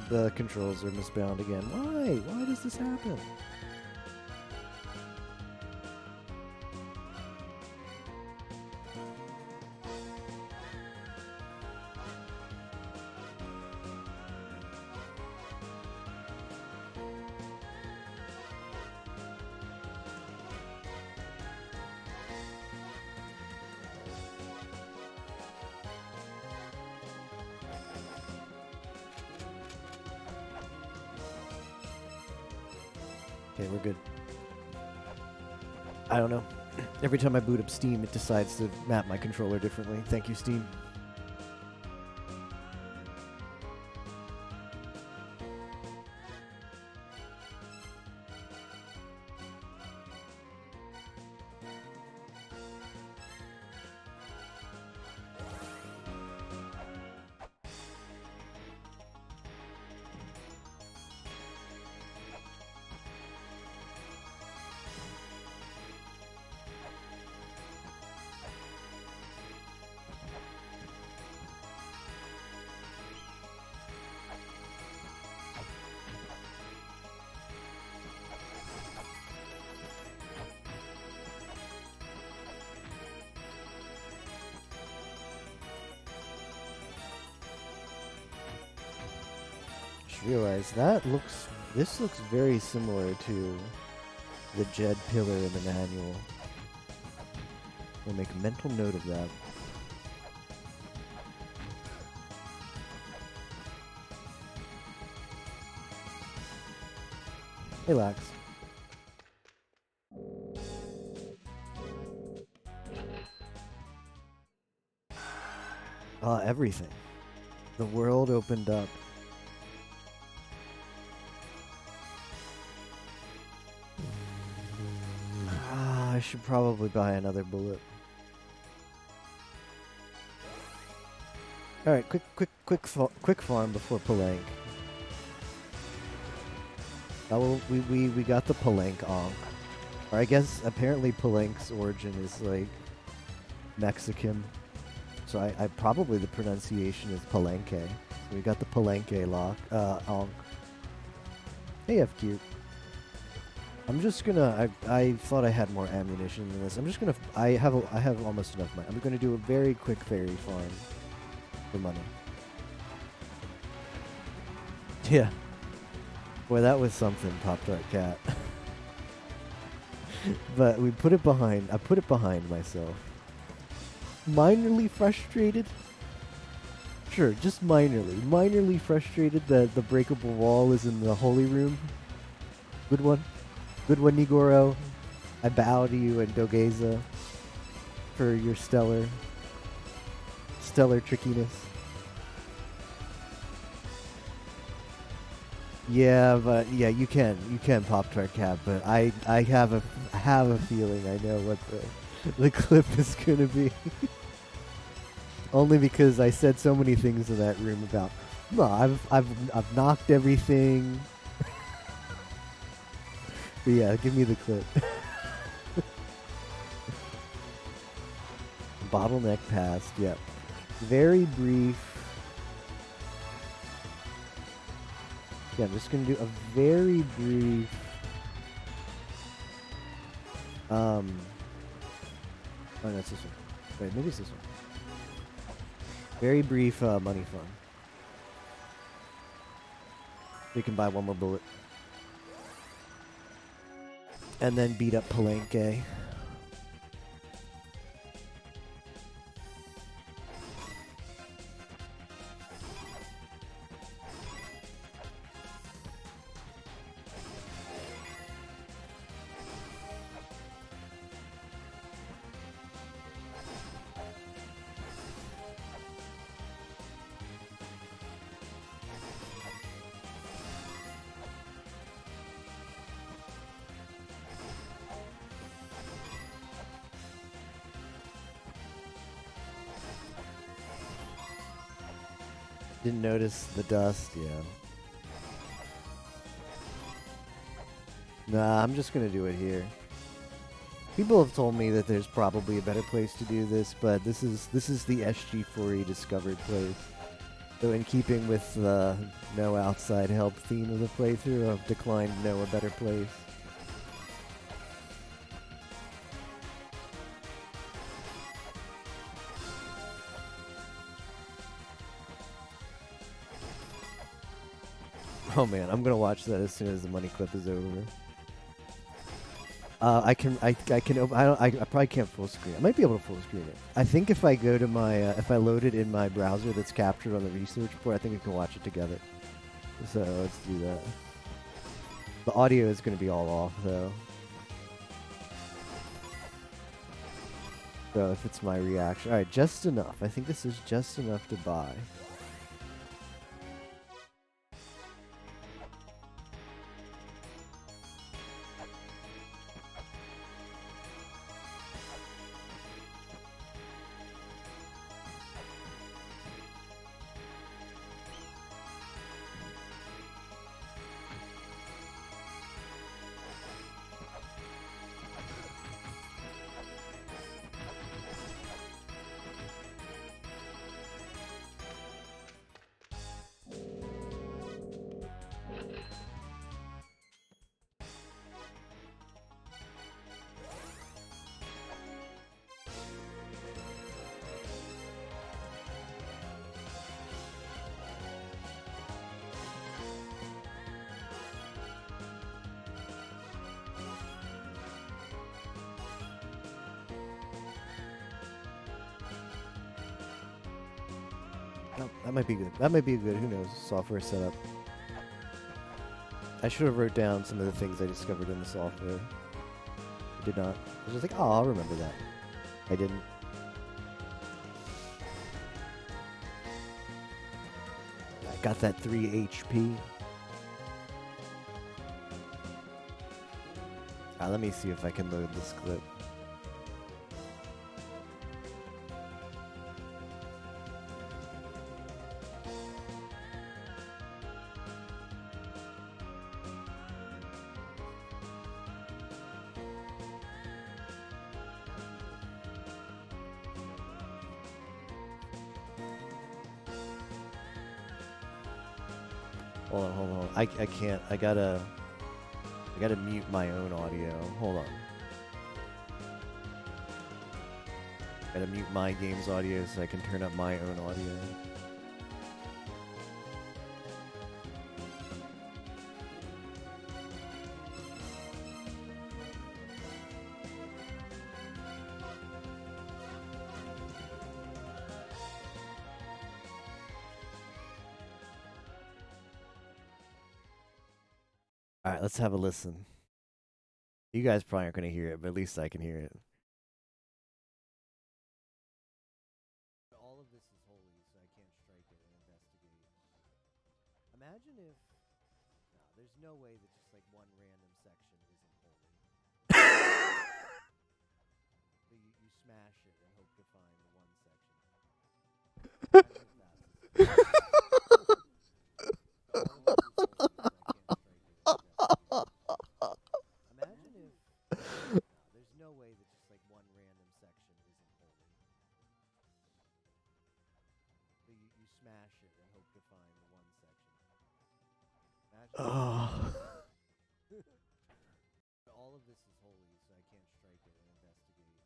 the controls are misbound again. Why? Why does this happen? Okay, we're good. I don't know. Every time I boot up Steam, it decides to map my controller differently. Thank you, Steam. Realize this looks very similar to the Jed pillar in the manual. We'll make a mental note of that. Hey, Lax. Everything. The world opened up. I should probably buy another bullet. All right, quick farm before Palank. We got the Palank Ankh. Or I guess apparently Palank's origin is like Mexican. So I probably the pronunciation is Palenque. So we got the Palenque Ankh. Hey, F cute. I'm just gonna. I thought I had more ammunition than this. I'm just gonna. I have almost enough money. I'm gonna do a very quick fairy farm for money. Yeah. Boy, that was something, Pop-Tart Cat. But we put it behind. I put it behind myself. Minorly frustrated. Sure, just minorly. Minorly frustrated that the breakable wall is in the holy room. Good one. Good one, Nigoro. I bow to you and Dogeza for your stellar trickiness. Yeah, but yeah, you can Pop-Tart Cat, but I have a feeling I know what the clip is gonna be. Only because I said so many things in that room about. No, I've knocked everything. But yeah, give me the clip. Bottleneck passed, yep. Very brief. Yeah, I'm just gonna do a very brief oh no, it's this one. Wait, maybe it's this one. Very brief money fund. You can buy one more bullet. And then beat up Palenque. Didn't notice the dust, yeah. Nah, I'm just gonna do it here. People have told me that there's probably a better place to do this, but this is the SG4E discovered place. So in keeping with the no outside help theme of the playthrough, I've declined no a better place. Oh man, I'm gonna watch that as soon as the money clip is over. I can I can I probably can't full screen. I might be able to full screen it. I think if I go to my if I load it in my browser that's captured on the research board, I think we can watch it together. So let's do that. The audio is going to be all off though. So if it's my reaction, all right, just enough. I think this is just enough to buy. Oh, that might be good. That might be good. Who knows? Software setup. I should have wrote down some of the things I discovered in the software. I did not. I was just like, oh, I'll remember that. I didn't. I got that 3 HP. Let me see if I can load this clip. Hold on. I can't. I gotta mute my own audio. Hold on. Gotta mute my game's audio so I can turn up my own audio. Alright, let's have a listen. You guys probably aren't going to hear it, but at least I can hear it. All of this is holy, so I can't strike it and investigate. Imagine if... No, there's no way that just like one random section isn't holy. So you smash it and hope to find the one section. There's no way that just like one random section isn't holy. So you smash it and hope to find the one section. All of this is holy, so I can't strike it and investigate.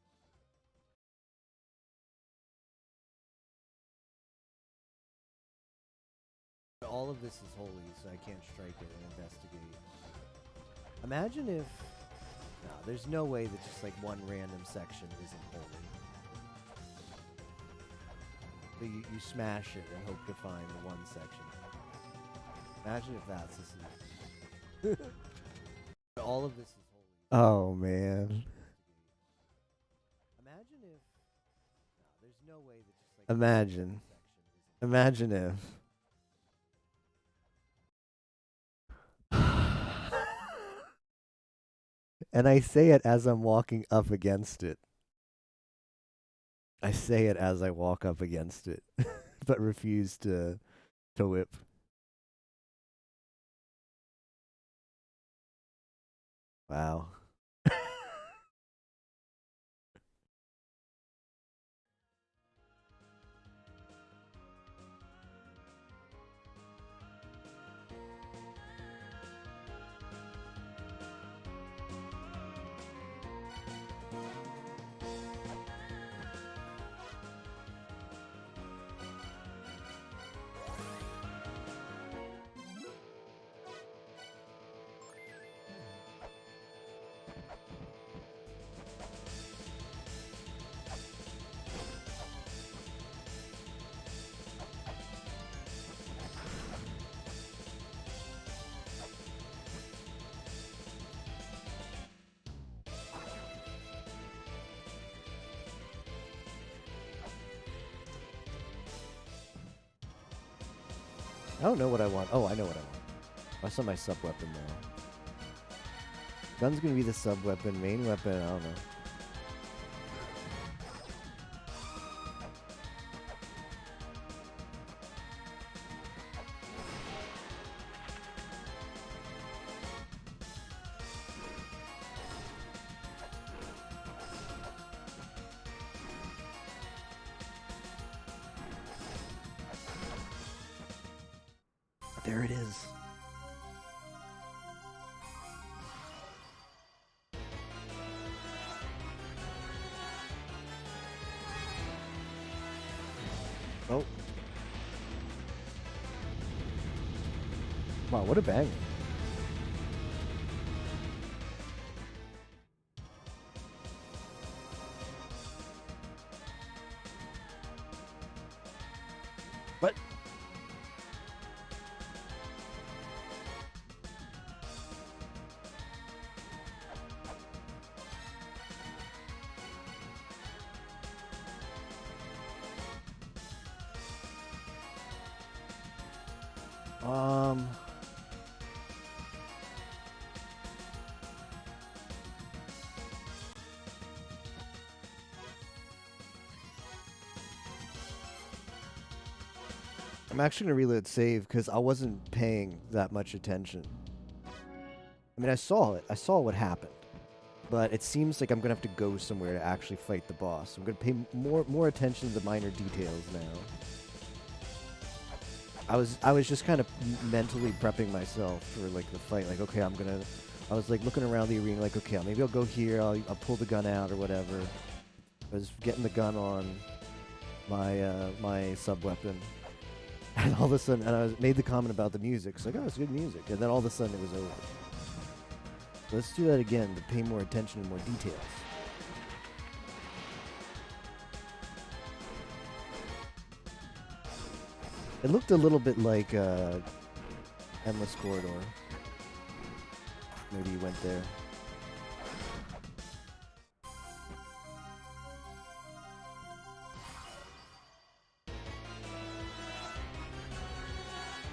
All of this is holy, so I can't strike it and investigate. Imagine if... No, there's no way that just like one random section isn't holy. So you smash it and hope to find the one section. Imagine if that's the solution. All of this is holy. Oh man. Imagine if... No, there's no way that just like... Imagine if... And I say it as I'm walking up against it. I say it as I walk up against it, but refuse to whip. Wow. I don't know what I want. Oh, I know what I want. I saw my sub-weapon now. Gun's gonna be the sub-weapon. Main weapon, I don't know. There it is. Oh. Wow, what a bang. What? I'm actually gonna reload save because I wasn't paying that much attention. I mean, I saw it. I saw what happened, but it seems like I'm gonna have to go somewhere to actually fight the boss. I'm gonna pay more attention to the minor details now. I was just kind of mentally prepping myself for like the fight. Like, okay, I was like looking around the arena, like, okay, maybe I'll go here. I'll pull the gun out or whatever. I was getting the gun on my my sub weapon. And all of a sudden, and I made the comment about the music. It's like, oh, it's good music. And then all of a sudden, it was over. So let's do that again to pay more attention and more details. It looked a little bit like Endless Corridor. Maybe you went there.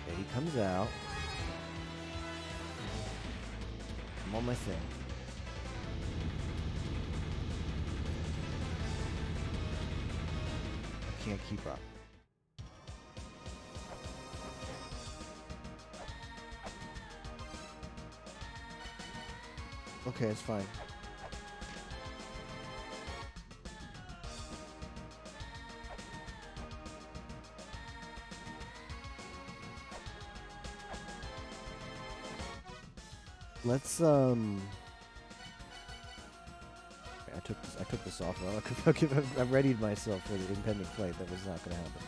Yeah, he comes out. I'm on my thing. I can't keep up. Okay, it's fine. Let's I took this off. I readied myself for the impending fight. That was not gonna happen.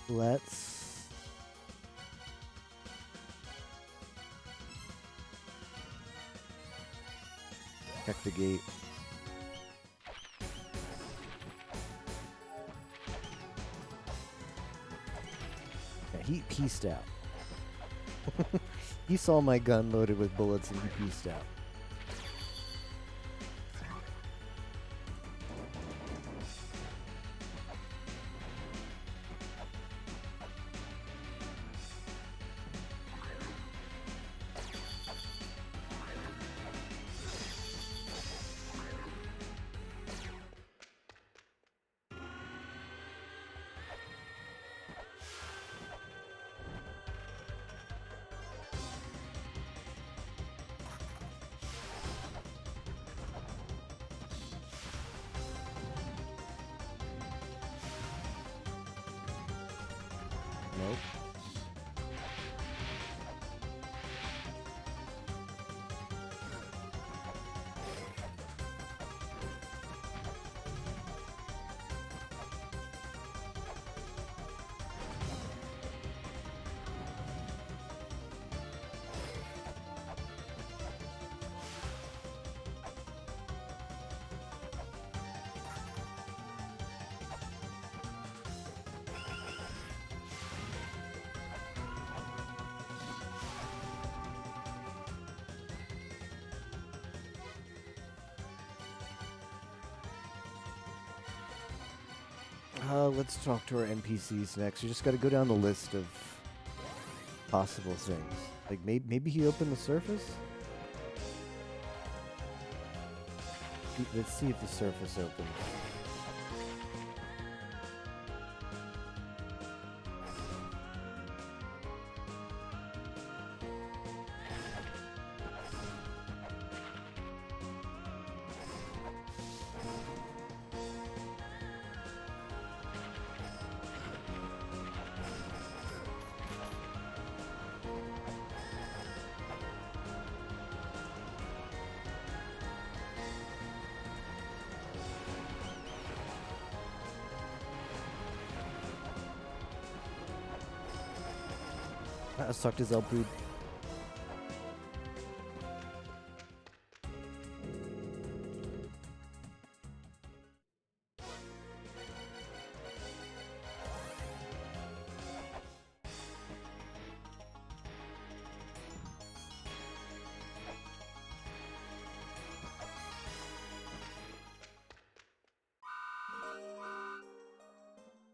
Let's check the gate. Yeah, he pieced out. He saw my gun loaded with bullets and he pieced out. Nope. Let's talk to our NPCs next. We just got to go down the list of possible things. Like maybe he opened the surface. Let's see if the surface opens. I sucked his elbow.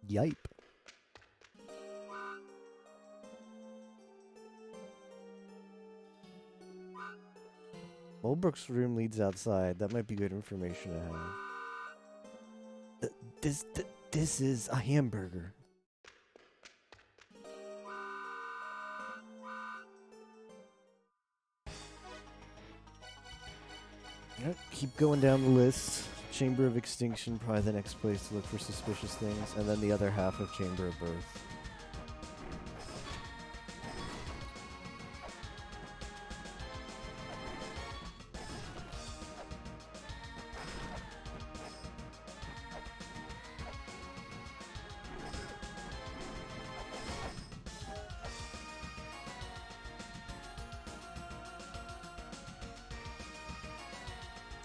Yipe. Mulbrook's room leads outside. That might be good information to have. This is a hamburger. Yep, keep going down the list. Chamber of Extinction, probably the next place to look for suspicious things, and then the other half of Chamber of Birth.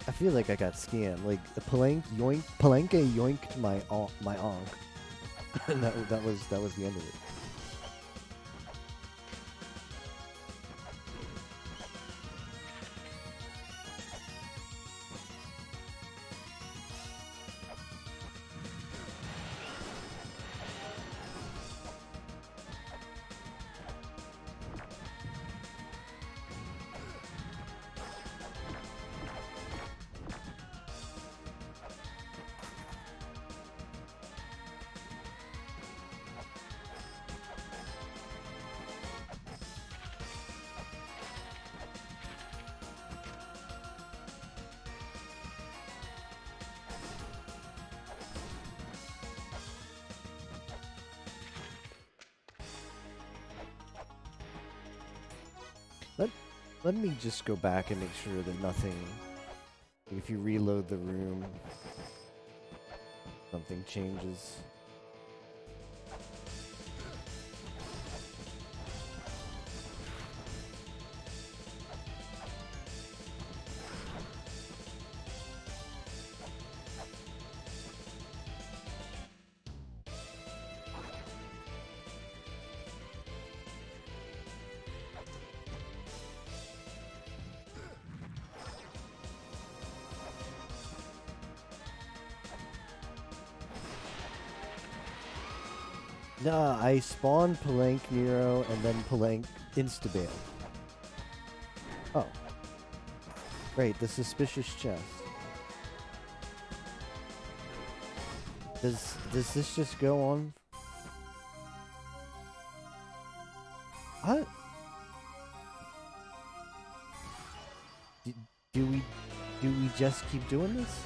I feel like I got scammed. Like the Palenque yoinked my onk, and that was the end of it. Let me just go back and make sure that nothing, if you reload the room, something changes. Nah, I spawned Palenque Nero and then Palenque instabailed. Oh. Great, the suspicious chest. Does this just go on? What? Do we just keep doing this?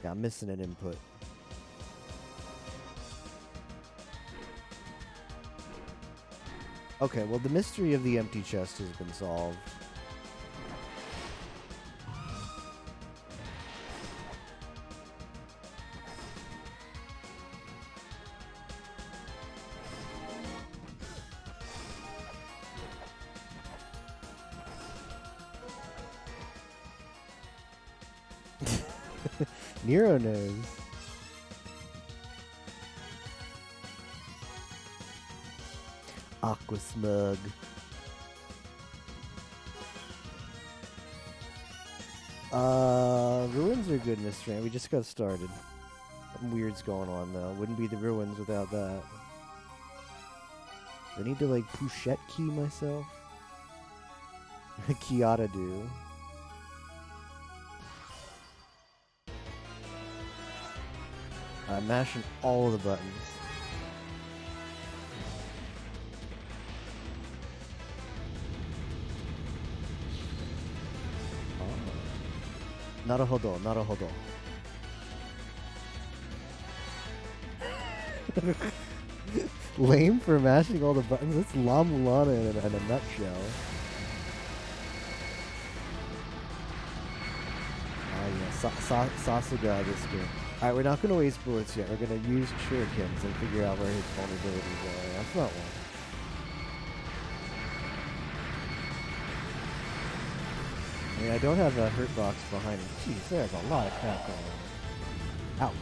Yeah, I'm missing an input. Okay, well the mystery of the empty chest has been solved. Nero knows. Aqua Smug. Ruins are good in this strand. We just got started. Something weird's going on though. Wouldn't be the ruins without that. I need to like Pouchette key myself. Kiata do. I'm mashing all the buttons. Not a hodol, not a hodol. Lame for mashing all the buttons? That's La Mulana in a nutshell. Ah yeah, Sasuga this game. Alright, we're not going to waste bullets yet. We're going to use shurikens and figure out where his vulnerabilities are. That's not one. I mean, I don't have a hurt box behind him. Jeez, there's a lot of crap going on. Ouch.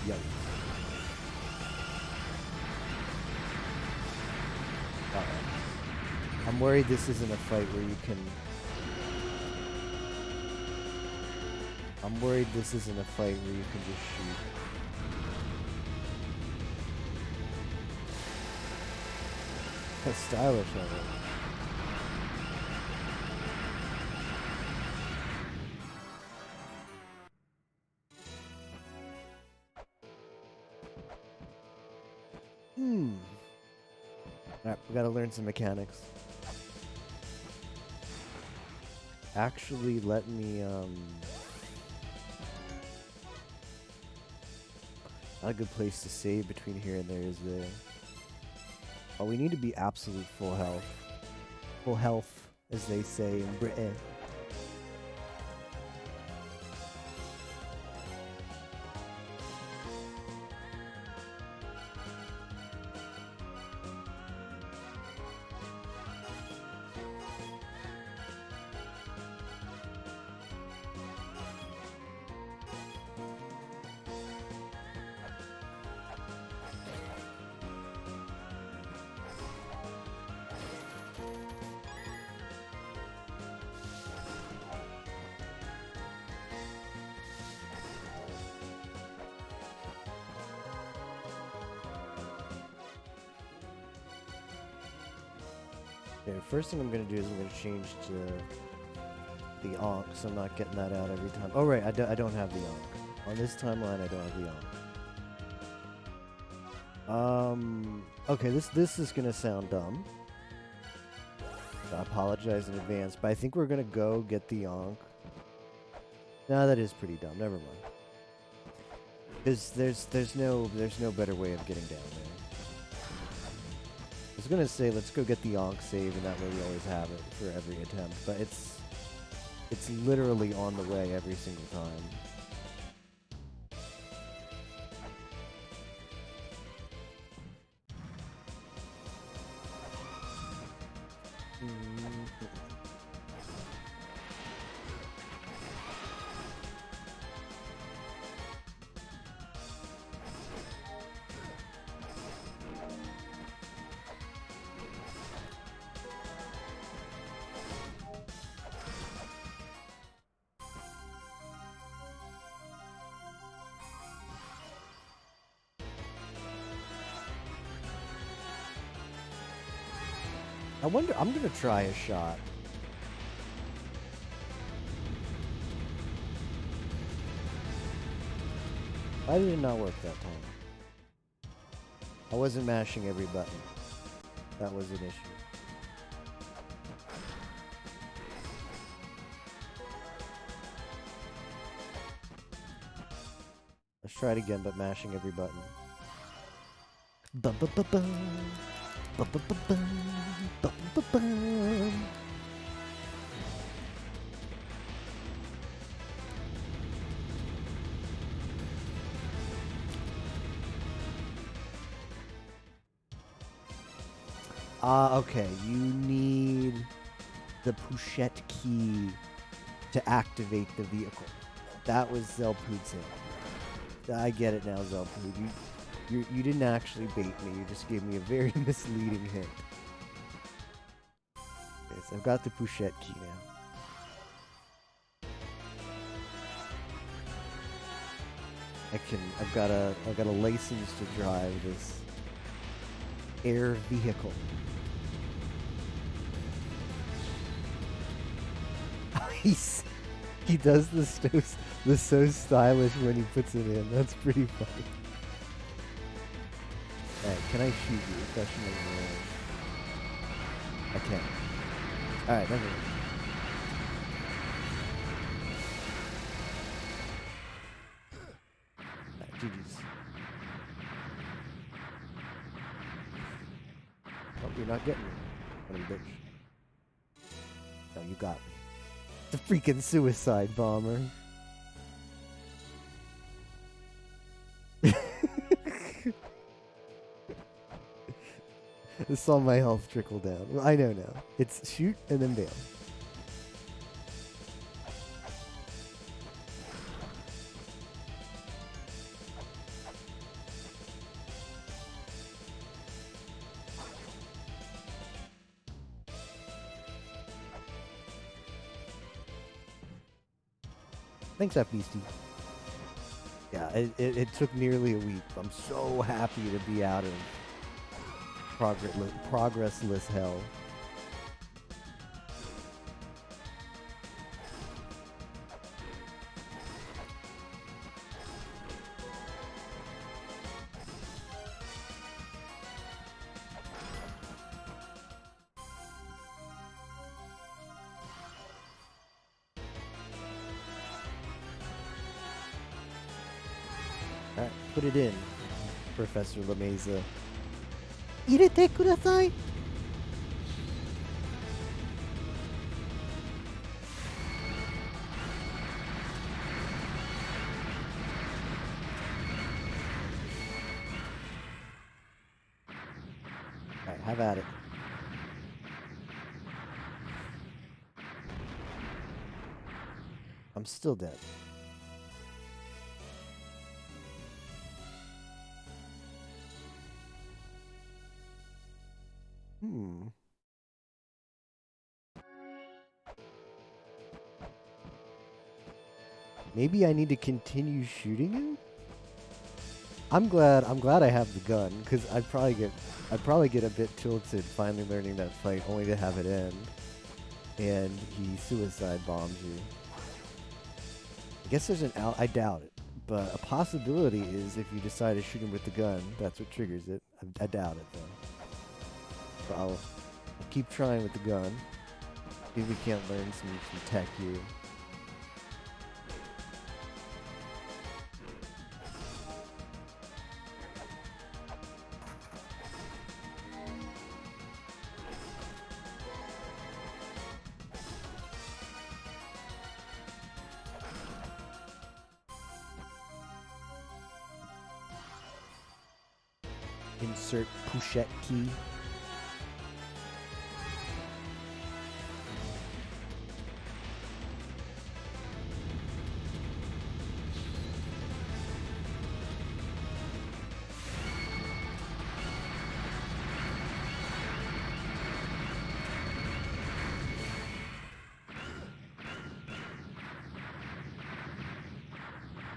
Yikes. Uh-oh. I'm worried this isn't a fight where you can... I'm worried this isn't a fight where you can just shoot. How stylish of it. Alright, we gotta learn some mechanics. Actually, let me, not a good place to save between here and there, is there? Oh, we need to be absolute full health. Full health, as they say in Britain. Okay, first thing I'm going to do is I'm going to change to the Ankh, so I'm not getting that out every time. Oh, right, I don't have the Ankh. On this timeline, I don't have the Ankh. Okay, this is going to sound dumb. I apologize in advance, but I think we're going to go get the Ankh. No, that is pretty dumb. Never mind. Because there's no better way of getting down there. I was gonna say let's go get the Ankh save, and that way we always have it for every attempt. But it's literally on the way every single time. I wonder, I'm gonna try a shot. Why did it not work that time? I wasn't mashing every button. That was an issue. Let's try it again, but mashing every button. Bum-bum-bum-bum. Bum-bum-bum-bum. Bum-bum-bum. Okay, you need the Pouchette key to activate the vehicle. That was Zelpud's hint. I get it now, Zelpud. You didn't actually bait me. You just gave me a very misleading hint. Okay, so I've got the pushette key now. I've got a license to drive this air vehicle. He does the so stylish when he puts it in. That's pretty funny. Alright, can I shoot you? Question is, I can. Alright, never mind. Alright, GG's. Oh, you're not getting me. What a bitch. No, you got me. The freaking suicide bomber. I saw my health trickle down. Well, I know now. It's shoot and then bail. Thanks, FBST. Yeah, it took nearly a week. I'm so happy to be out of progressless hell. Alright, put it in, Professor Lameza. Irete kudasai! Alright, have at it. I'm still dead. Maybe I need to continue shooting him? I'm glad I have the gun, because I'd probably get a bit tilted finally learning that fight only to have it end. And he suicide bombs you. I guess there's I doubt it. But a possibility is if you decide to shoot him with the gun, that's what triggers it. I doubt it though. So I'll keep trying with the gun. See if we can't learn some tech here. Insert pushette key.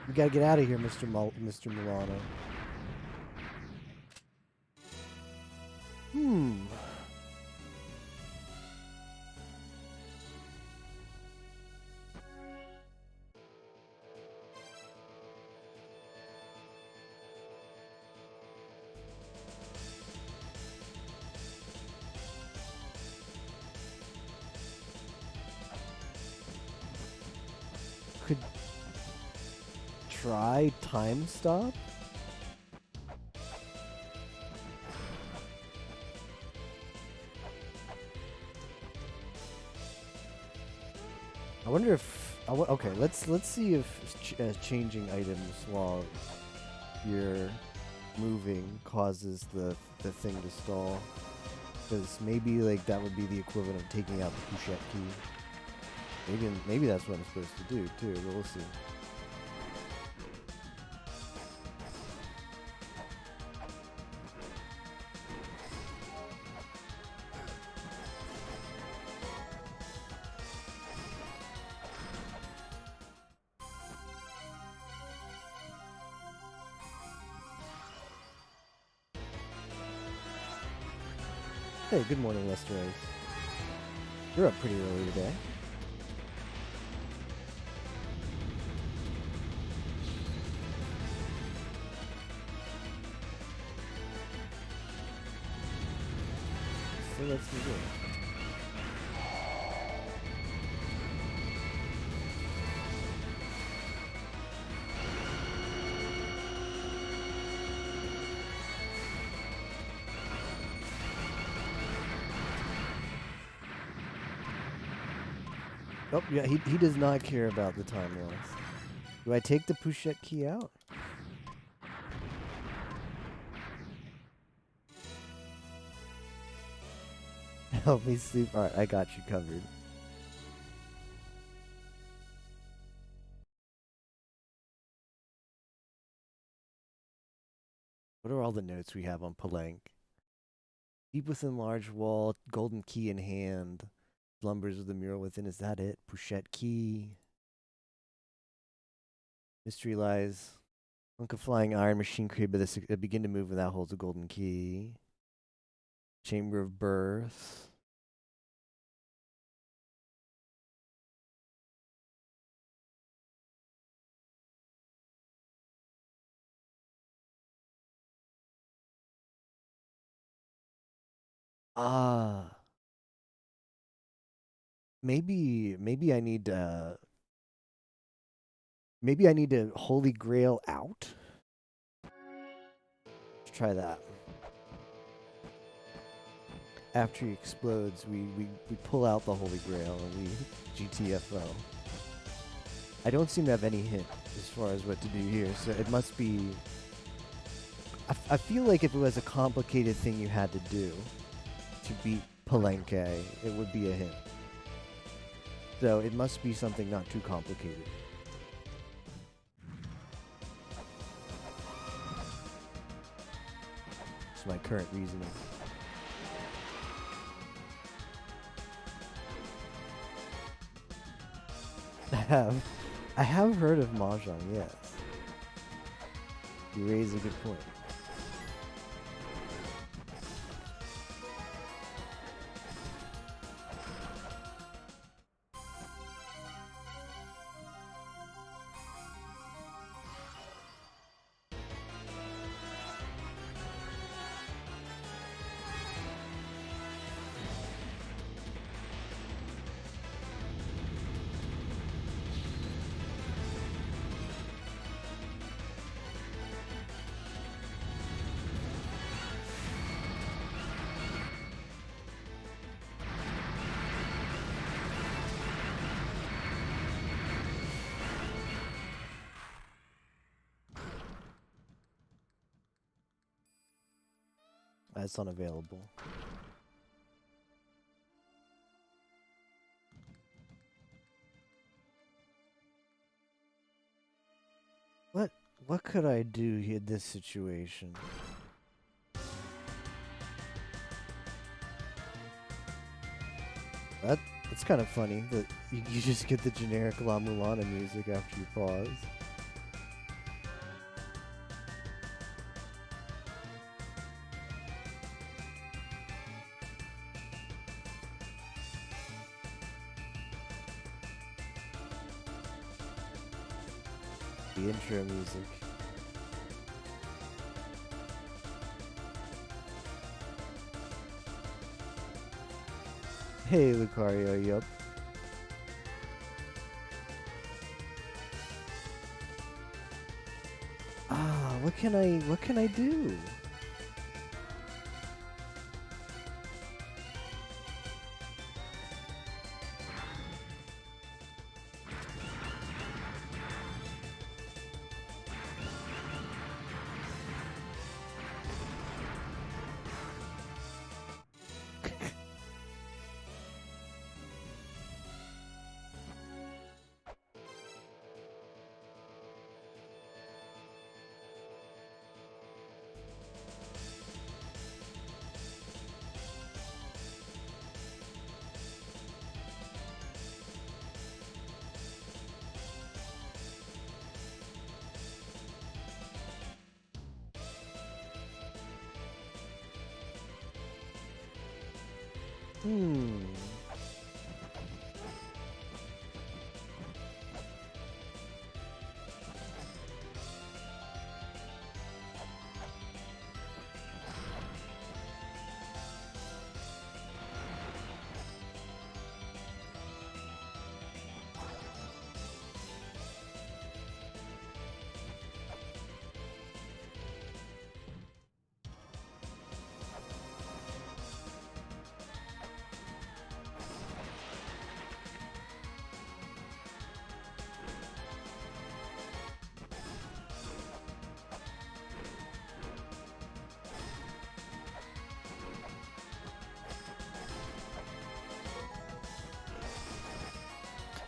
We gotta get out of here, Mr. Milano. Could try time stop? I wonder if okay, let's see if changing items while you're moving causes the thing to stall. Because maybe like that would be the equivalent of taking out the pushette key. Maybe that's what I'm supposed to do too, but we'll see. Hey, good morning, Lester Ice. You're up pretty early today. So let's begin. Oh, yeah, he does not care about the time loss. Do I take the pushette key out? Help me sleep. Alright, I got you covered. What are all the notes we have on Palenque? Deep within large wall, golden key in hand. Slumbers with the mural within. Is that it? Pushette key. Mystery lies. Hunk of flying iron machine created by this. Begin to move without holds a golden key. Chamber of birth. Ah. Maybe I need maybe I need to Holy Grail out. Let's try that. After he explodes, we pull out the Holy Grail and we GTFO. I don't seem to have any hint as far as what to do here, so it must be... I feel like if it was a complicated thing you had to do to beat Palenque, it would be a hint. So it must be something not too complicated. It's my current reasoning. I have heard of Mahjong, yes. You raise a good point. It's unavailable. What could I do in this situation? That's kind of funny that you just get the generic La Mulana music after you pause. The intro music. Hey, Lucario, yup. What can I do? Hmm.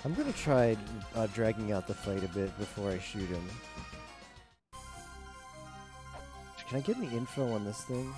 I'm gonna try dragging out the fight a bit before I shoot him. Can I get any info on this thing?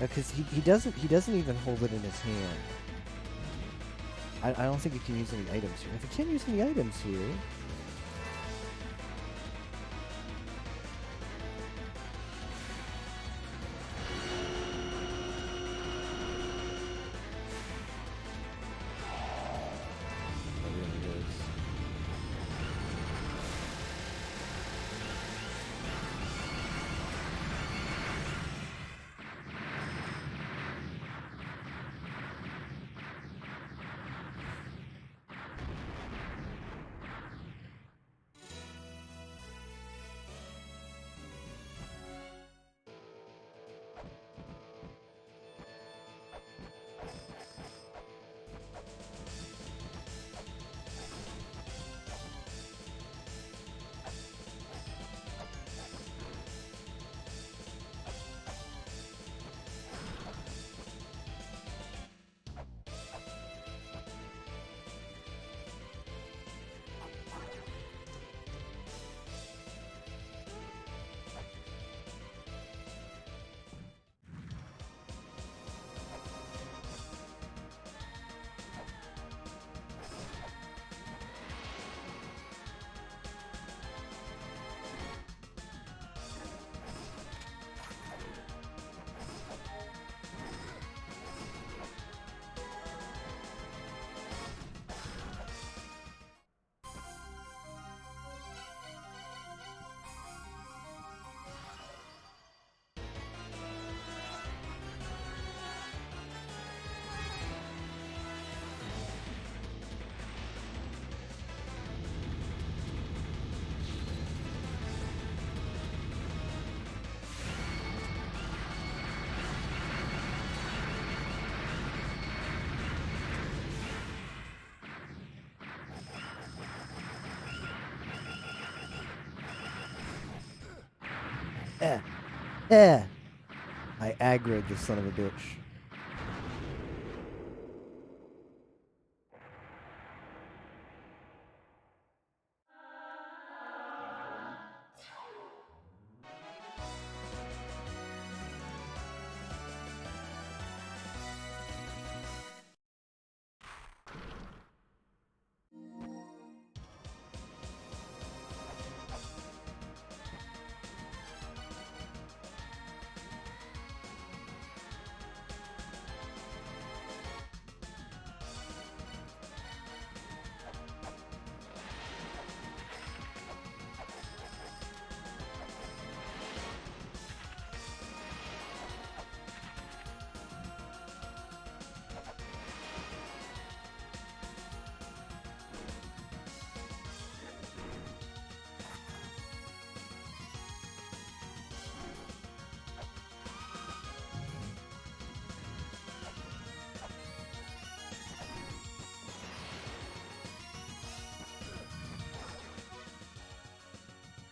Because he doesn't even hold it in his hand. I don't think he can use any items here. If he can't use any items here, that really is. Eh, eh. I aggroed this son of a bitch.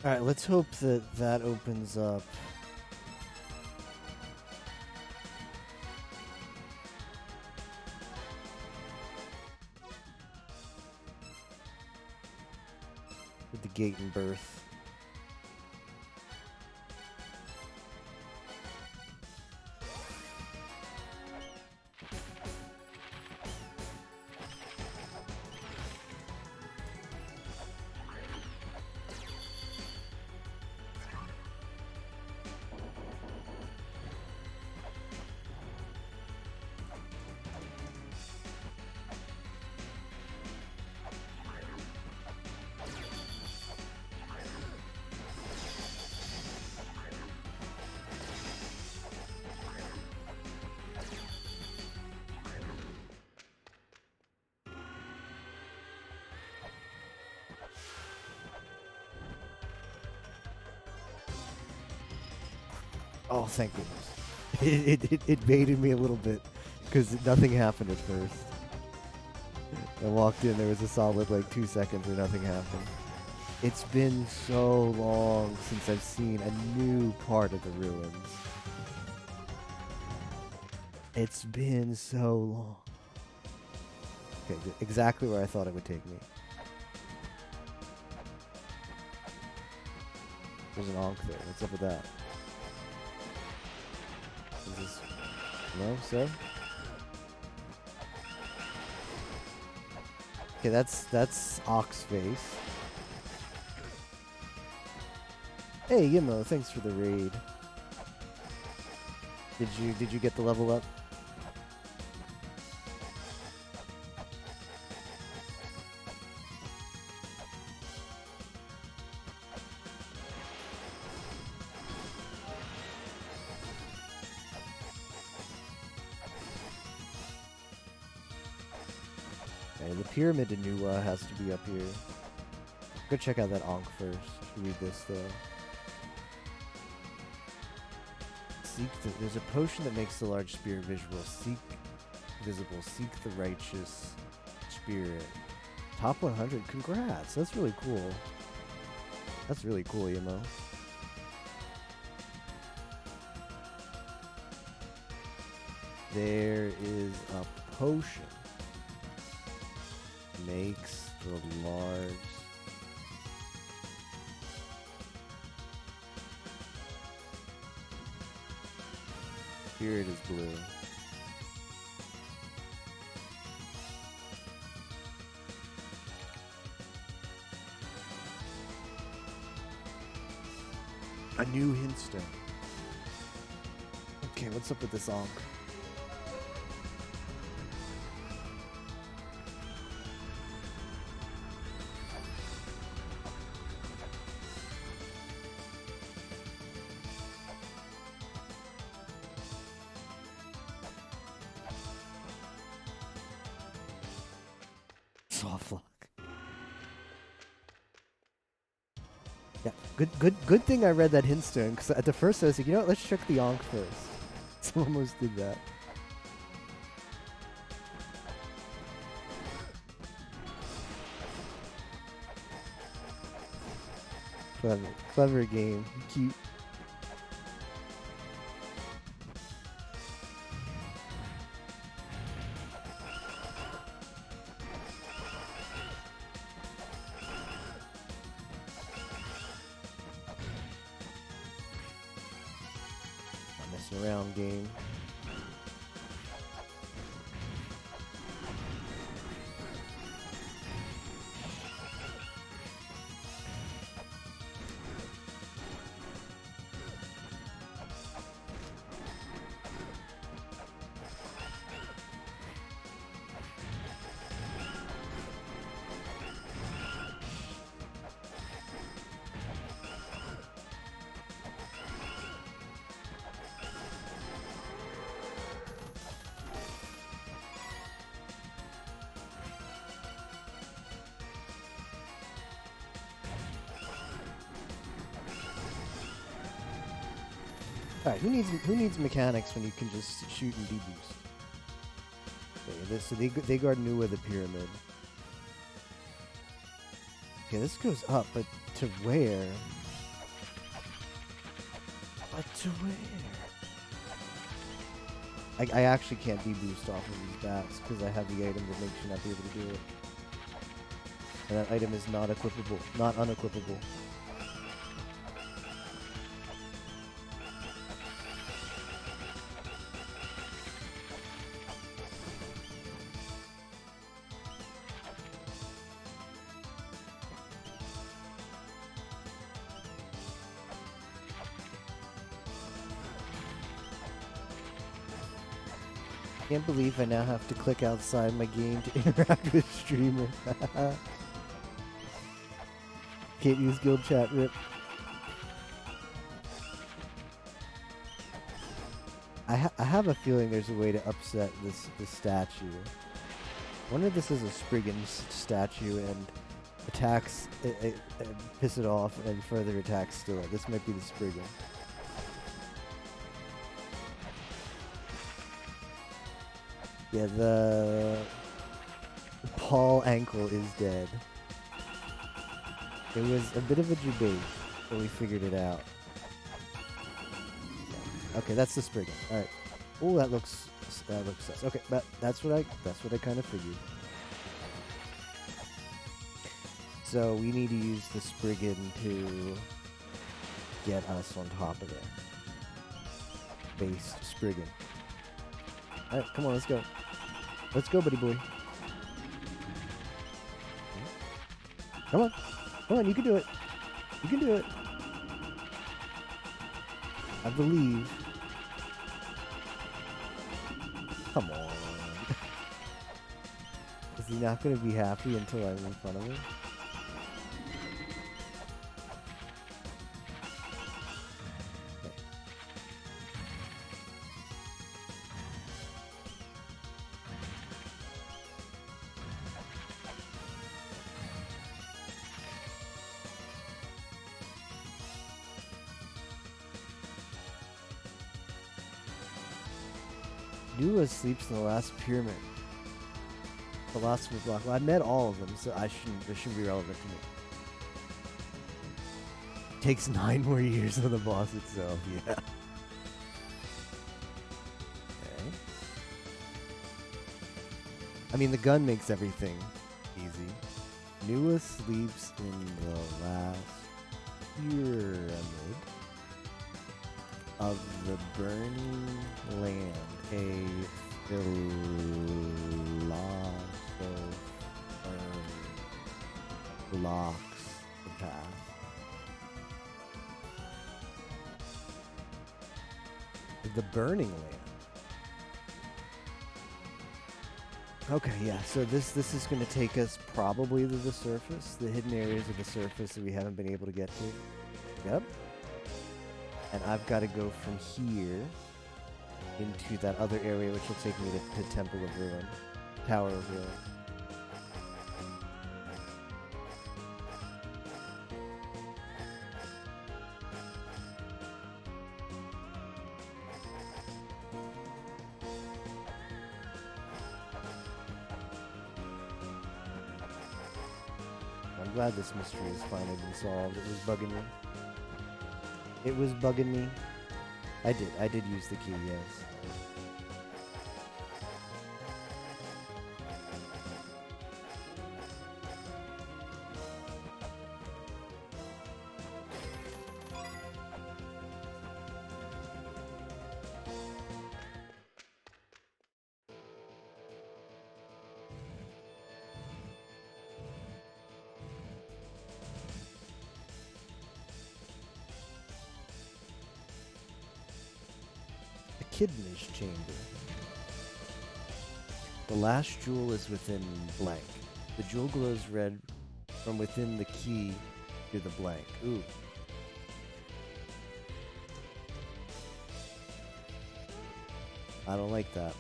Alright, let's hope that that opens up. With the gate and berth. Oh, thank goodness. It baited me a little bit because nothing happened at first. I walked in, there was a solid like 2 seconds and nothing happened. It's been so long since I've seen a new part of the ruins. It's been so long. Okay, exactly where I thought it would take me. There's an Ankh there. What's up with that? Is this... No, sir? Okay, that's Ox Face. Hey, Yimo, thanks for the raid. Did you get the level up? Okay, the Pyramid in Nuwa has to be up here. Go check out that Ankh first. Read this though. There's a potion that makes the large spear visible. Seek the righteous spirit. Top 100. Congrats. That's really cool. That's really cool, Yemo. There is a potion. Makes the large... Spirit is blue. A new Hintstone. Okay, what's up with this Ankh? Soft lock. Yeah, good thing I read that Hintstone, because at the first I was like, you know what, let's check the Ankh first. So almost did that. Clever game. Cute. Around game. Alright, who needs mechanics when you can just shoot and deboost? Okay, so they guard Nuwa the pyramid. Okay, this goes up, but to where? But to where? I actually can't deboost off of these bats because I have the item that makes you not be able to do it. And that item is not equipable, not unequipable. I can't believe I now have to click outside my game to interact with streamer. Can't use guild chat, rip. I have a feeling there's a way to upset this statue. I wonder if this is a Spriggan statue and attacks piss it off and further attacks still. This might be the Spriggan. Yeah, the Paul ankle is dead. It was a bit of a debate, but we figured it out. Okay, that's the Spriggan. All right. Oh, that looks sus. Okay, but that's what I kind of figured. So we need to use the Spriggan to get us on top of there. Base Spriggan. All right, come on, let's go. Let's go, buddy boy. Come on. Come on, you can do it. You can do it. I believe. Come on. Is he not going to be happy until I'm in front of him? Nua sleeps in the last pyramid. Philosophy block. Well, I met all of them, so this shouldn't be relevant to me. Takes 9 more years than the boss itself, yeah. Okay. I mean, the gun makes everything easy. Nua sleeps in the last pyramid of the burning land, a blocks the path. The burning land. Okay, yeah, so this is going to take us probably to the surface, the hidden areas of the surface that we haven't been able to get to. Yep. And I've got to go from here into that other area, which will take me to Temple of Ruin, Tower of Ruin. I'm glad this mystery has finally been solved. It was bugging me. It was bugging me. I did use the key, yes. Echidna's chamber. The last jewel is within blank. The jewel glows red from within the key to the blank. Ooh. I don't like that.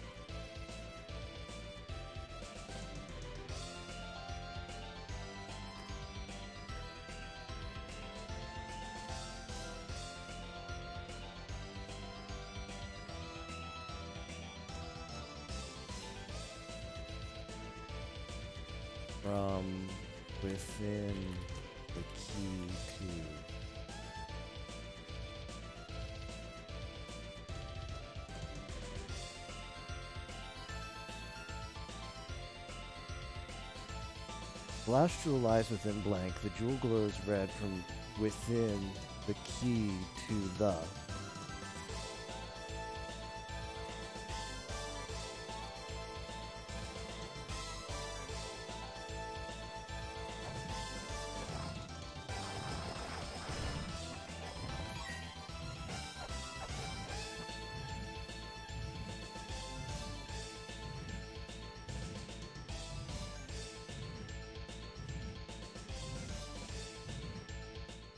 From within the key to... The last jewel lies within blank. The jewel glows red from within the key to the.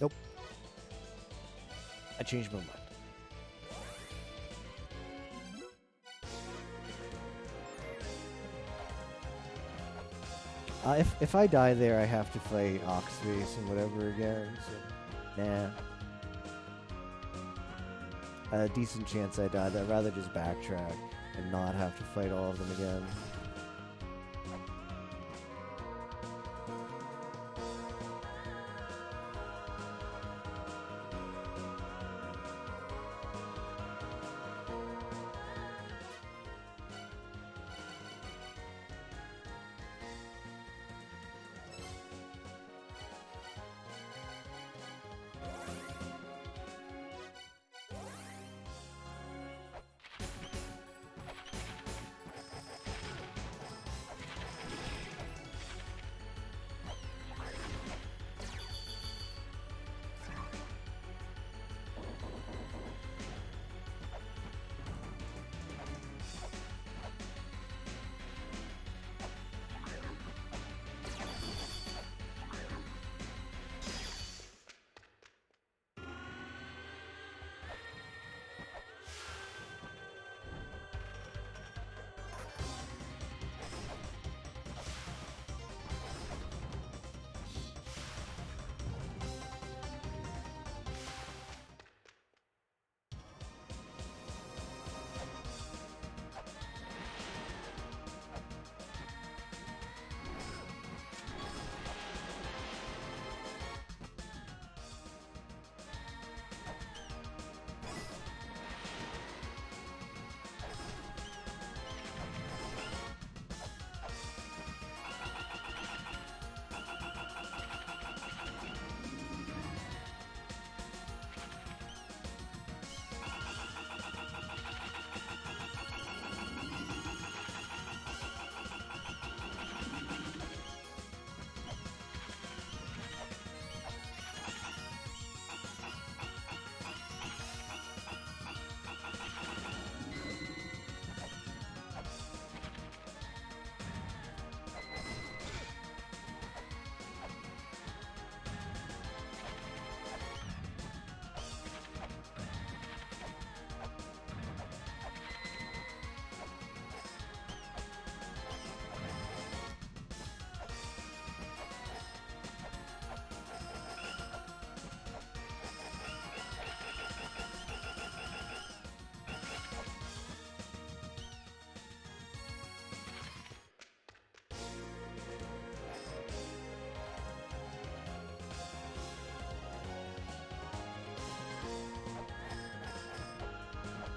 Nope. I changed my mind. If I die there, I have to fight Oxface and whatever again. So, nah. A decent chance I died. I'd rather just backtrack and not have to fight all of them again.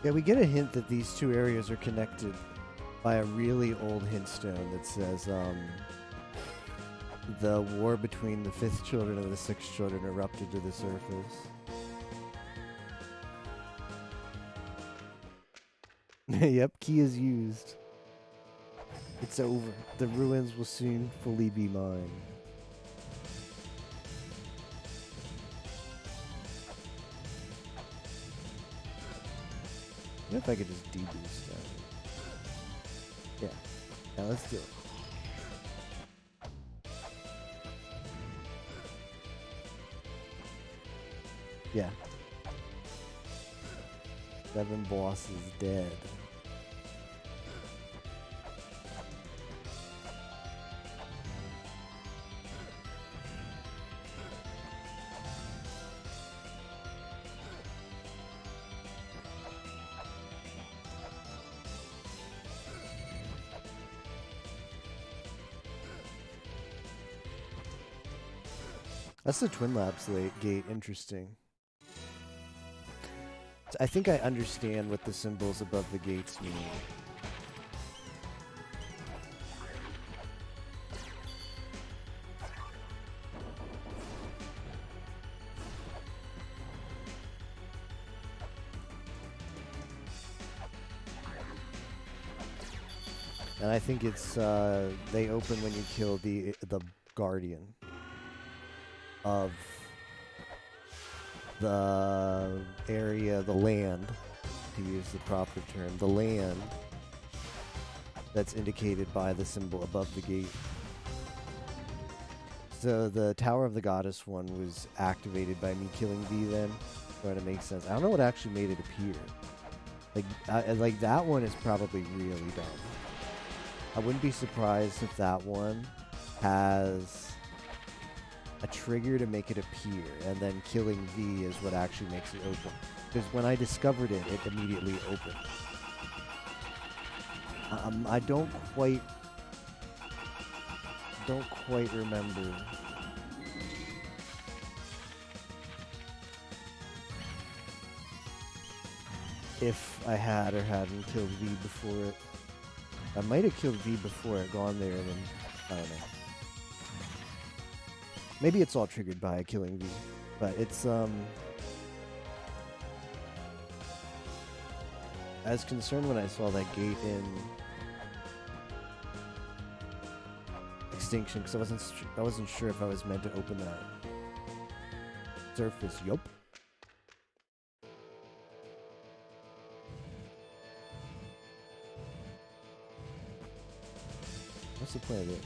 Yeah, we get a hint that these two areas are connected by a really old hint stone that says, the war between the 5th children and the 6th children erupted to the surface. Yep, key is used. It's over. The ruins will soon fully be mine. What if I could just deboost that? Yeah. Now let's do it. Yeah. 7 bosses dead. That's the Twin Labs gate. Interesting. I think I understand what the symbols above the gates mean. And I think it's they open when you kill the guardian of the area, the land, to use the proper term, the land that's indicated by the symbol above the gate. So the Tower of the Goddess one was activated by me killing V then. Trying to make sense. I don't know what actually made it appear. Like that one is probably really dumb. I wouldn't be surprised if that one has a trigger to make it appear, and then killing V is what actually makes it open. Because when I discovered it, it immediately opened. I don't quite remember. If I had or hadn't killed V before it. I might have killed V before it, gone there, and then, I don't know. Maybe it's all triggered by killing V, but it's, I was concerned when I saw that gate in Extinction, because I wasn't sure if I was meant to open that surface. Yup. What's the point of this?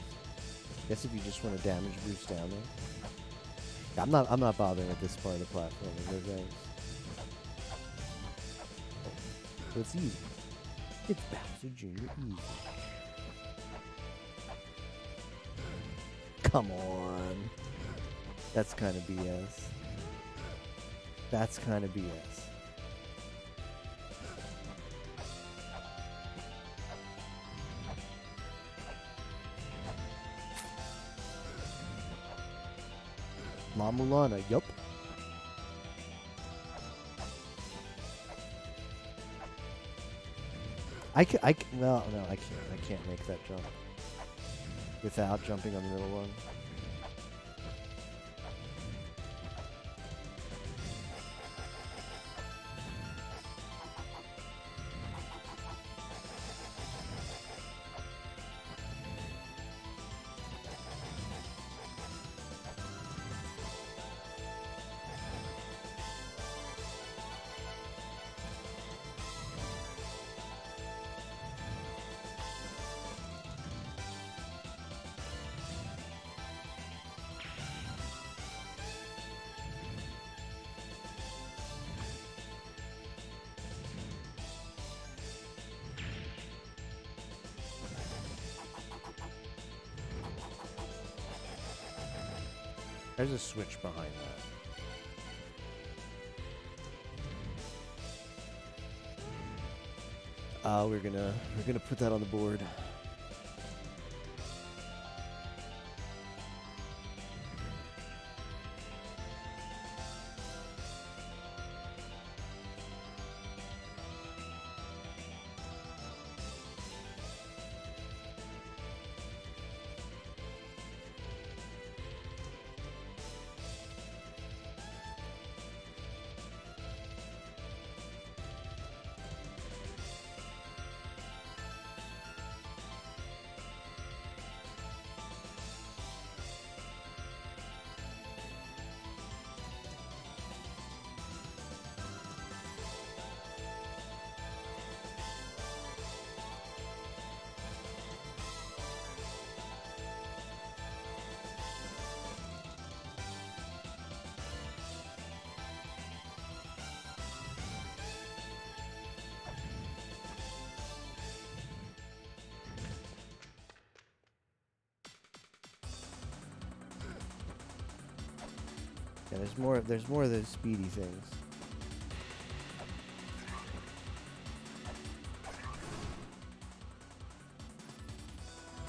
Guess if you just want to damage Bruce down there. I'm not bothering with this part of the platform. No thanks. So it's easy. It's Bowser Jr. easy. Come on. That's kind of BS. That's kind of BS. La Mulana, yup. No, I can't make that jump without jumping on the middle one. There's a switch behind that. We're gonna put that on the board. Yeah, there's more of those speedy things.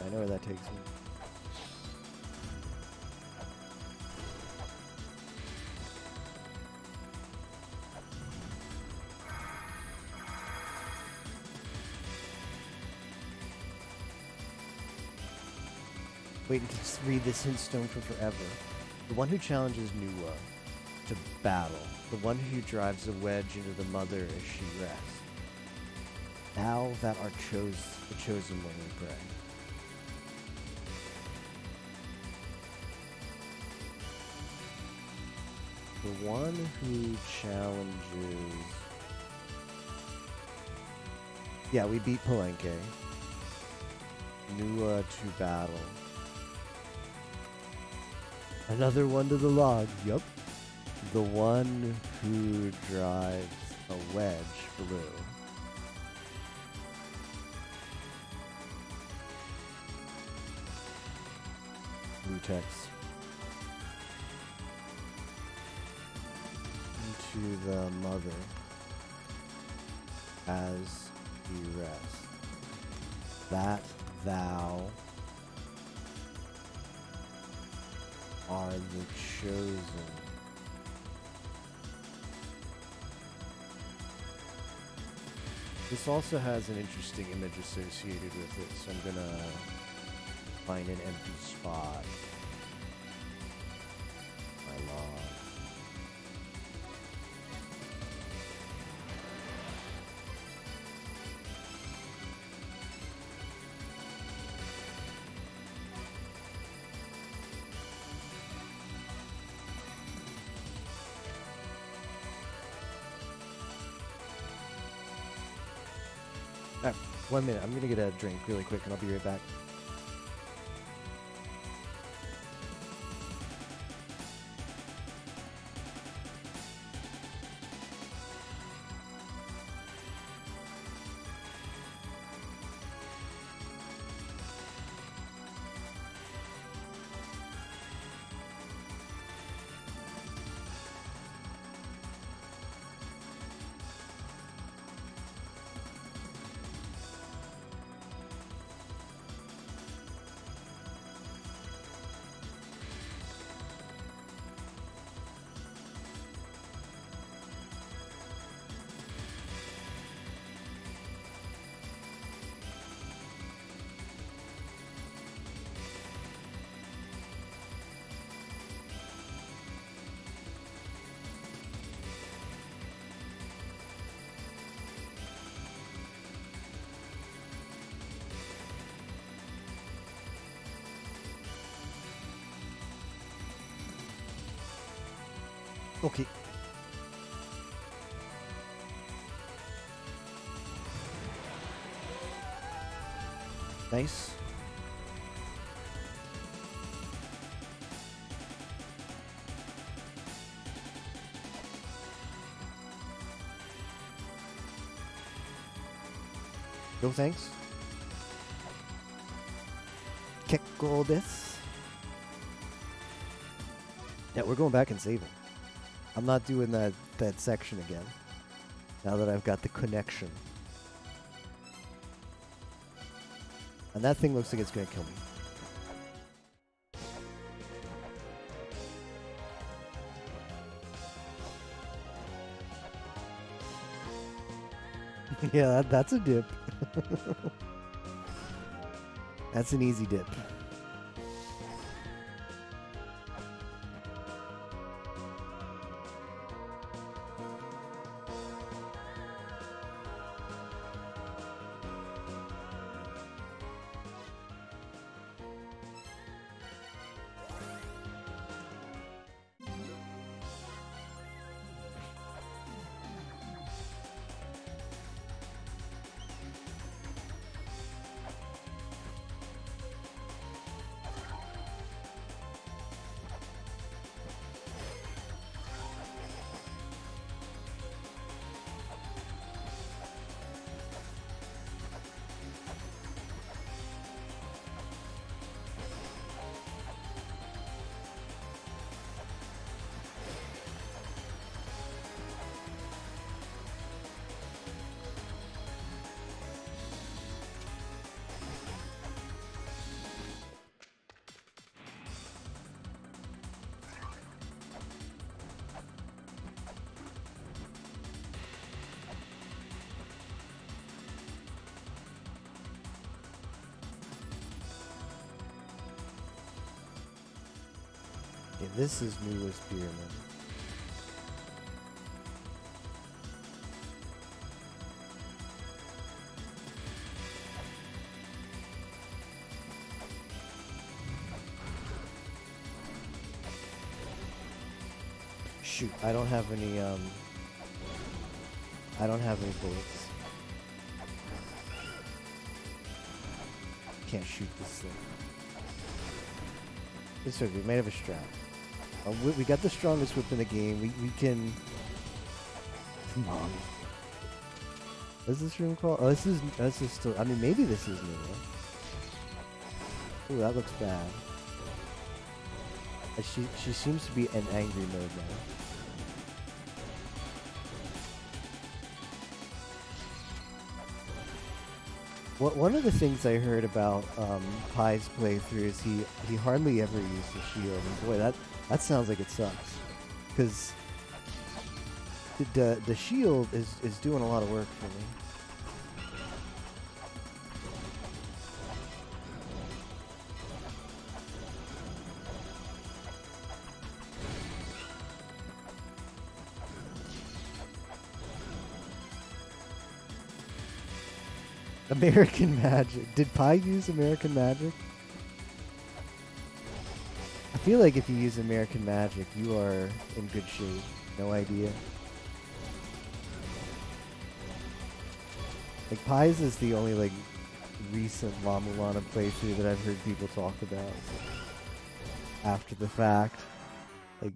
I know where that takes me. Waiting to read this hint stone for forever. The one who challenges Nuwa to battle. The one who drives a wedge into the mother as she rests. Thou that art the chosen one, we pray. The one who challenges... Yeah, we beat Palenque. Nua to battle. Another one to the log, yup. The one who drives a wedge blue. Lutex. Into the mother as he rests. That thou are the chosen. This also has an interesting image associated with it, so I'm gonna find an empty spot. My log. Alright, 1 minute. I'm gonna get a drink really quick and I'll be right back. Okay. Nice. No thanks. Kekko desu. Yeah, we're going back and saving. I'm not doing that section again. Now that I've got the connection. And that thing looks like it's gonna kill me. Yeah, that's a dip. That's an easy dip. Okay, this is Nua's pyramid. Shoot, I don't have any I don't have any bullets. Can't shoot this thing. It's okay, we might have a strap. We got the strongest whip in the game. We can... Come on. What's this room called? Oh, this is still... I mean, maybe this is new. Ooh, that looks bad. She seems to be in angry mode now. One of the things I heard about Pai's playthrough is he hardly ever used the shield. And boy, that sounds like it sucks. Because the shield is doing a lot of work for me. American Magic. Did Pi use American Magic? I feel like if you use American Magic, you are in good shape. No idea. Like, Pi's is the only, like, recent La Mulana playthrough that I've heard people talk about after the fact. Like,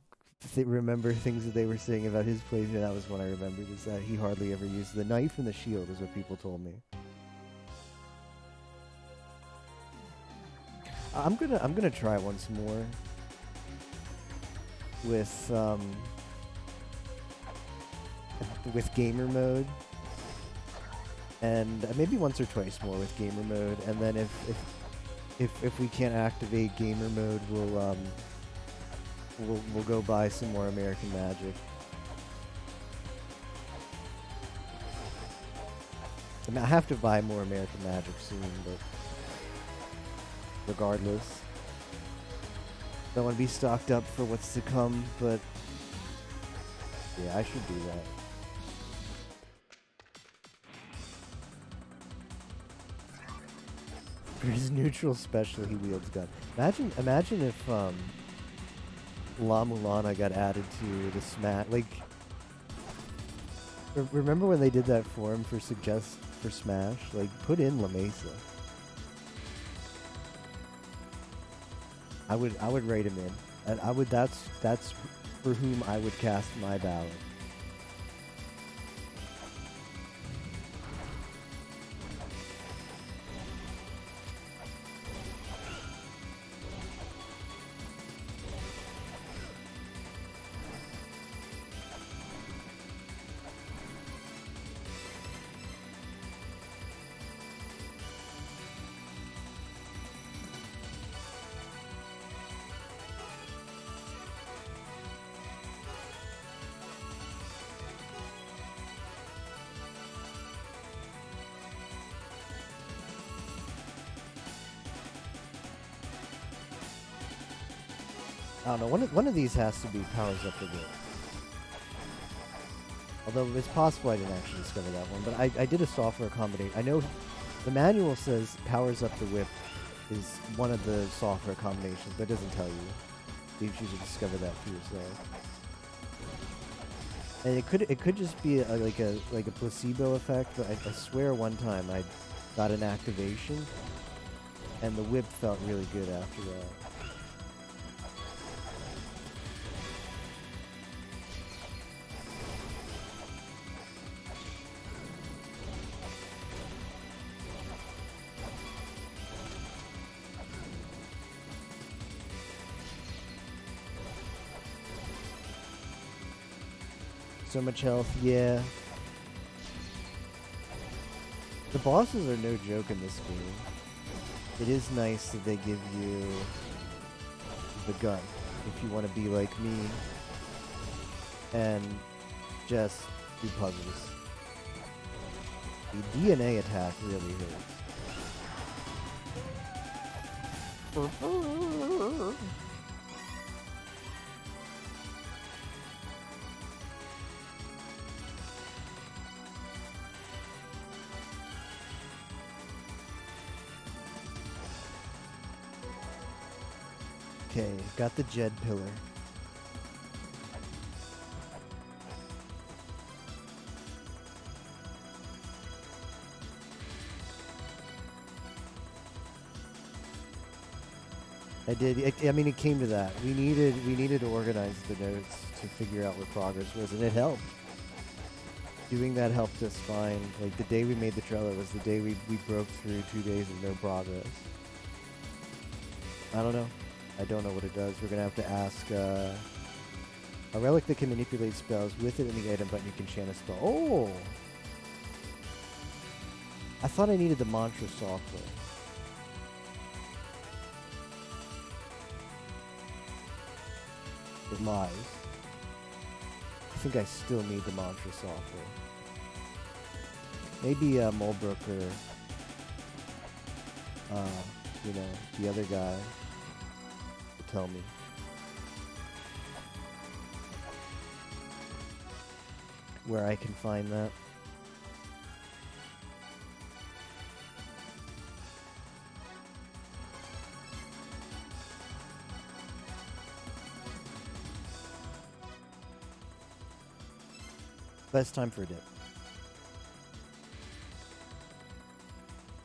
remember things that they were saying about his playthrough. That was one I remembered, is that he hardly ever used the knife and the shield, is what people told me. I'm gonna try once more with gamer mode, and maybe once or twice more with gamer mode, and then if we can't activate gamer mode, we'll go buy some more American Magic. I mean, I have to buy more American Magic soon, but regardless, don't want to be stocked up for what's to come, but yeah, I should do that. For his neutral special, he wields gun. Imagine if La Mulana got added to the Smash. Like, remember when they did that forum for Smash? Like, put in La Mesa. I would write him in. And that's for whom I would cast my ballot. I don't know. One of these has to be powers up the whip. Although it's possible I didn't actually discover that one, but I did a software combination. I know the manual says powers up the whip is one of the software combinations, but it doesn't tell you. You should discover that for yourself. And it could just be like a placebo effect, but I swear one time I got an activation, and the whip felt really good after that. So much health, yeah. The bosses are no joke in this game. It is nice that they give you the gun if you want to be like me and just do puzzles. The DNA attack really hurts. Okay, got the Jed pillar. I did. I mean, it came to that. We needed to organize the notes to figure out where progress was, and it helped. Doing that helped us find, like, the day we made the trailer was the day we broke through 2 days of no progress. I don't know. I don't know what it does. We're gonna have to ask. A relic that can manipulate spells. With it in the item button, you can chant a spell. Oh! I thought I needed the mantra software. It lies. I think I still need the mantra software. Maybe Mulbrook or, you know, the other guy will tell me. Where I can find that. Best time for a dip.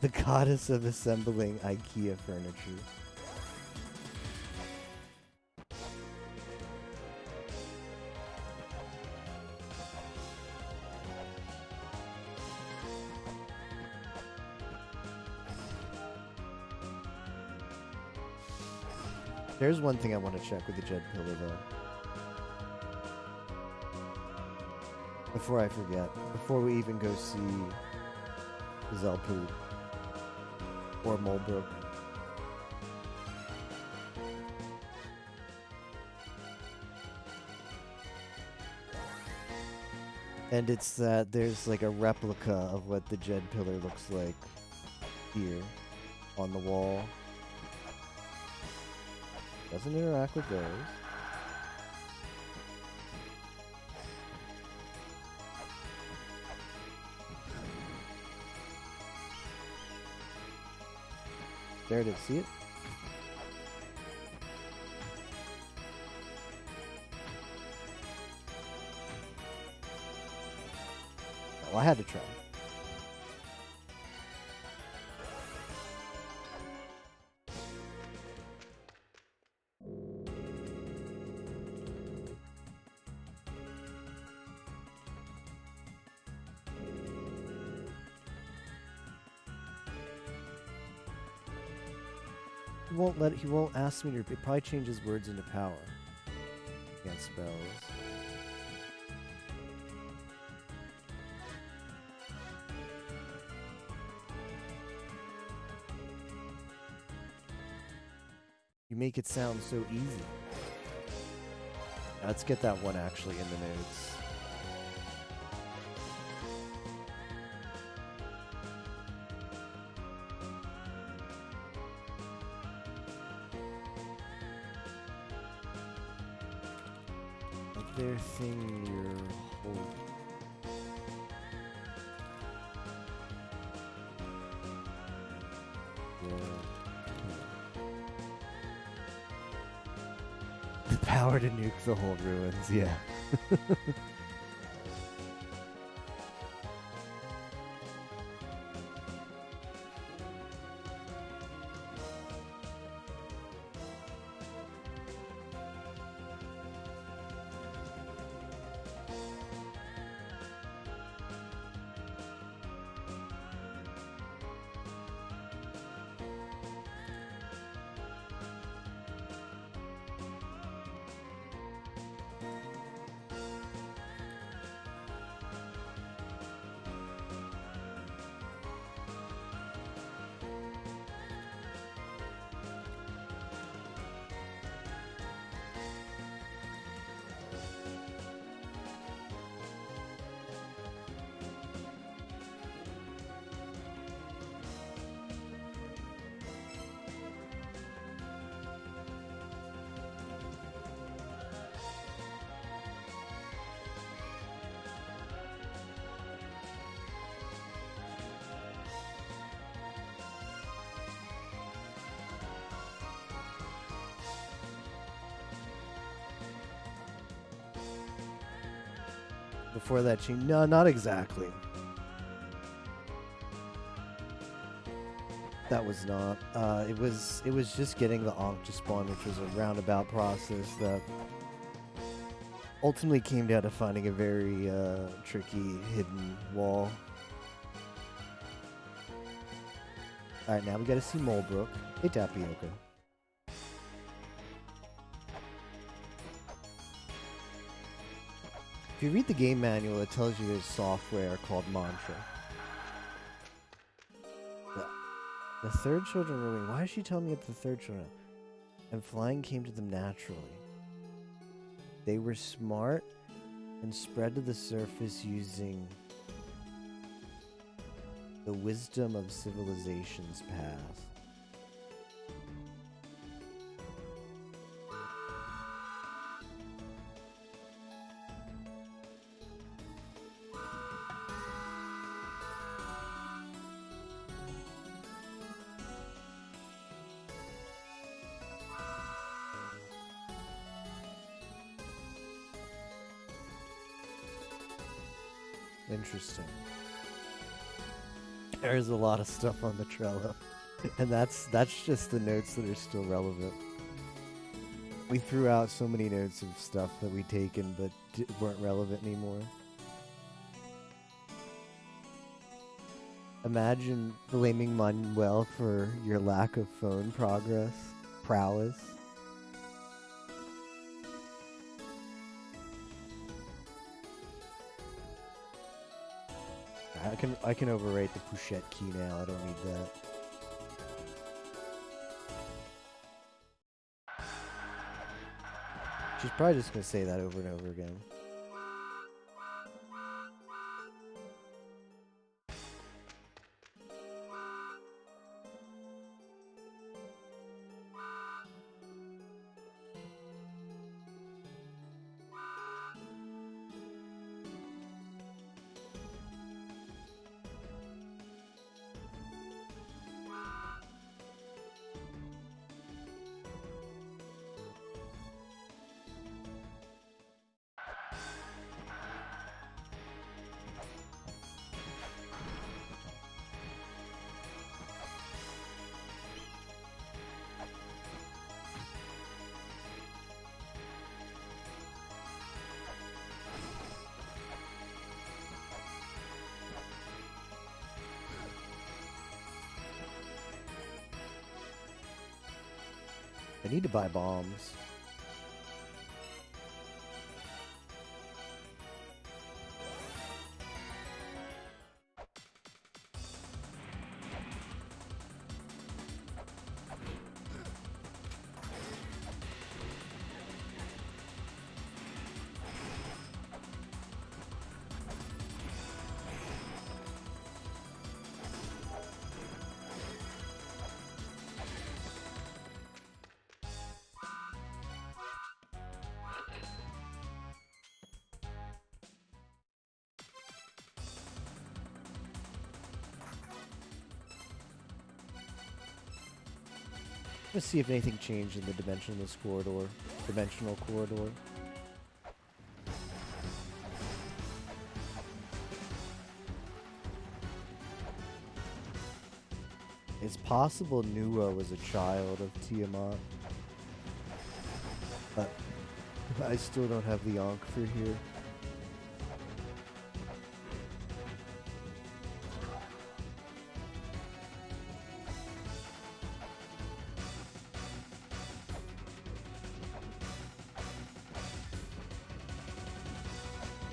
The goddess of assembling IKEA furniture. There's one thing I want to check with the Jed Pillar, though. Before I forget. Before we even go see Zelpood or Mulbrook. And it's that there's like a replica of what the Jed Pillar looks like here on the wall. Doesn't interact with those. There it is. See it? Well, I had to try. He won't ask me to. It probably changes words into power. Can't spells. You make it sound so easy. Let's get that one actually in the notes. Their thing you're holding. The power to nuke the whole ruins, yeah. Before that change, no, not exactly. That was not. It was just getting the Ankh to spawn, which was a roundabout process that ultimately came down to finding a very tricky hidden wall. Alright, now we gotta see Molebrook. Hey, Tapioca. If you read the game manual, it tells you there's software called Mantra. The third children were winged. Why is she telling me it's the third children? And flying came to them naturally. They were smart and spread to the surface using the wisdom of civilizations past. Interesting. There's a lot of stuff on the Trello. And that's just the notes that are still relevant. We threw out so many notes of stuff that we'd taken but weren't relevant anymore. Imagine blaming Manuel for your lack of phone prowess. I can overwrite the Pouchette key now. I don't need that. She's probably just gonna say that over and over again. I need to buy bombs. Let's see if anything changed in the dimensional corridor. It's possible Nuwa was a child of Tiamat, but I still don't have the Ankh for here.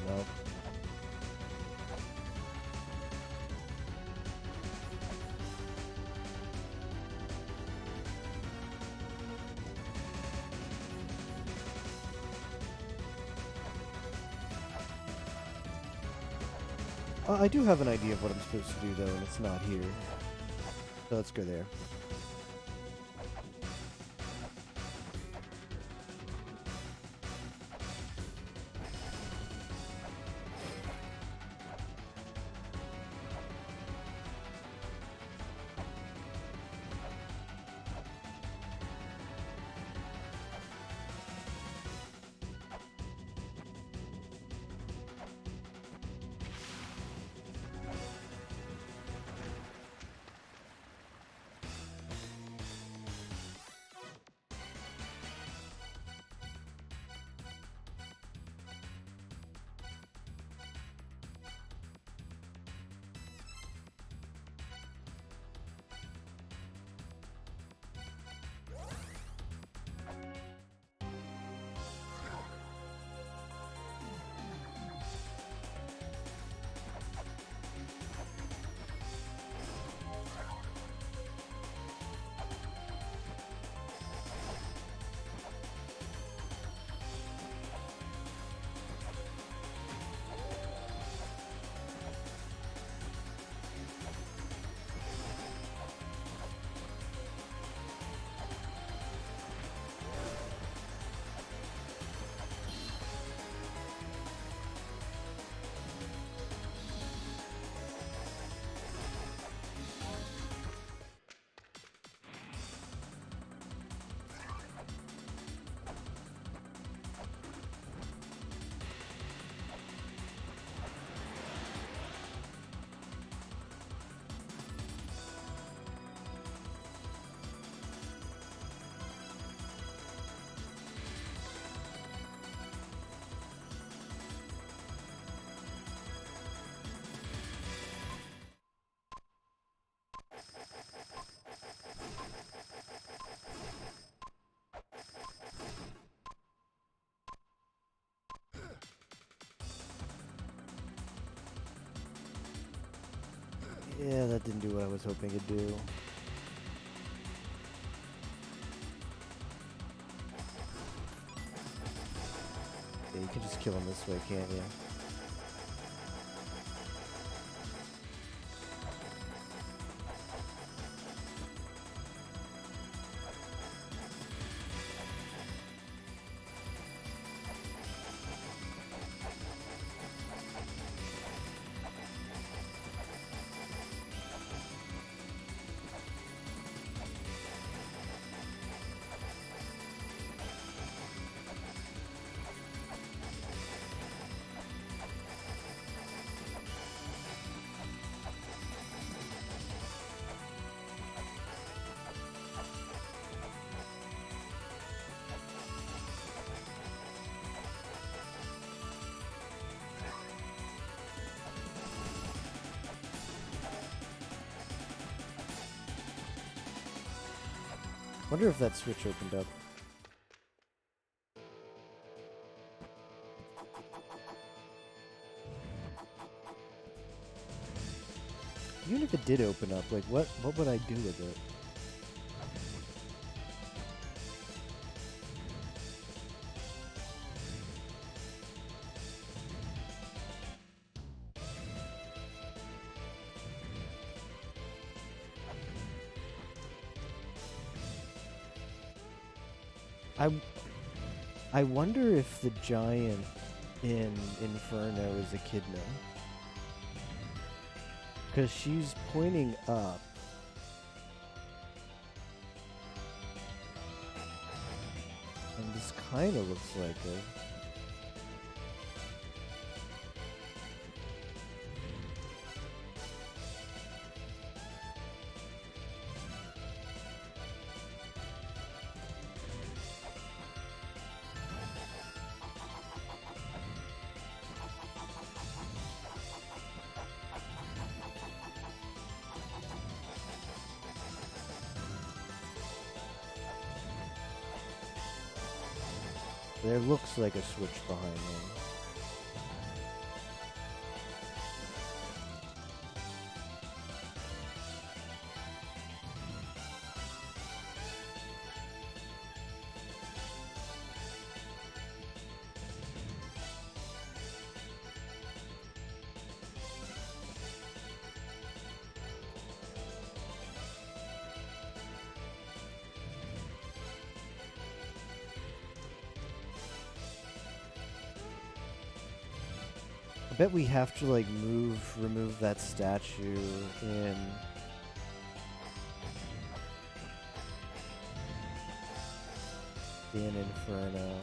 Nope. I do have an idea of what I'm supposed to do though, and it's not here. So let's go there. Yeah, that didn't do what I was hoping it'd do. Yeah, you can just kill him this way, can't you? Wonder if that switch opened up. Even if it did open up, like what would I do with it? I wonder if the giant in Inferno is Echidna. Because she's pointing up. And this kind of looks like her. There looks like a switch behind them. I bet we have to like remove that statue in Inferno.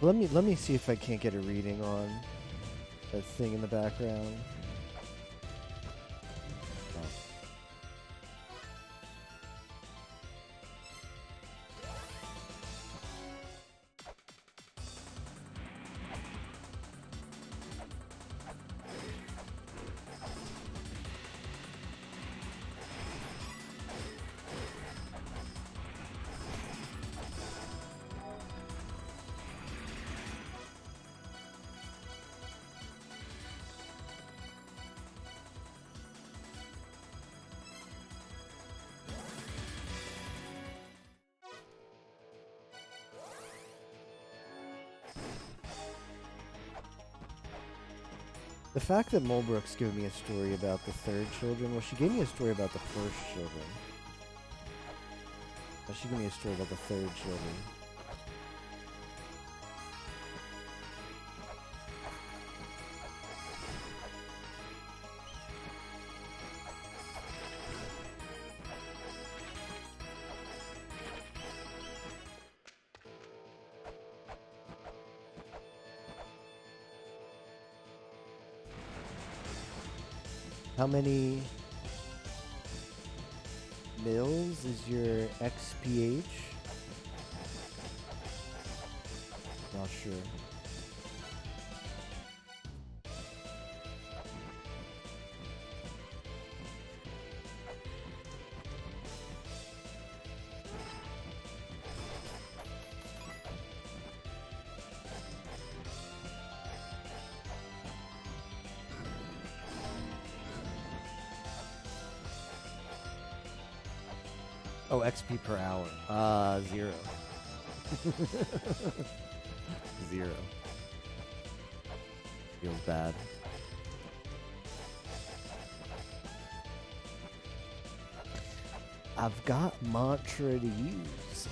Let me see if I can't get a reading on that thing in the background. The fact that Mulbrook's giving me a story about the third children, well, she gave me a story about the first children. But she gave me a story about the third children. How many mils is your XPH? Not sure. Oh, XP per hour. 0. 0. Feels bad. I've got mantra to use.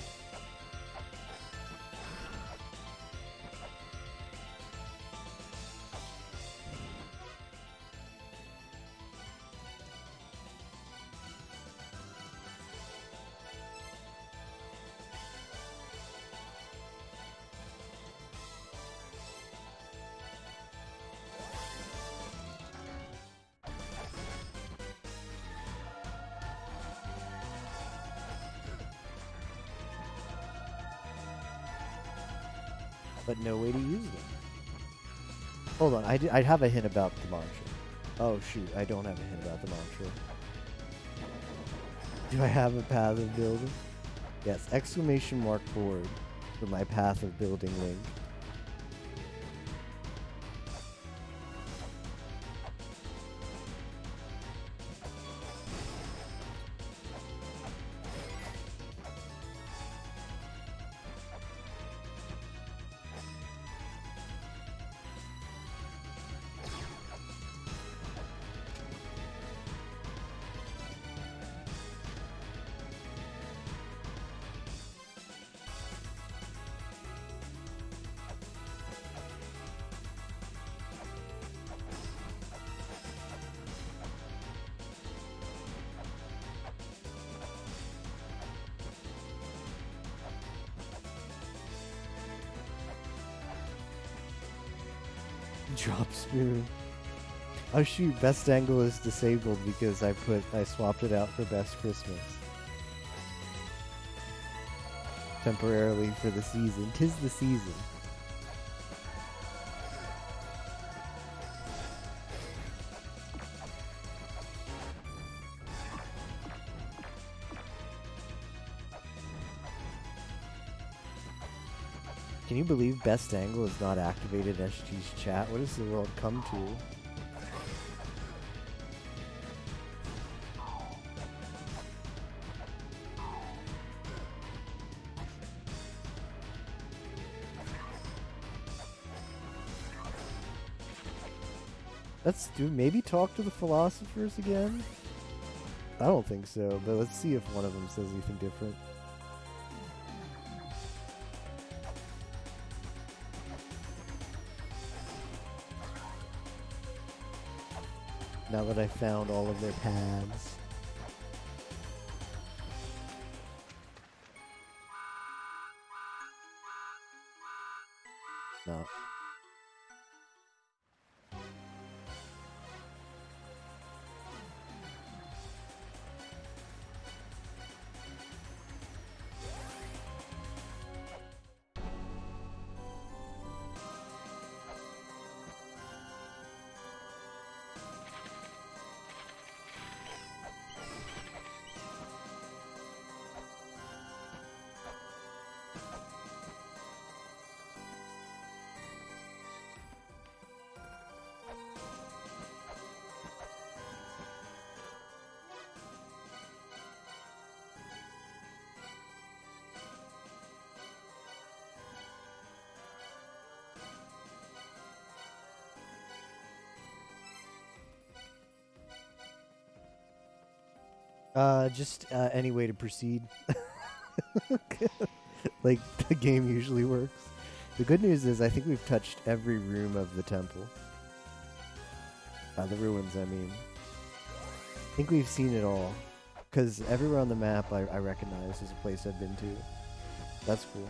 But no way to use them. Hold on, I have a hint about the mantra. Oh shoot, I don't have a hint about the mantra. Do I have a path of building? Yes, exclamation mark board for my path of building link. Drop spoon. Oh shoot, best angle is disabled because I swapped it out for best Christmas. Temporarily for the season. 'Tis the season. Can you believe best angle is not activated in SG's chat? What does the world come to? Maybe talk to the philosophers again? I don't think so, but let's see if one of them says anything different. Now that I found all of their paths. No. Just any way to proceed. Like the game usually works. The good news is I think we've touched every room of the temple. The ruins, I mean. I think we've seen it all. Because everywhere on the map I recognize as a place I've been to. That's cool.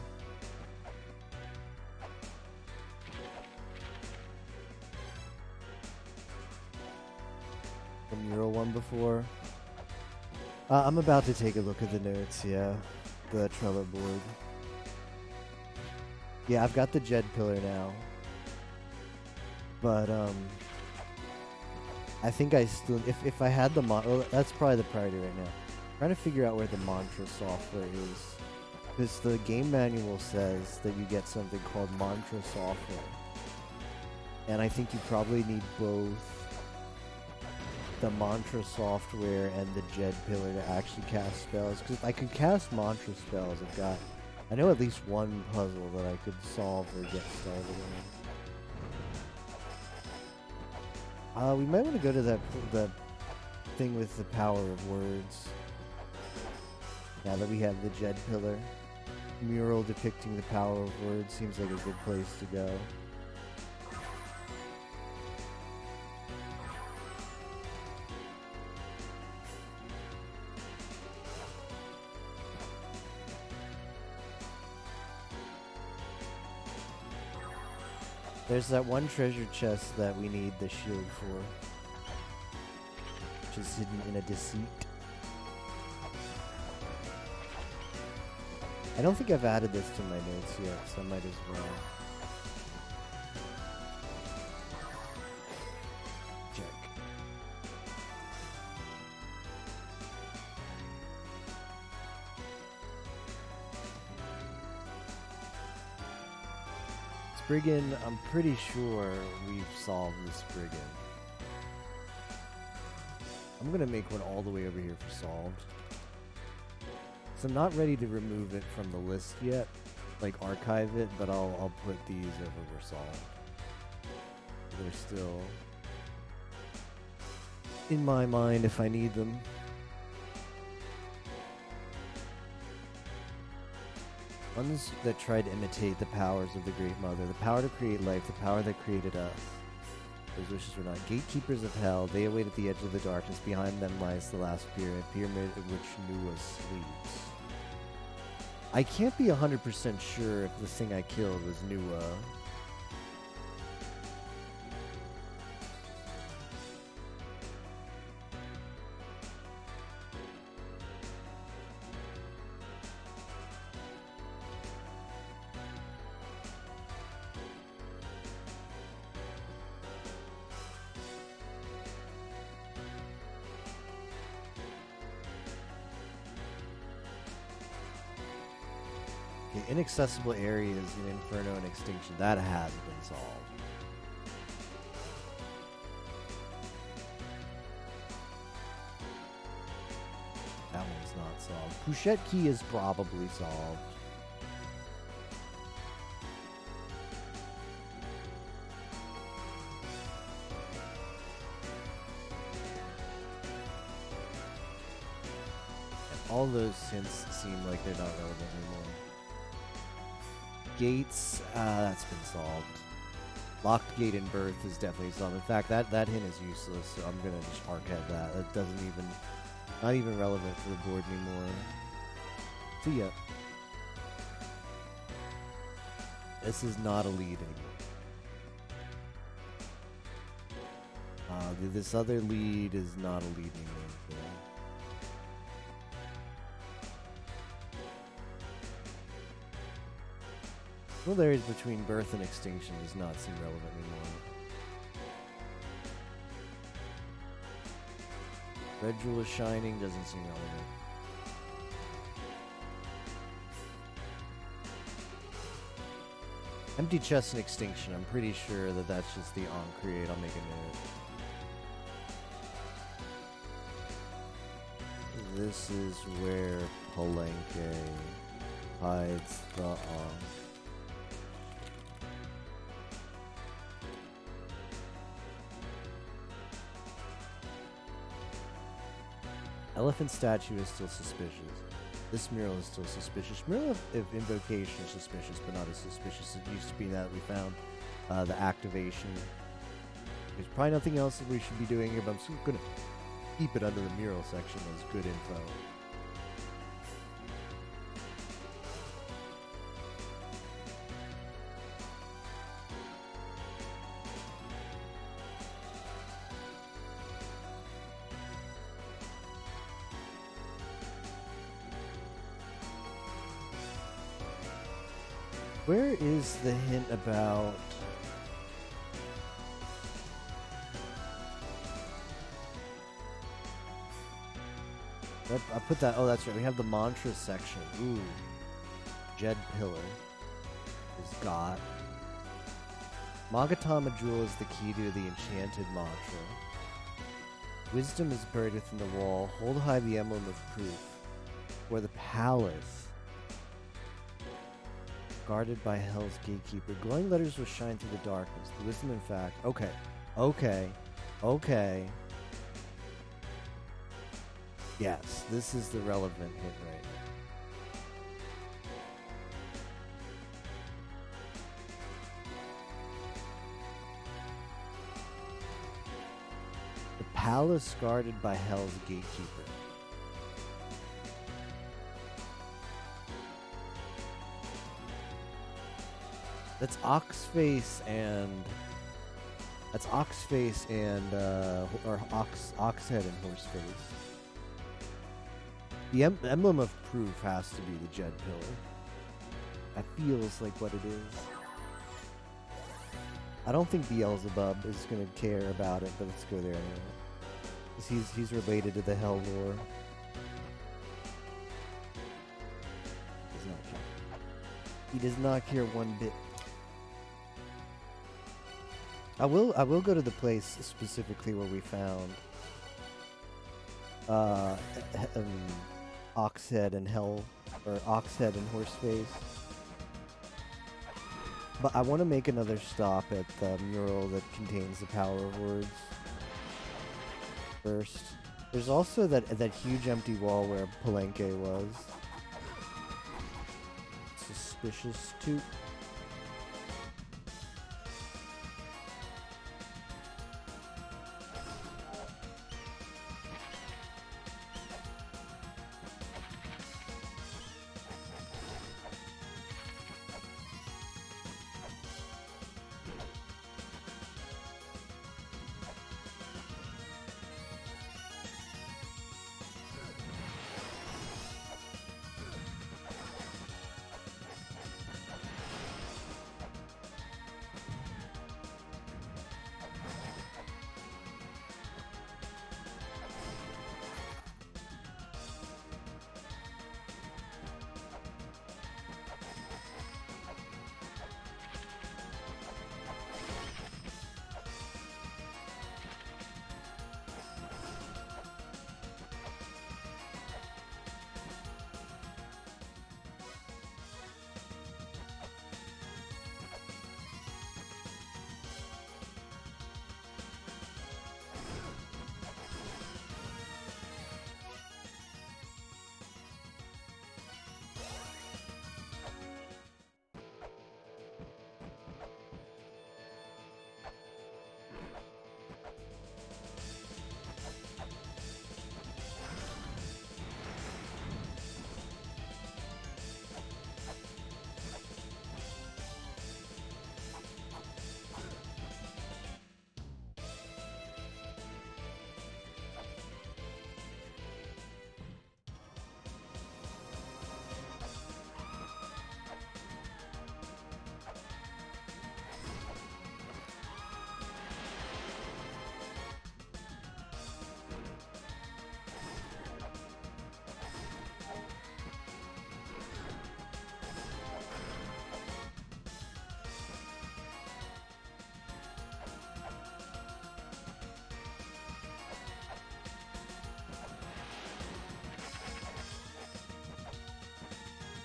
The mural one before. I'm about to take a look at the notes, yeah. The Trello board. Yeah, I've got the Jed pillar now. But, I think I still... If I had the well, that's probably the priority right now. I'm trying to figure out where the mantra software is. Because the game manual says that you get something called mantra software. And I think you probably need both the mantra software and the Jed pillar to actually cast spells. Because if I could cast mantra spells, I know at least one puzzle that I could solve or get started on. We might want to go to the thing with the power of words. Now that we have the Jed pillar. Mural depicting the power of words seems like a good place to go. There's that one treasure chest that we need the shield for, which is hidden in a deceit. I don't think I've added this to my notes yet, so I might as well. Check. Spriggan, I'm pretty sure we've solved the Spriggan. I'm gonna make one all the way over here for solved. So I'm not ready to remove it from the list yet, like archive it, but I'll put these over where solved. They're still in my mind if I need them. Ones that tried to imitate the powers of the Great Mother, the power to create life, the power that created us. Those wishes were not gatekeepers of hell. They await at the edge of the darkness. Behind them lies the last pyramid in which Nuwa sleeps. I can't be 100% sure if the thing I killed was Nuwa. Inaccessible areas in Inferno and Extinction. That has been solved. That one's not solved. Pouchette Key is probably solved. And all those hints seem like they're not relevant anymore. Gates, that's been solved. Locked gate in birth is definitely solved. In fact, that hint is useless, so I'm gonna just archive that. That doesn't even, not even relevant for the board anymore. See ya. This is not a lead anymore. This other lead is not a lead anymore. Well, areas between birth and extinction does not seem relevant anymore. Red Jewel is shining, doesn't seem relevant. Empty chest and extinction, I'm pretty sure that that's just the on create. I'll make a note. This is where Palenque hides the on. Elephant statue is still suspicious. This mural is still suspicious. Mural of invocation is suspicious, but not as suspicious as it used to be now that we found the activation. There's probably nothing else that we should be doing here, but I'm still going to keep it under the mural section as good info. Where is the hint about... I put that... Oh, that's right. We have the mantra section. Ooh. Jed Pillar is got. Magatama Jewel is the key to the enchanted mantra. Wisdom is buried within the wall. Hold high the emblem of proof. Or the palace. Guarded by Hell's gatekeeper. Glowing letters will shine through the darkness. The wisdom, in fact. Okay. Okay. Okay. Yes, this is the relevant hit right now. The palace guarded by Hell's gatekeeper. That's Oxface and or Oxhead and Horseface. The emblem of proof has to be the Jed Pillar. That feels like what it is. I don't think Beelzebub is gonna care about it, but let's go there anyway. 'Cause he's related to the Hell lore. Does not care. He does not care one bit. I will go to the place specifically where we found Oxhead and Oxhead and Horseface. But I want to make another stop at the mural that contains the power of words first. There's also that huge empty wall where Palenque was. Suspicious too.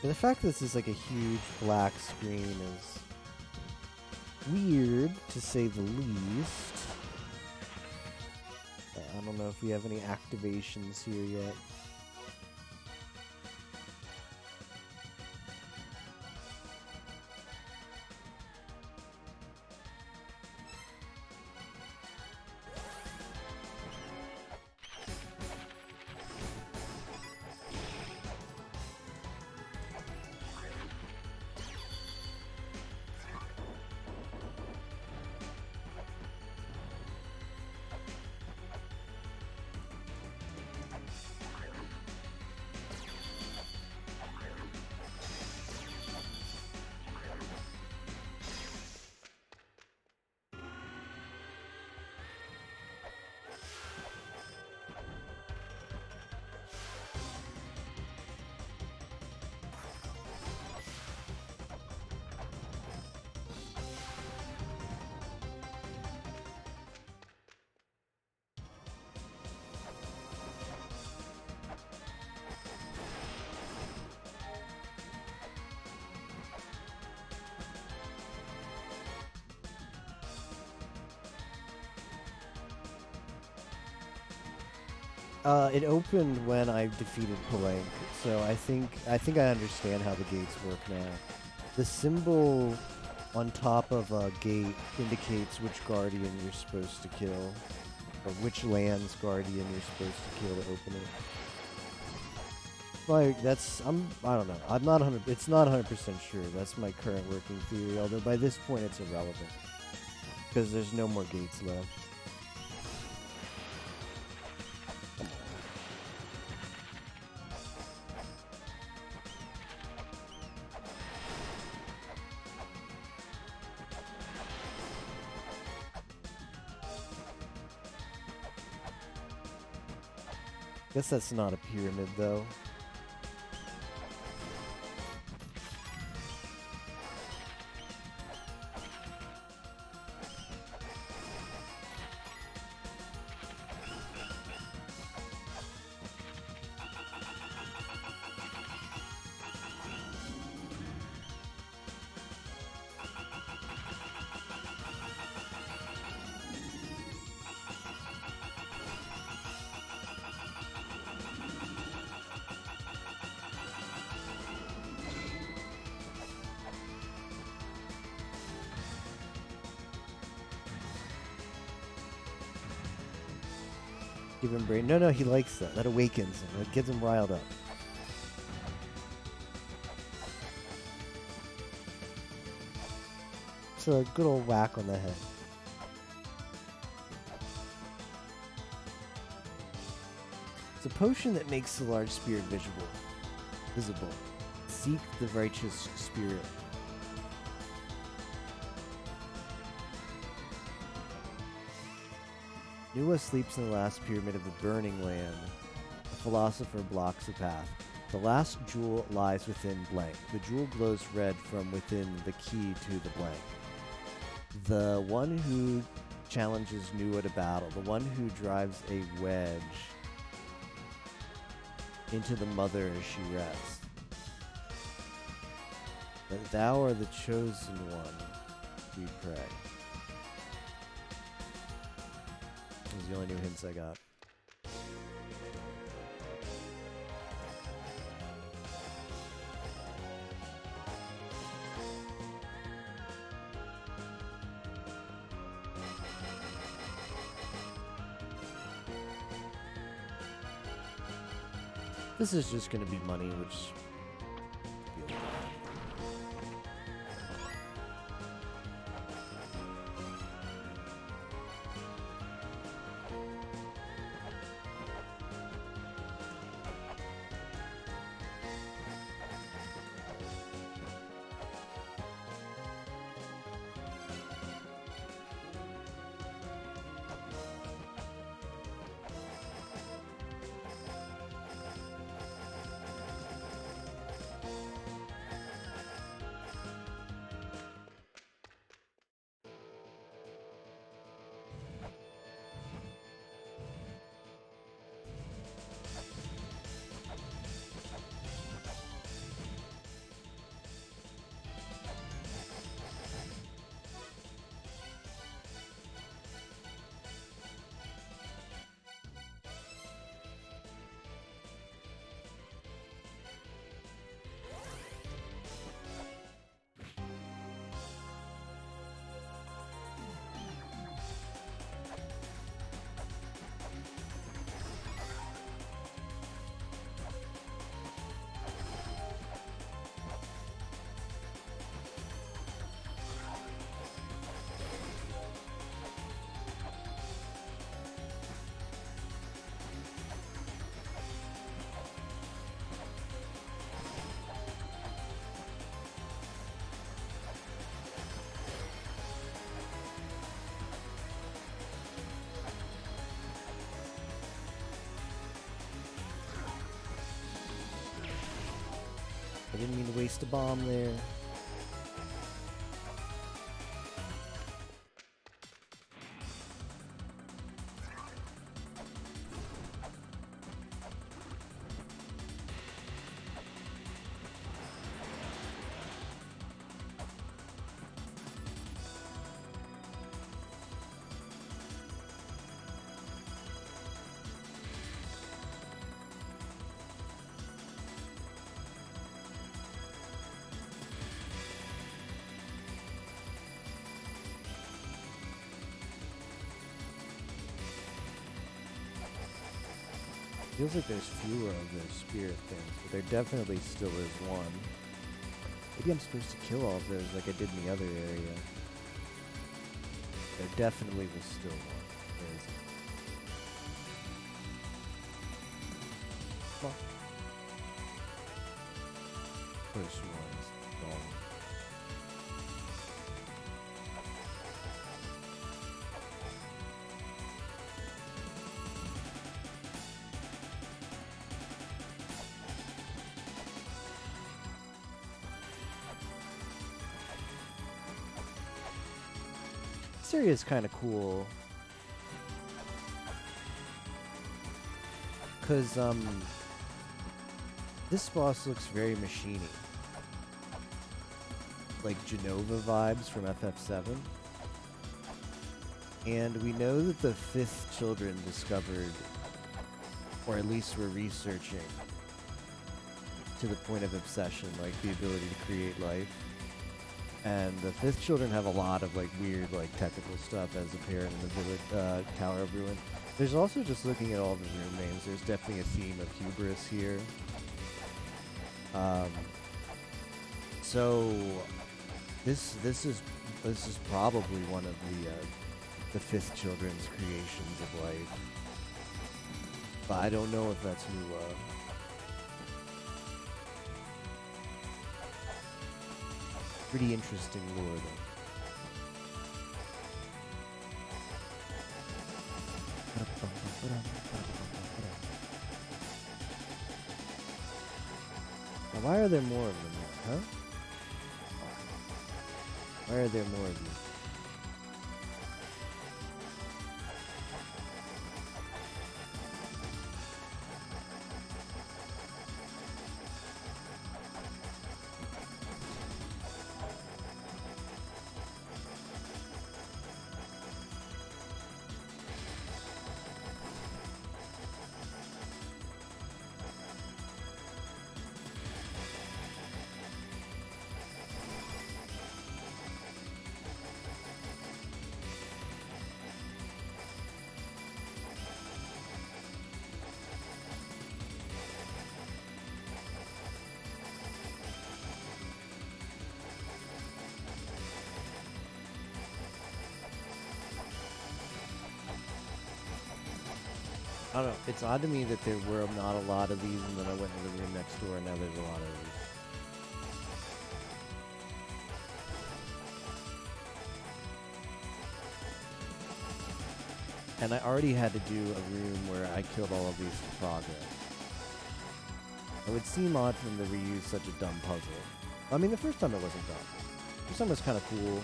The fact that this is like a huge black screen is weird, to say the least. I don't know if we have any activations here yet. It opened when I defeated Palenque, so I think I understand how the gates work now. The symbol on top of a gate indicates which guardian you're supposed to kill, or which land's guardian you're supposed to kill to open it. Like I don't know. I'm not 100. It's not 100% sure. That's my current working theory. Although by this point it's irrelevant because there's no more gates left. Guess that's not a pyramid though. Give him brain. No, he likes that. That awakens him. That gets him riled up. It's a good old whack on the head. It's a potion that makes the large spirit visible. Seek the righteous spirit. Nuwa sleeps in the last pyramid of the Burning Land. The philosopher blocks the path. The last jewel lies within blank. The jewel glows red from within the key to the blank. The one who challenges Nuwa to battle. The one who drives a wedge into the mother as she rests. That thou art the chosen one, we pray. Those are the only new hints I got. This is just going to be money, which... I didn't mean to waste a bomb there. Feels like there's fewer of those spirit things, but there definitely still is one. Maybe I'm supposed to kill all of those like I did in the other area. There definitely was still one. Where is it? Well, first one is gone. This area is kind of cool. Because, this boss looks very machiny. Like Genova vibes from FF7. And we know that the 5th children discovered, or at least were researching, to the point of obsession, like the ability to create life. And the 5th children have a lot of like weird like technical stuff as apparent in the village Tower of Ruin. There's also, just looking at all the room names, there's definitely a theme of hubris here. So this is probably one of the 5th children's creations of life. But I don't know if that's who pretty interesting lore, though. Now, why are there more of them, huh? Why are there more of you? I don't know. It's odd to me that there were not a lot of these, and then I went to the room next door, and now there's a lot of these. And I already had to do a room where I killed all of these for progress. It would seem odd for them to reuse such a dumb puzzle. I mean, the first time it wasn't dumb. The first time was kind of cool.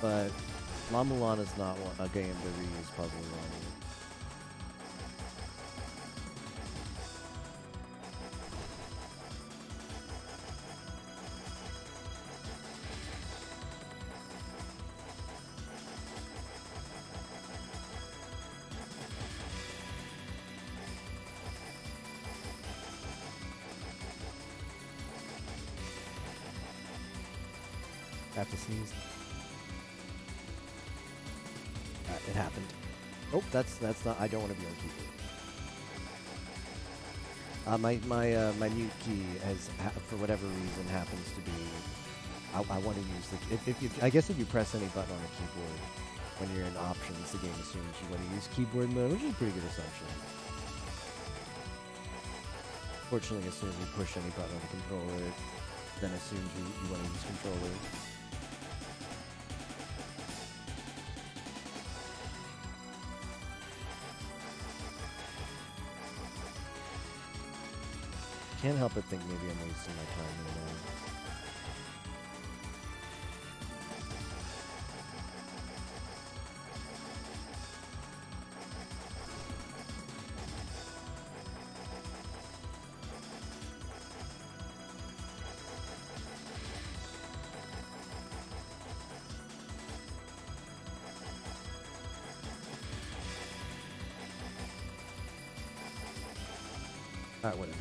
But La Mulan is not a game to reuse puzzles on. I have to sneeze. It happened. Oh, that's not. I don't want to be on keyboard. My mute key has, for whatever reason, happens to be. I want to use the. I guess if you press any button on the keyboard when you're in options, the game assumes you want to use keyboard mode, which is a pretty good assumption. Fortunately, as soon as you push any button on the controller, it then assumes you want to use controller. Can't help but think maybe I'm wasting my time here now. Alright, whatever.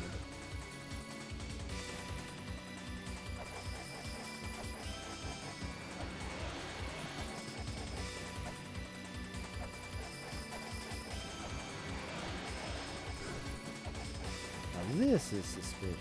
This is suspicious.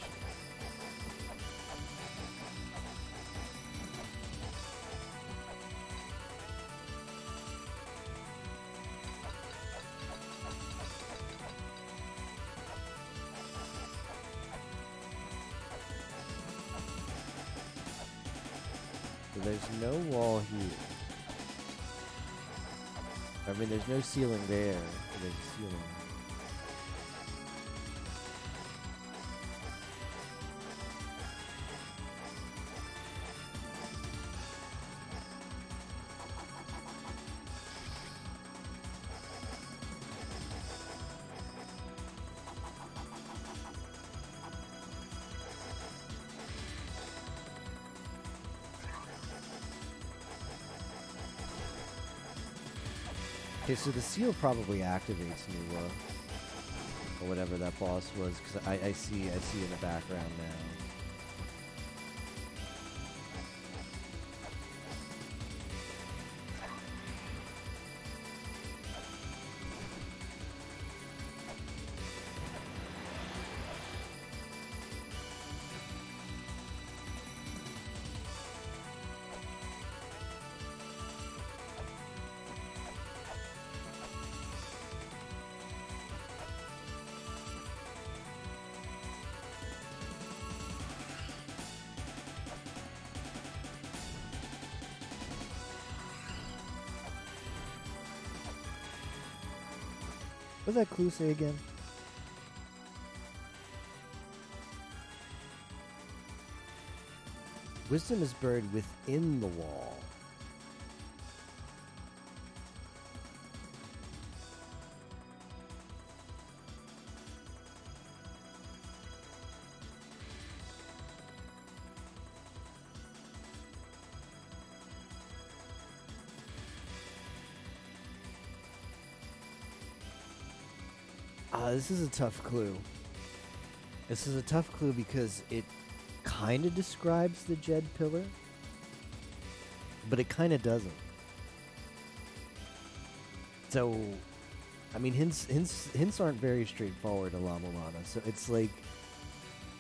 So there's no wall here. I mean, there's no ceiling there. There's a ceiling. Okay, so the seal probably activates Nuwa, or whatever that boss was, because I see in the background now. What does that clue say again? Wisdom is buried within the wall. This is a tough clue. This is a tough clue because it kind of describes the Jed Pillar, but it kind of doesn't. So, I mean, hints aren't very straightforward in La Mulana. So it's like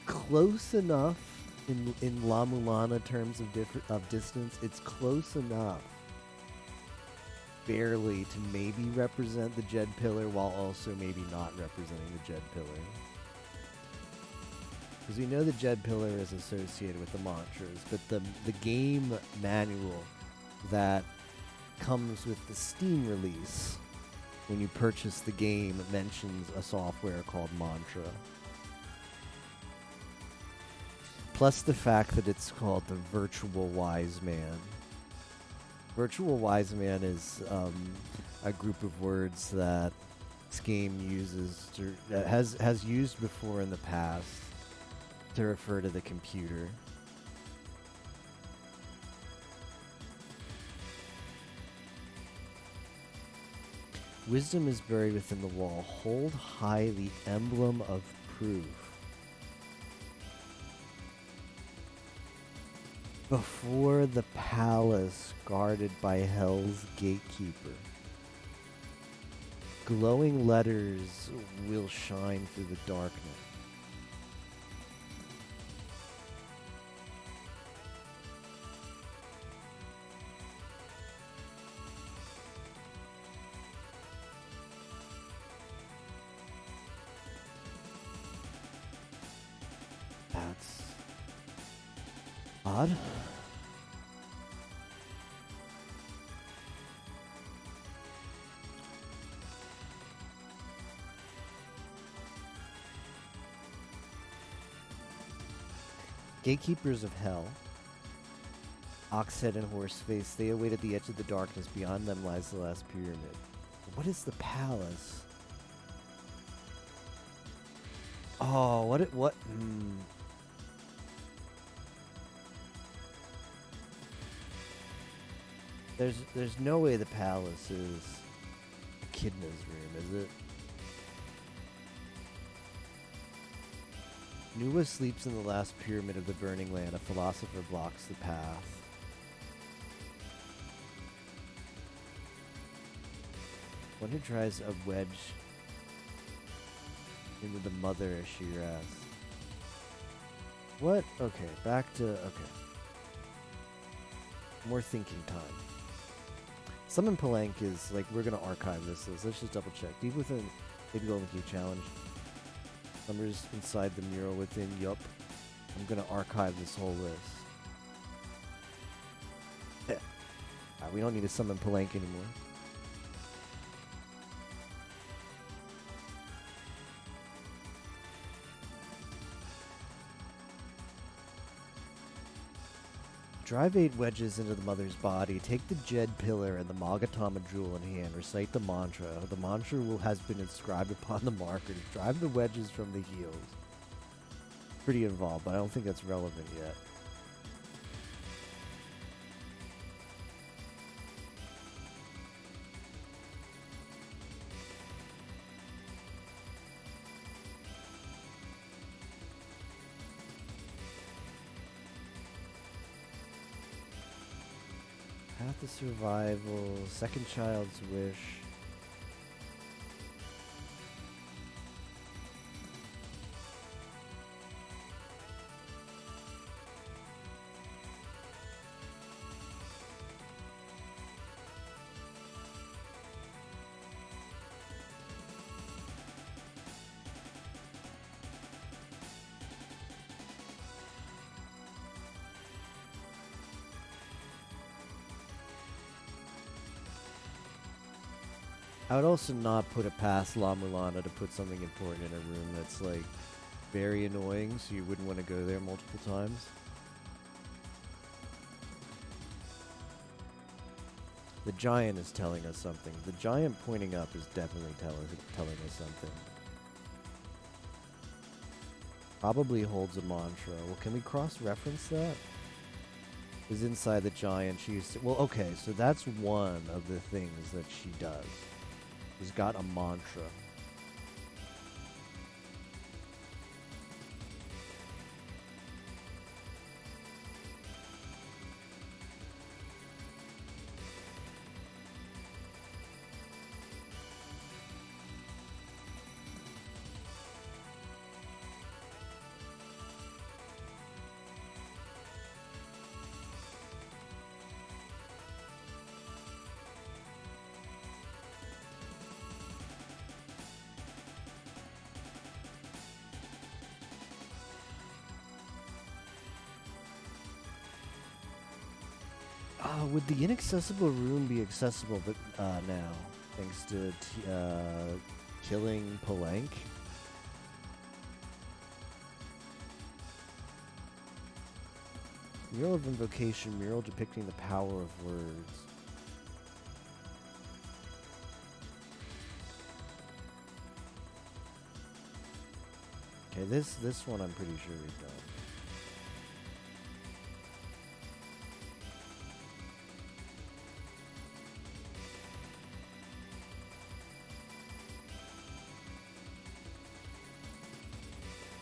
close enough in La Mulana terms of distance. It's close enough, barely, to maybe represent the Jed Pillar while also maybe not representing the Jed Pillar. Because we know the Jed Pillar is associated with the mantras, but the game manual that comes with the Steam release when you purchase the game mentions a software called Mantra. Plus the fact that it's called the Virtual Wise Man. Virtual Wise Man is a group of words that this game uses has used before in the past to refer to the computer. Wisdom is buried within the wall. Hold high the emblem of proof. Before the palace guarded by Hell's gatekeeper. Glowing letters will shine through the darkness. That's odd. Gatekeepers of Hell, Oxhead and Horseface, they await at the edge of the darkness. Beyond them lies the last pyramid. What is the palace? Oh, what? There's no way the palace is Echidna's room, is it? Nuwa sleeps in the last pyramid of the Burning Land. A philosopher blocks the path. One who tries a wedge into the mother as she rests. What? Okay, back to... Okay. More thinking time. Summon Palanque is, like, we're gonna archive this list. Let's just double check. Deep within Hidden Golden Key Challenge. Numbers inside the mural within, yup. I'm gonna archive this whole list. We don't need to summon Palanque anymore. Drive 8 wedges into the mother's body. Take the Jed pillar and the Magatama jewel in hand. Recite the mantra. The mantra has been inscribed upon the markers. Drive the wedges from the heels. Pretty involved, but I don't think that's relevant yet. Path of survival, second child's wish. I would also not put it past La Mulana to put something important in a room that's, like, very annoying, so you wouldn't want to go there multiple times. The giant is telling us something. The giant pointing up is definitely telling us something. Probably holds a mantra. Well, can we cross-reference that? Is inside the giant. She's... Well, okay, so that's one of the things that she does. She's got a mantra. Would the inaccessible room be accessible but now, thanks to killing Palanque? Mural of Invocation, mural depicting the power of words. Okay, this one I'm pretty sure we've done.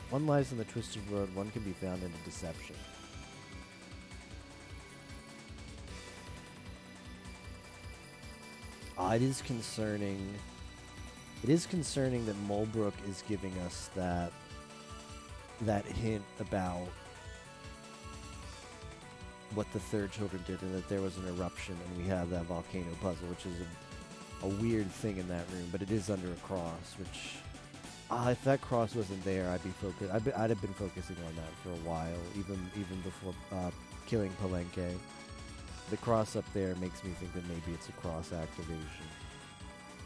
One lies in the twisted road, one can be found in a deception. It is concerning. It is concerning that Mulbrook is giving us that hint about what the third children did and that there was an eruption and we have that volcano puzzle, which is a weird thing in that room, but it is under a cross, which... if that cross wasn't there, I'd have been focusing on that for a while, even before killing Palanque. The cross up there makes me think that maybe it's a cross activation.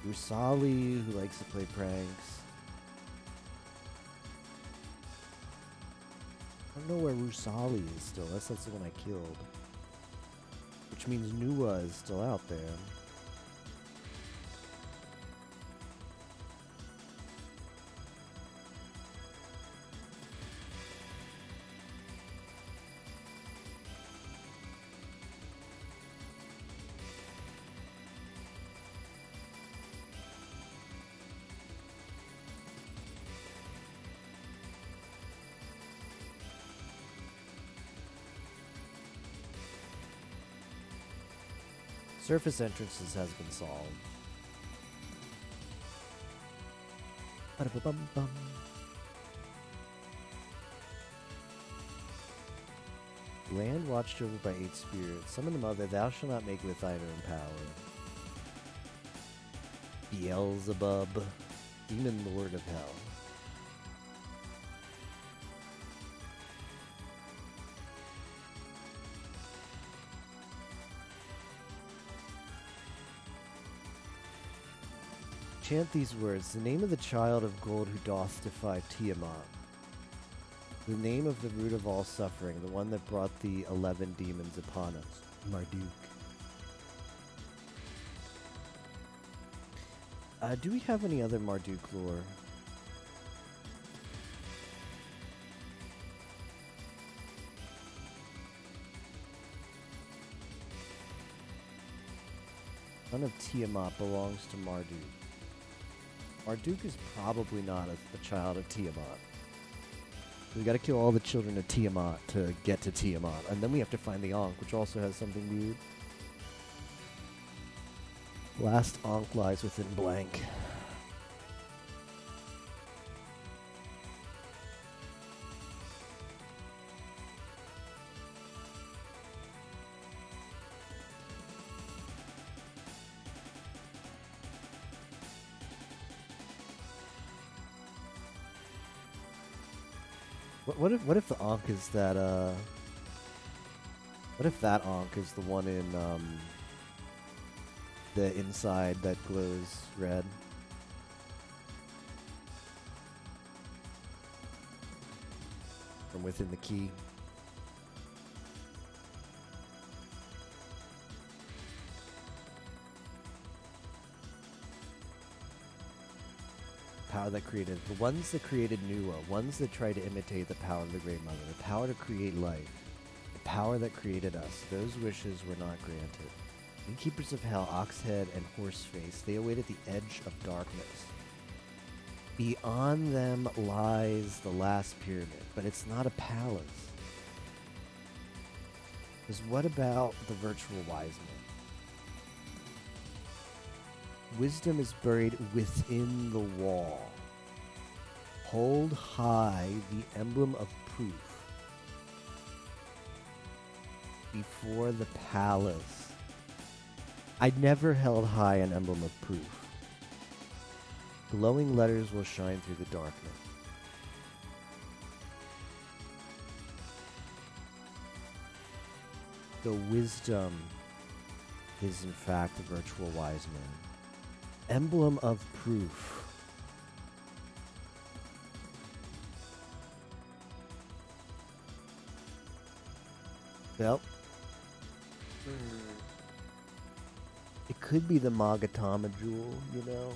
Rusali, who likes to play pranks. I don't know where Rusali is still. That's the one I killed. Which means Nuwa is still out there. Surface entrances has been solved. Ba-da-ba-bum-bum. Land watched over by 8 spirits. Summon the mother, thou shalt not make with thine own power. Beelzebub, demon lord of hell. Chant these words, the name of the child of gold who doth defy Tiamat. The name of the root of all suffering, the one that brought the 11 demons upon us. Marduk. Do we have any other Marduk lore? Son of Tiamat belongs to Marduk. Marduk is probably not a child of Tiamat. We gotta kill all the children of Tiamat to get to Tiamat, and then we have to find the Ankh, which also has something weird. Last Ankh lies within blank. What if the Ankh is that what if that Ankh is the one in the inside that glows red? From within the key. Power that created the ones that created Nuwa, ones that try to imitate the power of the Great Mother, the power to create life, the power that created us. Those wishes were not granted. Innkeepers of Hell, Oxhead, and Horseface, they awaited the edge of darkness. Beyond them lies the last pyramid, but it's not a palace. Because what about the virtual wise man? Wisdom is buried within the wall. Hold high the emblem of proof before the palace. I never held high an emblem of proof. Glowing letters will shine through the darkness. The wisdom is in fact the virtual wise man. Emblem of proof. Well, it could be the Magatama jewel, you know?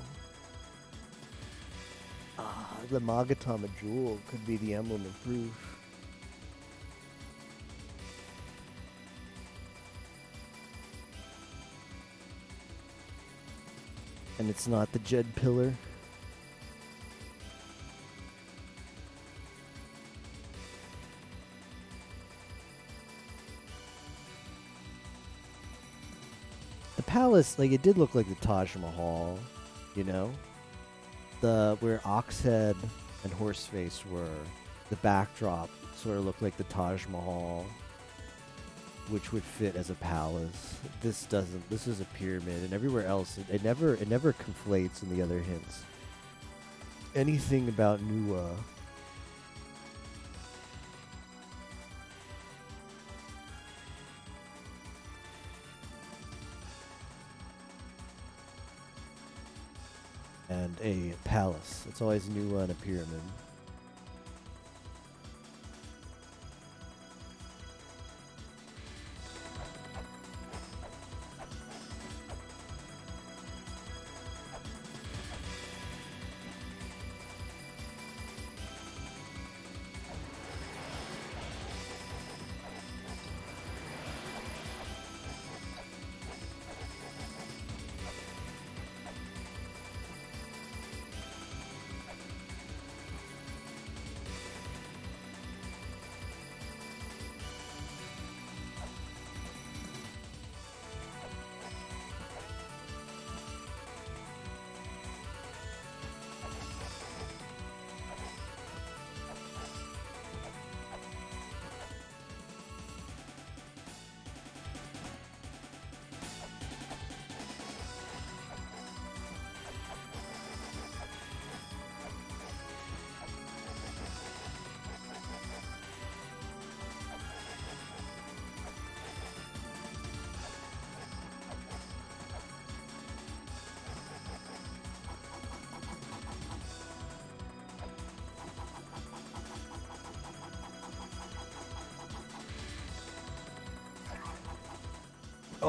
The Magatama jewel could be the emblem of proof. And it's not the Jed pillar. The palace, like, it did look like the Taj Mahal, you know? Where Oxhead and Horseface were, the backdrop sort of looked like the Taj Mahal, which would fit as a palace. This doesn't. This is a pyramid, and everywhere else, it never conflates in the other hints. Anything about Nuwa. And a palace. It's always Nuwa and a pyramid.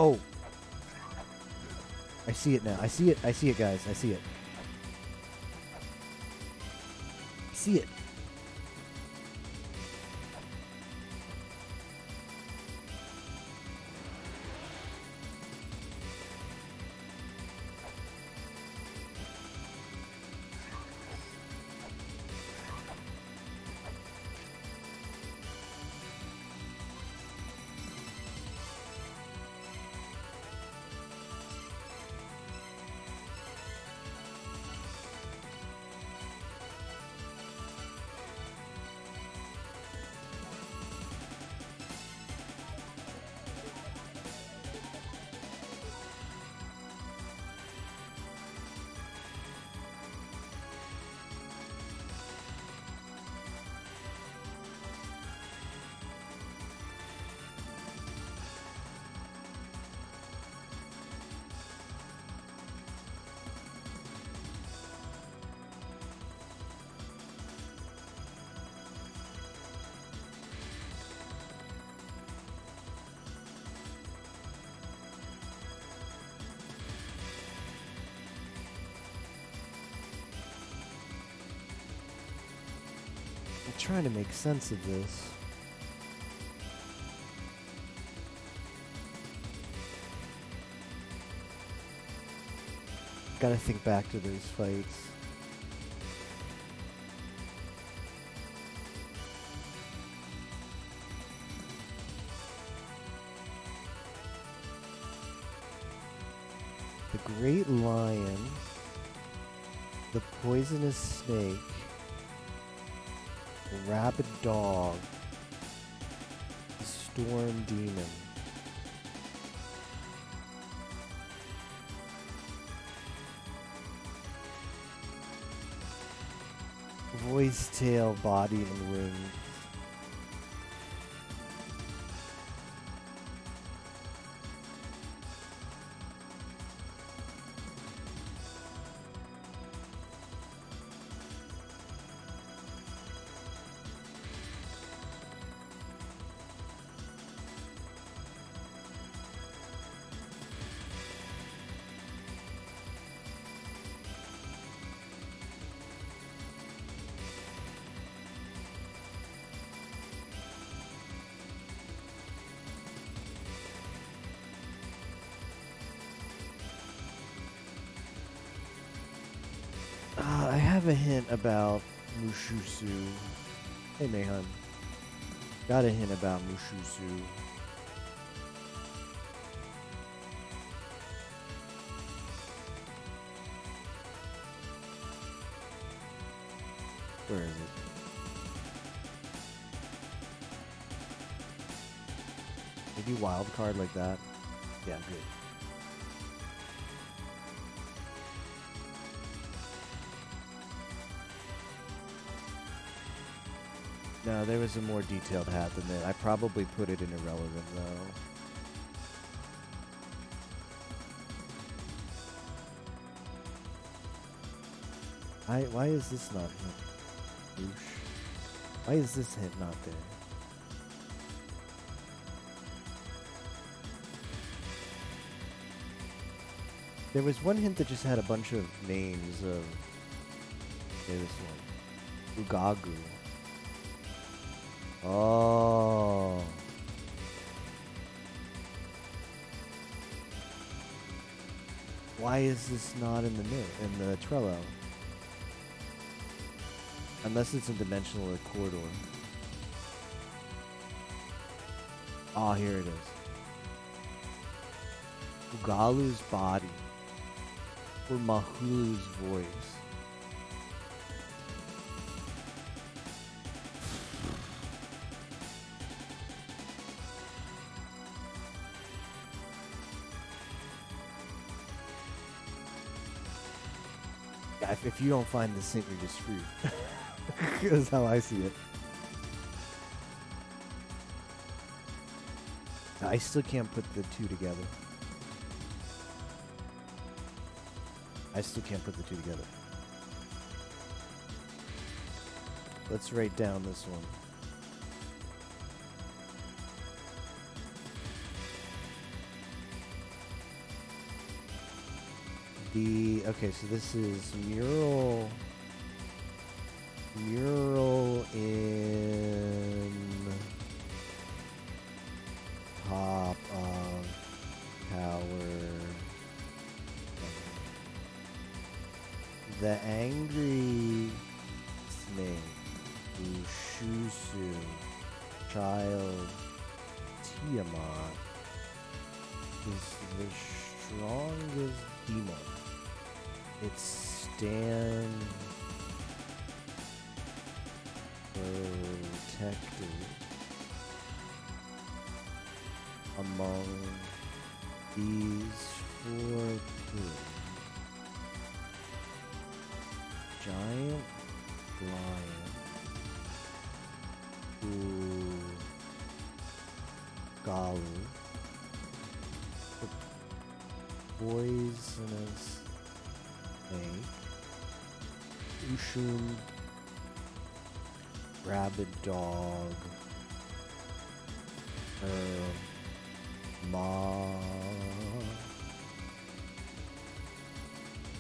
Oh! I see it now. I see it. I see it, guys. I see it. I see it. I'm trying to make sense of this. Gotta think back to those fights. The Great Lion, the Poisonous Snake, the Rabid Dog, the Storm Demon. Voice, tail, body, and wings. I have a hint about Mushusu. Hey, Mayhan. Got a hint about Mushusu. Where is it? Maybe wild card like that? Yeah, good. No, there was a more detailed hat than that. I probably put it in irrelevant, though. Why is this not hint? Oosh. Why is this hint not there? There was one hint that just had a bunch of names of... Okay, this one. Ugagu. Oh. Why is this not in the Trello? Unless it's in dimensional or corridor. Ah, here it is. Ugalu's body. Or Mahulu's voice. Yeah, if you don't find this hint, you're just screwed. That's how I see it. I still can't put the two together. I still can't put the two together. Let's write down this one. Okay, so this is mural in top of tower. The angry snake, Ushusu, child Tiamat, is the strongest demon. It stands protected among these four pillars. Giant lion, Galu, the poisonous snake, Ushum, rabid dog,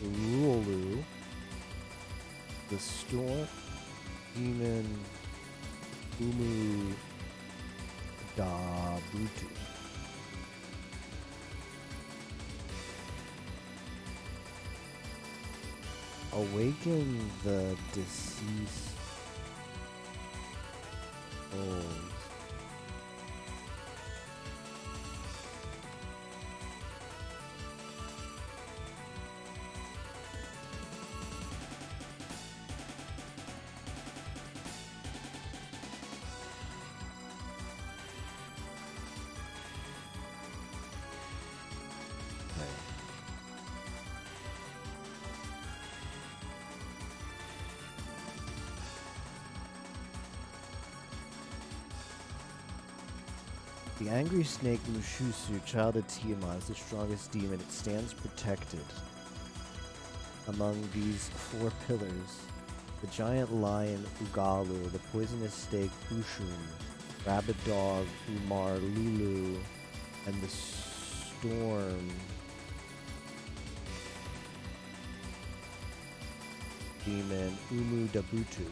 Rulu, the storm demon, Umu Dabutu. Awaken the deceased souls. The angry snake Mushusu, child of Tiamat, is the strongest demon. It stands protected among these four pillars. The giant lion Ugalu, the poisonous snake Ushun, rabid dog Umar Lulu, and the storm demon Umu Dabutu.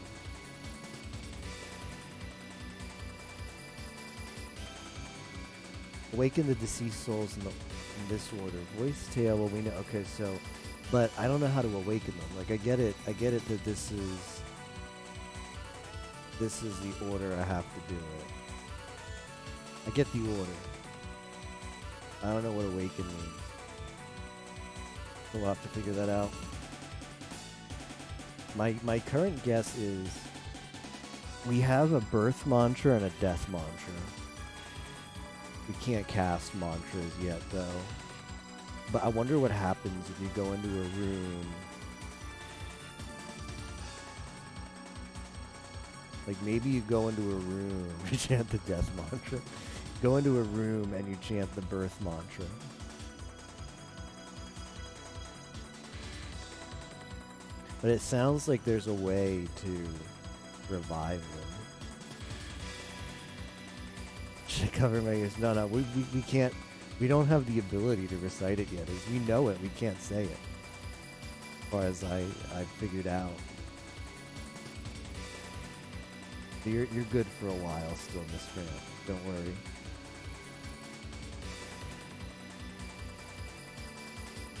Awaken the deceased souls in this order. Voice, tail, well we know, okay, so, but I don't know how to awaken them. Like, I get it that this is the order I have to do it. I get the order. I don't know what awaken means. We'll have to figure that out. My current guess is we have a birth mantra and a death mantra. We can't cast mantras yet, though. But I wonder what happens if you go into a room. Like, maybe you go into a room, you chant the death mantra. Go into a room and you chant the birth mantra. But it sounds like there's a way to revive them. Should cover my ears. No, we can't. We don't have the ability to recite it yet. As we know it, we can't say it. As far as I figured out. You're good for a while still, Miss Fran. Don't worry.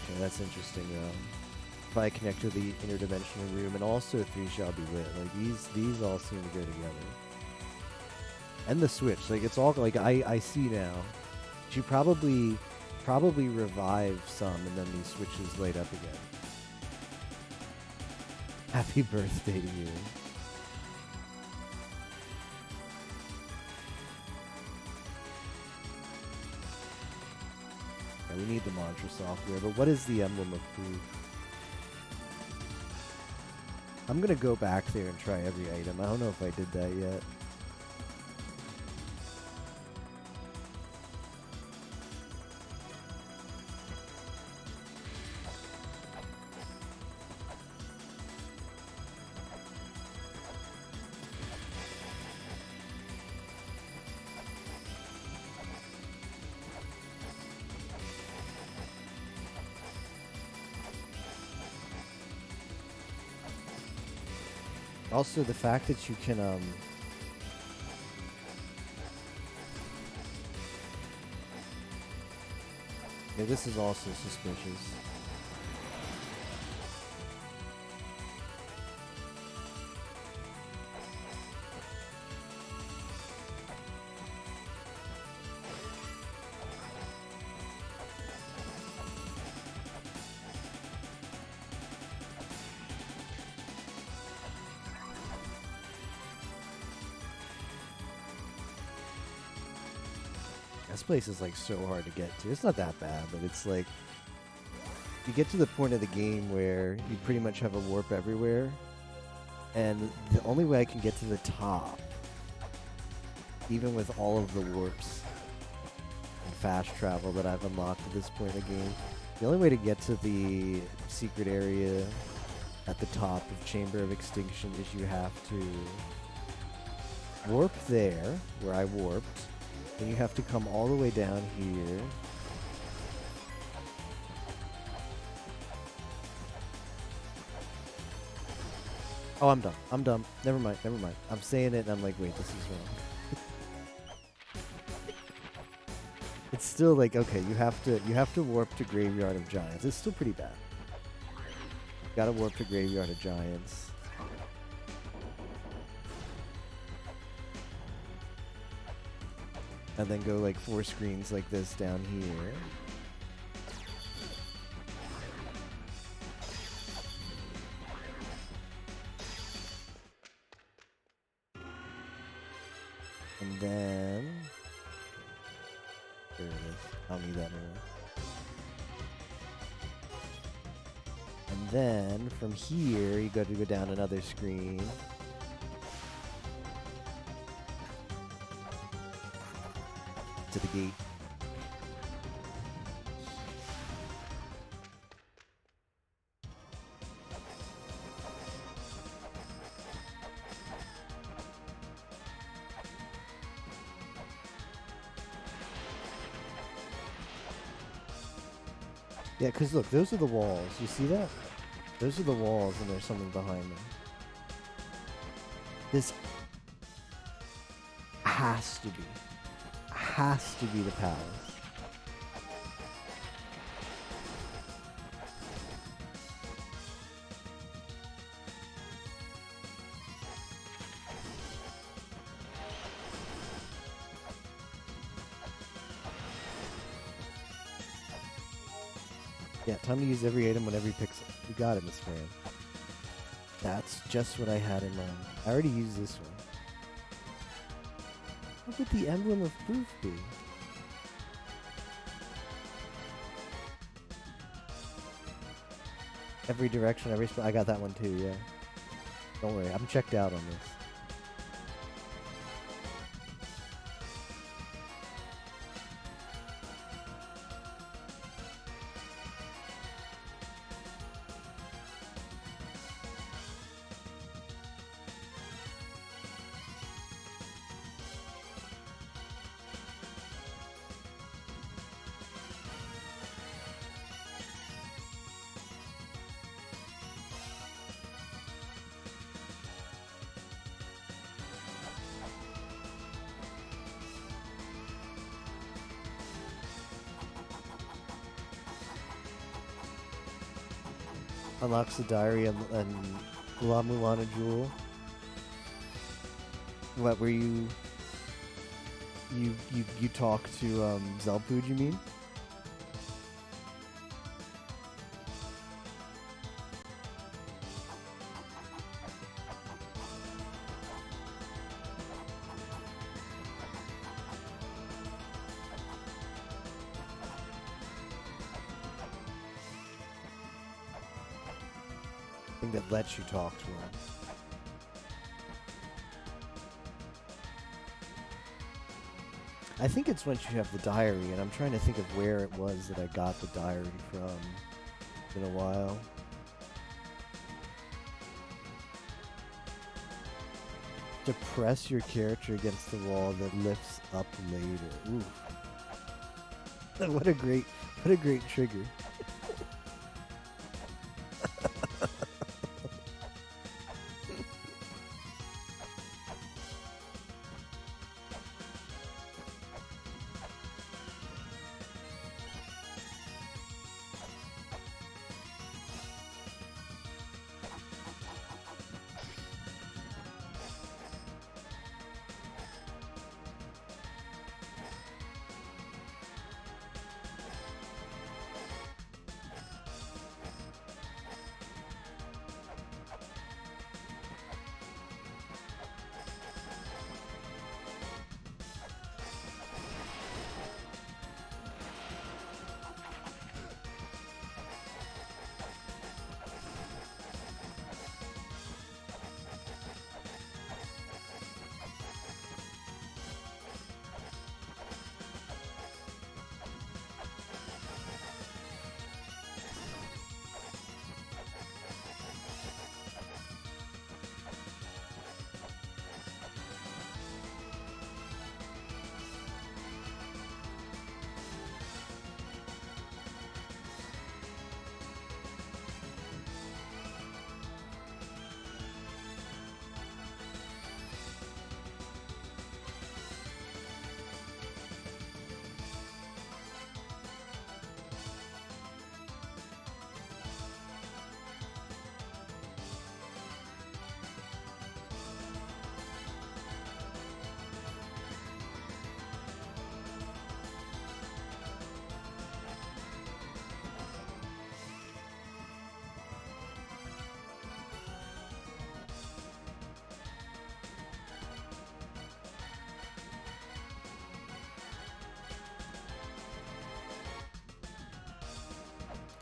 Okay, that's interesting though. Probably connect to the interdimensional room, and also three shall be lit. Like these all seem to go together. And the switch, like it's all like I see now. She probably revived some, and then these switches light up again. Happy birthday to you. Yeah, we need the mantra software, but what is the emblem of proof? I'm gonna go back there and try every item. I don't know if I did that yet. Also, the fact that you can yeah, this is also suspicious. This place is like so hard to get to. It's not that bad, but it's like you get to the point of the game where you pretty much have a warp everywhere, and the only way I can get to the top, even with all of the warps and fast travel that I've unlocked at this point in the game, the only way to get to the secret area at the top of Chamber of Extinction is you have to warp there, where I warped. Then you have to come all the way down here. Oh, I'm dumb. I'm dumb. Never mind. Never mind. I'm saying it and I'm like, wait, this is wrong. It's still like, okay, you have to warp to Graveyard of Giants. It's still pretty bad. Gotta warp to Graveyard of Giants. And then go like 4 screens like this down here. And then... There it is. I don't need that anymore. And then from here, you got to go down another screen. To the gate. Yeah, because look, those are the walls. You see that? Those are the walls, and there's something behind them. This has to be the palace. Yeah, time to use every item on every pixel. You got it, Miss Fran. That's just what I had in mind. I already used this one. What would the emblem of proof be? Every direction, every spot. I got that one too, yeah. Don't worry, I'm checked out on this. Unlocks the diary and La Mulana Jewel. What, where you talk to Zelpud, you mean? That lets you talk to him. I think it's once you have the diary, and I'm trying to think of where it was that I got the diary from. It's been a while. To press your character against the wall that lifts up later. Ooh. What a great trigger.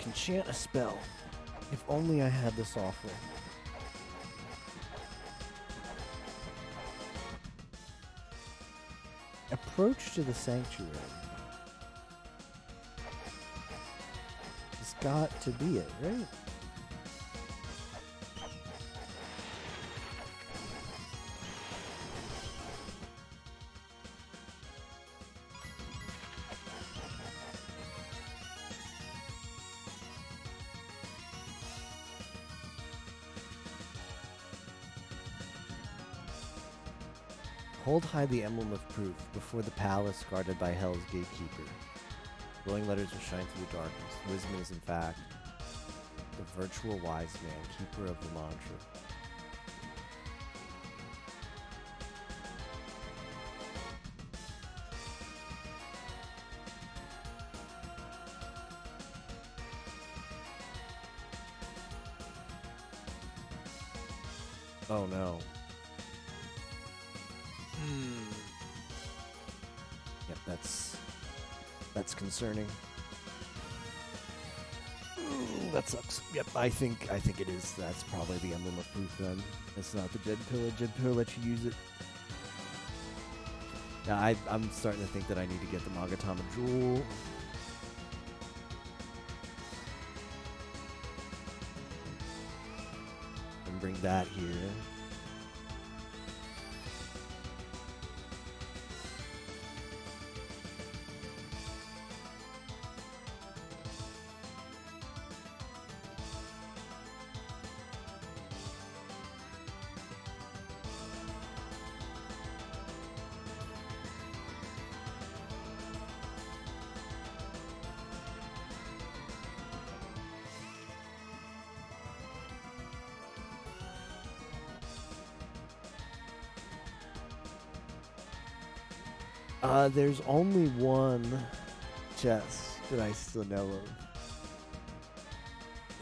can chant a spell. If only I had this offering. Approach to the sanctuary. It's got to be it, right? Hold high the emblem of proof before the palace guarded by Hell's gatekeeper. Glowing letters will shine through the darkness. Wisdom is, in fact, the virtual wise man, keeper of the mantra. Oh no. Yep, that's concerning. Ooh, that sucks. Yep, I think it is. That's probably the emblem of proof then. It's not the Jed Pillar. Jed Pillar lets you use it. Now I'm starting to think that I need to get the Magatama Jewel. And bring that here. There's only one chest that I still know of.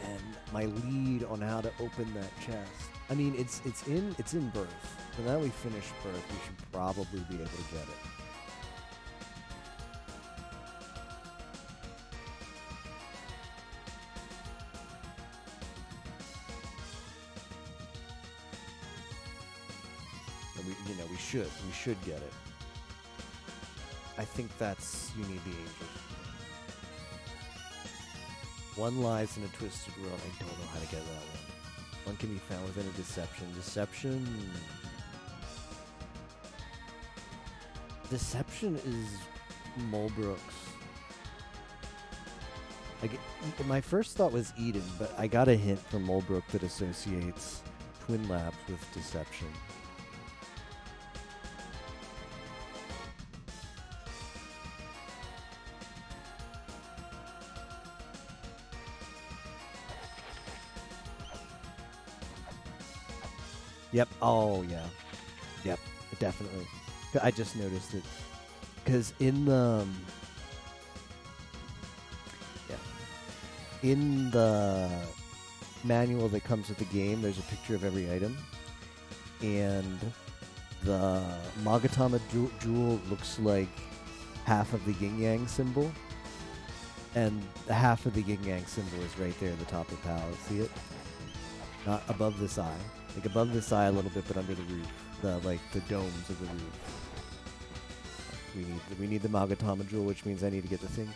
And my lead on how to open that chest. I mean, it's in Birth. So now we finish Birth, we should probably be able to get it. And we should get it. I think that's, you need the angel. One lies in a twisted world. I don't know how to get that one. One can be found within a deception. Deception is Mulbrook's. My first thought was Eden, but I got a hint from Mulbrook that associates Twin Labs with deception. Yep. Oh, yeah. Yep. Definitely. I just noticed it. Because in the... in the manual that comes with the game, there's a picture of every item. And the Magatama jewel looks like half of the yin-yang symbol. And the half of the yin-yang symbol is right there at the top of the palace. See it? Not above this eye. Like above this eye a little bit, but under the roof. The domes of the roof. We need the Magatama jewel, which means I need to get the thing.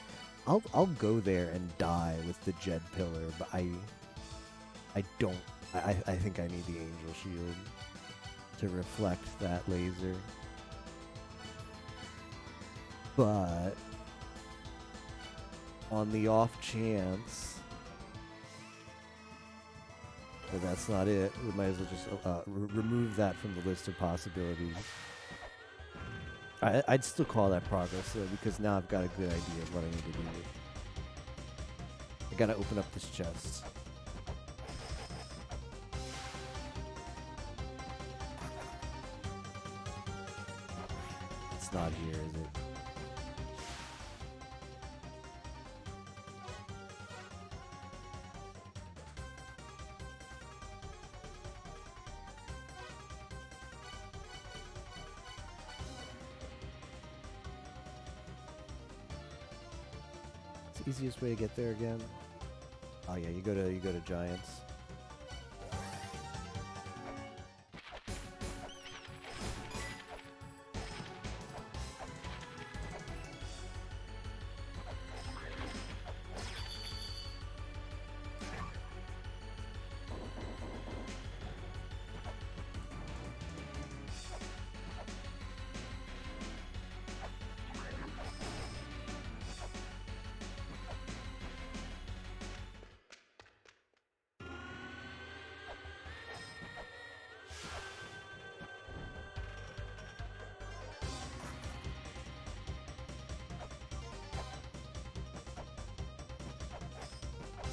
I'll go there and die with the Jed Pillar, but I think I need the Angel Shield to reflect that laser. But on the off chance that that's not it, we might as well just remove that from the list of possibilities. I'd still call that progress, though, because now I've got a good idea of what I need to do. I gotta open up this chest. It's not here, is it? Easiest way to get there again. Oh yeah, you go to Giants.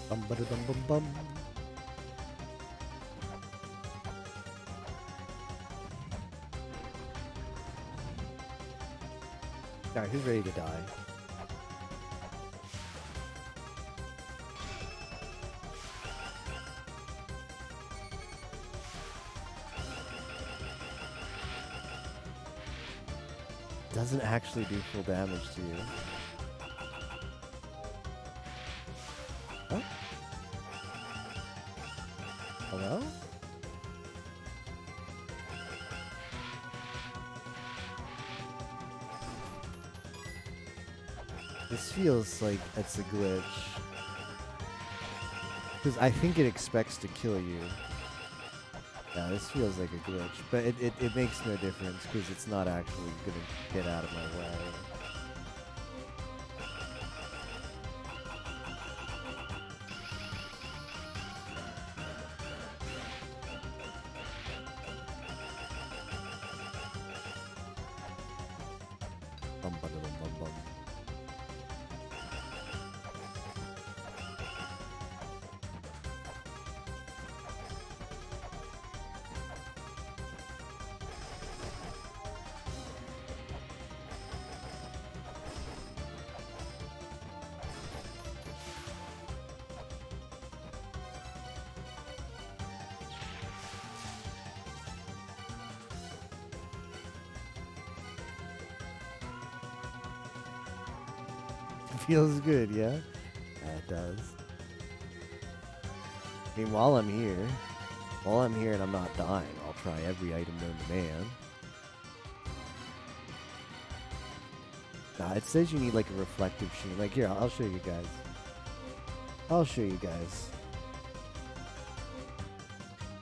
Bum ba dum bum bum. Alright, who's ready to die? Doesn't actually do full damage to you. Huh? Hello? This feels like it's a glitch. Because I think it expects to kill you. Yeah, this feels like a glitch. But it makes no difference because it's not actually going to get out of my way. Bum ba dum bum bum. Feels good, yeah? Yeah, it does. I mean, while I'm here and I'm not dying, I'll try every item known to man. Nah, it says you need like a reflective sheen. Like, here, I'll show you guys. I'll show you guys.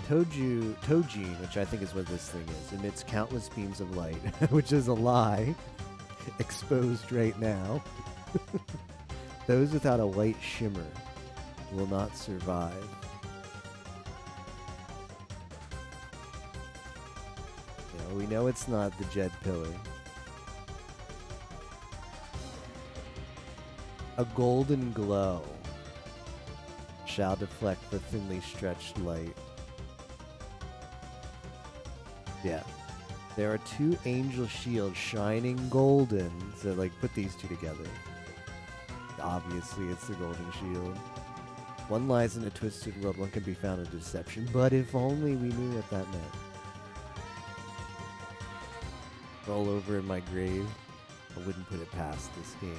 Tojin, which I think is what this thing is, emits countless beams of light, which is a lie, exposed right now. Those without a white shimmer will not survive. Yeah, we know it's not the Jed Pillar. A golden glow shall deflect the thinly stretched light. Yeah. There are two angel shields shining golden. So, like, put these two together. Obviously, it's the golden shield. One lies in a twisted world, one can be found in deception. But if only we knew what that meant. Roll over in my grave. I wouldn't put it past this game.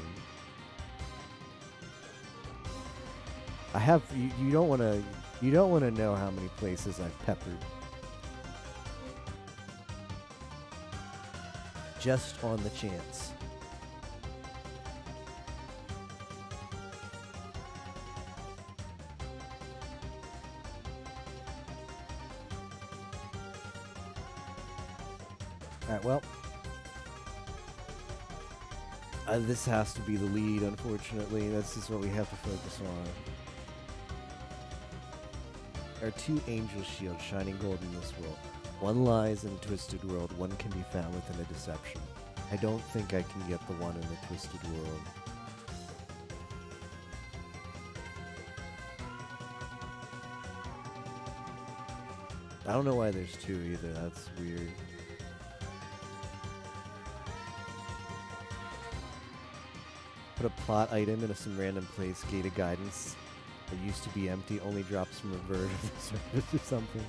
I have you don't want to know how many places I've peppered. Just on the chance. Alright, well. This has to be the lead, unfortunately. This is what we have to focus on. There are two angel shields shining gold in this world. One lies in a twisted world, one can be found within a deception. I don't think I can get the one in the twisted world. I don't know why there's two either, that's weird. Put a plot item into some random place, gated guidance. It used to be empty, only drops from a version of the surface or something.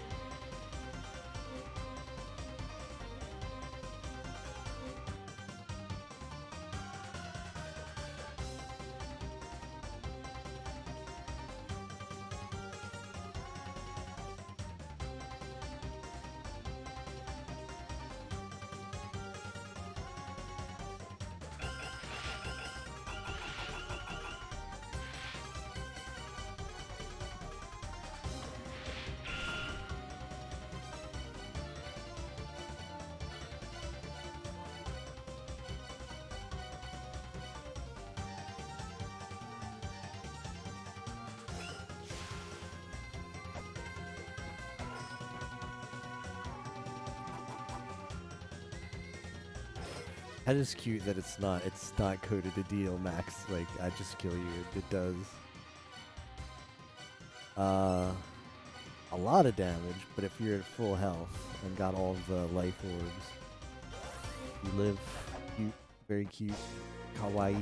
That is cute that it's not coded to deal max, like, I just kill you. It does. A lot of damage, but if you're at full health and got all the life orbs, you live cute, very cute, kawaii.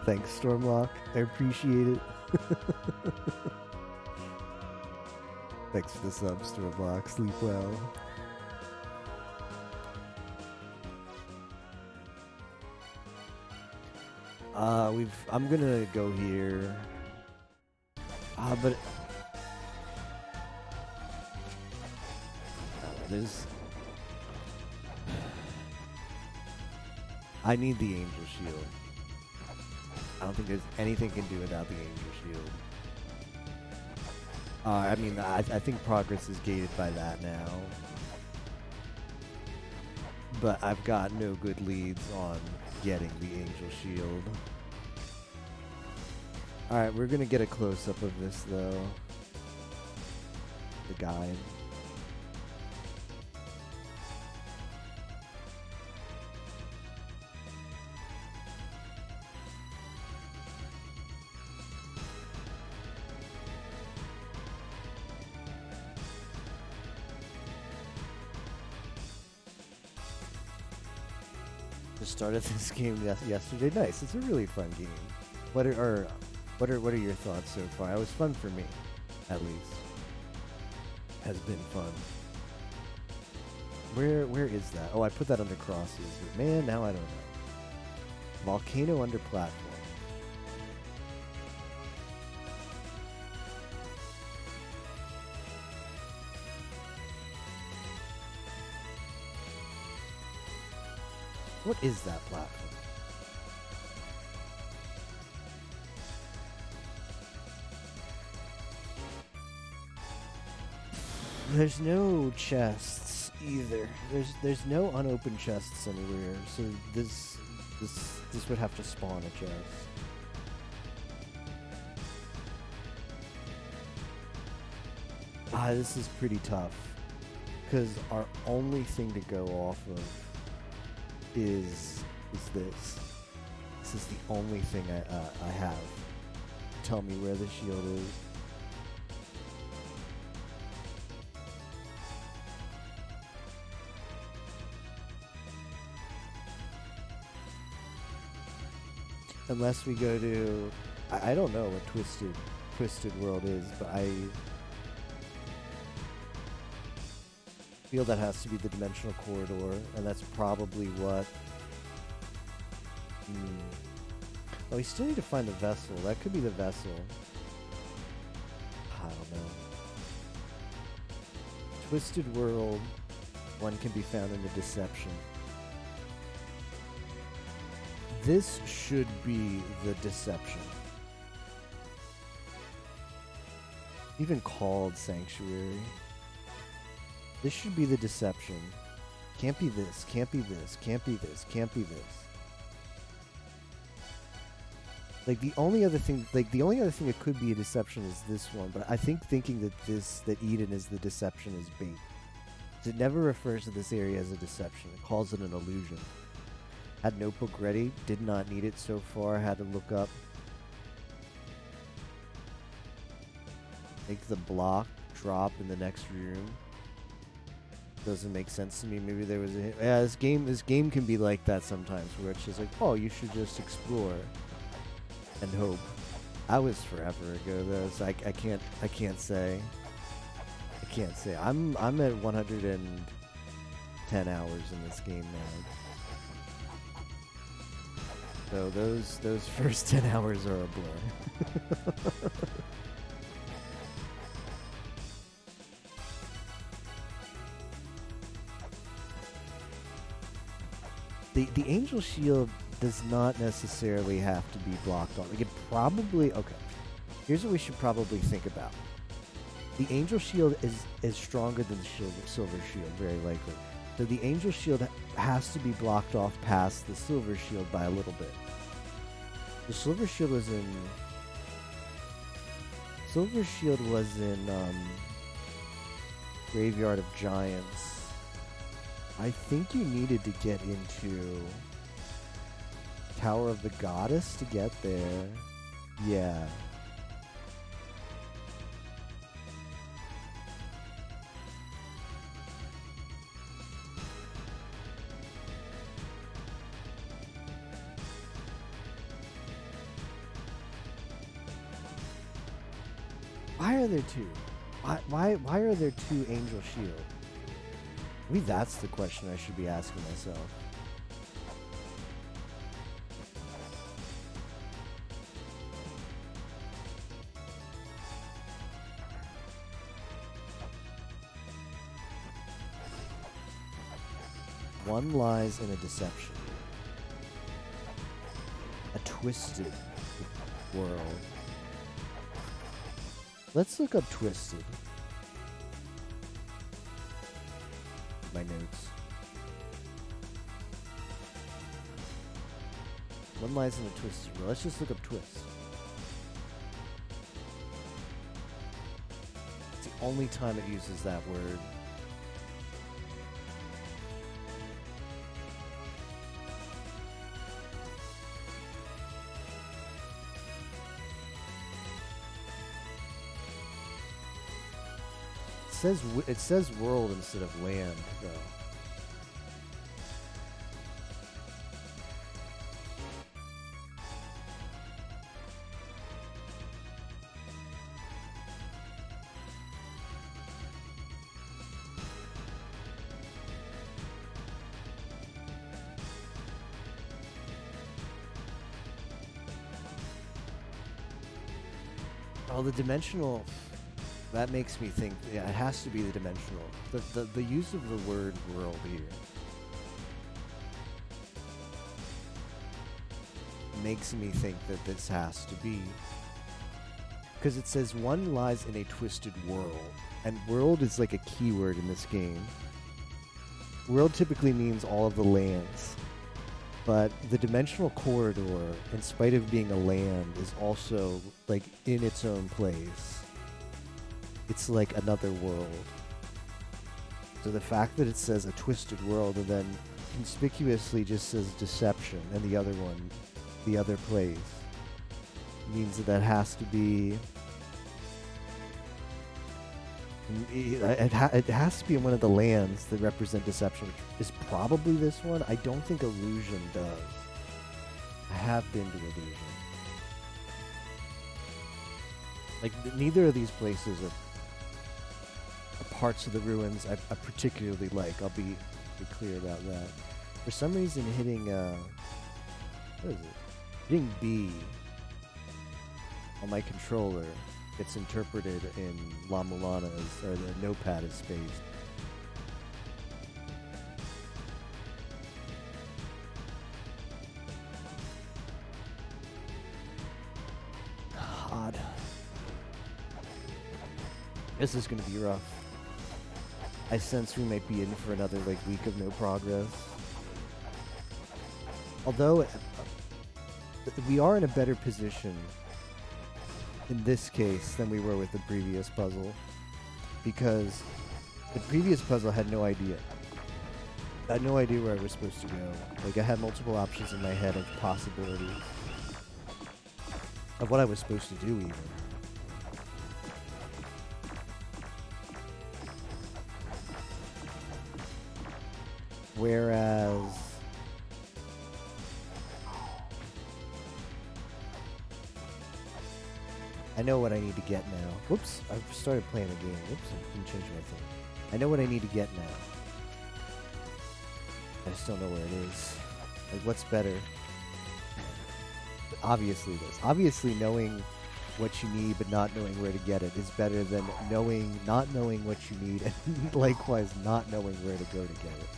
Thanks, Stormlock. I appreciate it. Thanks for the sub, Stormlock. Sleep well. I'm gonna go here. But there's. I need the Angel Shield. I don't think there's anything can do without the Angel Shield. I mean, I think progress is gated by that now. But I've got no good leads on getting the Angel Shield. Alright, we're gonna get a close-up of this, though. The guide. Just started this game yesterday. Nice. It's a really fun game. What are your thoughts so far? It was fun for me, at least. Has been fun. Where is that? Oh, I put that under crosses. But man, now I don't know. Volcano under platform. What is that platform? There's no chests either. There's no unopened chests anywhere. So this would have to spawn a chest. This is pretty tough because our only thing to go off of is this. This is the only thing I have. Tell me where the shield is. Unless we go to, I don't know what Twisted World is, but I feel that has to be the Dimensional Corridor, and that's probably what. Oh, we still need to find the vessel. That could be the vessel. I don't know. Twisted World, one can be found in the Deception. This should be the Deception. Even called Sanctuary. This should be the Deception. Can't be this, can't be this, can't be this, can't be this. Like the only other thing that could be a deception is this one, but I think thinking that Eden is the deception is bait. It never refers to this area as a deception. It calls it an illusion. Had notebook ready, did not need it so far, had to look up. Make the block drop in the next room. Doesn't make sense to me. Maybe there was a yeah, this game can be like that sometimes, where it's just like, oh, you should just explore and hope. I was forever ago though, so I can't say. I'm at 110 hours in this game now. So those first 10 hours are a blur. The Angel Shield does not necessarily have to be blocked off. Like it probably okay. Here's what we should probably think about. The Angel Shield is stronger than the Silver Shield, very likely. So the Angel Shield has to be blocked off past the Silver Shield by a little bit. The Silver Shield was in Graveyard of Giants. I think you needed to get into Tower of the Goddess to get there. Yeah. Why are there two? Why are there two Angel Shield? Maybe that's the question I should be asking myself. One lies in a deception. A twisted world. Let's look up Twisted. My notes. One lies in a twisted world. Let's just look up Twist. It's the only time it uses that word. It says world instead of land, though. Oh, the dimensional. That makes me think, yeah, it has to be the dimensional. The use of the word world here makes me think that this has to be. Because it says one lies in a twisted world. And world is like a keyword in this game. World typically means all of the lands. But the dimensional corridor, in spite of being a land, is also like in its own place. It's like another world. So the fact that it says a twisted world and then conspicuously just says deception and the other one, the other place, means that has to be... It has to be in one of the lands that represent deception, which is probably this one. I don't think Illusion does. I have been to Illusion. Like, neither of these places are parts of the ruins I particularly like. I'll be clear about that. For some reason, hitting what is it? Hitting B on my controller gets interpreted in La Mulana as, or the notepad as space. Odd. This is gonna be rough. I sense we might be in for another week of no progress. Although we are in a better position in this case than we were with the previous puzzle, because the previous puzzle had no idea. I had no idea where I was supposed to go. Like, I had multiple options in my head of possibilities of what I was supposed to do even. Whereas I know what I need to get now. Whoops, I've started playing the game. Whoops, I didn't change my thing. I know what I need to get now. I just don't know where it is. Like, what's better? Obviously this. Obviously knowing what you need but not knowing where to get it is better than not knowing what you need and likewise not knowing where to go to get it.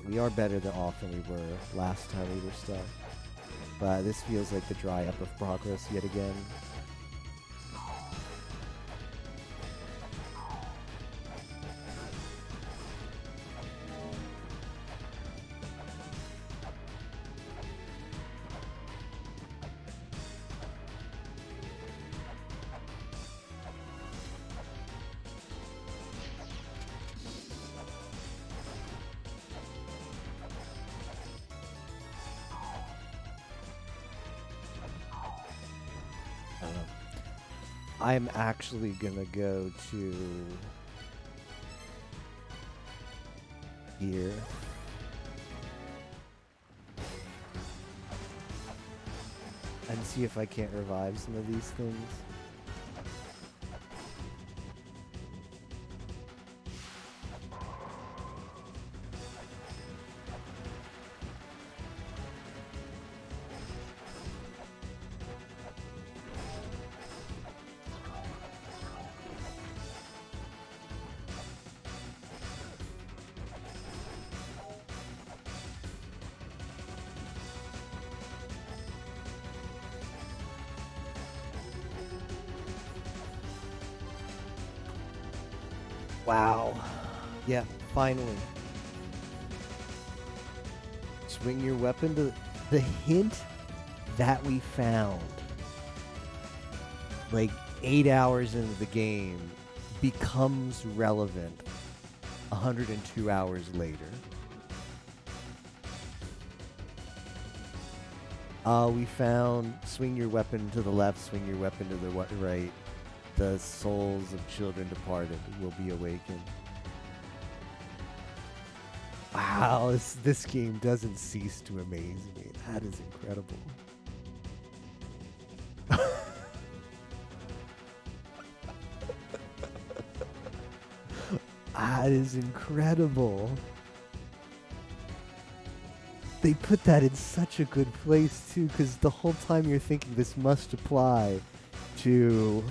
we are better than off than we were last time we were stuck. But this feels like the dry up of progress yet again. I'm actually gonna go to here. And see if I can't revive some of these things. Wow. Yeah, finally. Swing your weapon to the hint that we found. Like 8 hours into the game becomes relevant 102 hours later. We found swing your weapon to the left, swing your weapon to the right. The souls of children departed will be awakened. Wow, this game doesn't cease to amaze me. That is incredible. That is incredible. They put that in such a good place too, because the whole time you're thinking this must apply to...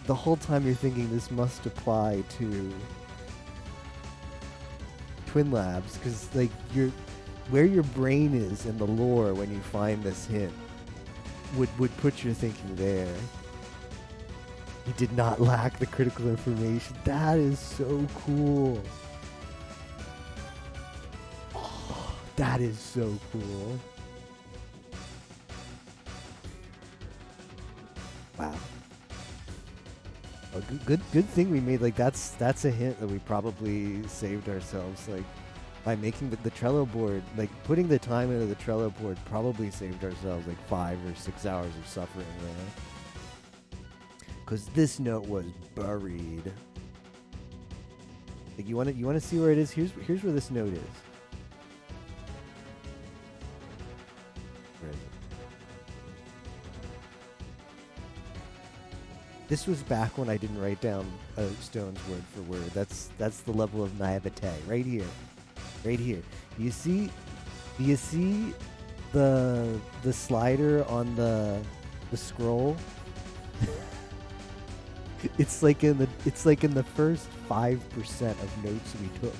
The whole time you're thinking this must apply to Twin Labs, because like where your brain is in the lore when you find this hint would put your thinking there. You did not lack the critical information. That is so cool. Oh, that is so cool. Wow. Oh, good thing we made, like, that's a hint that we probably saved ourselves, like, by making the Trello board, like, putting the time into the Trello board probably saved ourselves, like, 5 or 6 hours of suffering there. Because this note was buried. Like, you wanna see where it is? Here's where this note is. Where is it? This was back when I didn't write down stones word for word. That's the level of naivete right here, right here. Do you see the slider on the scroll? It's like in the first 5% of notes we took.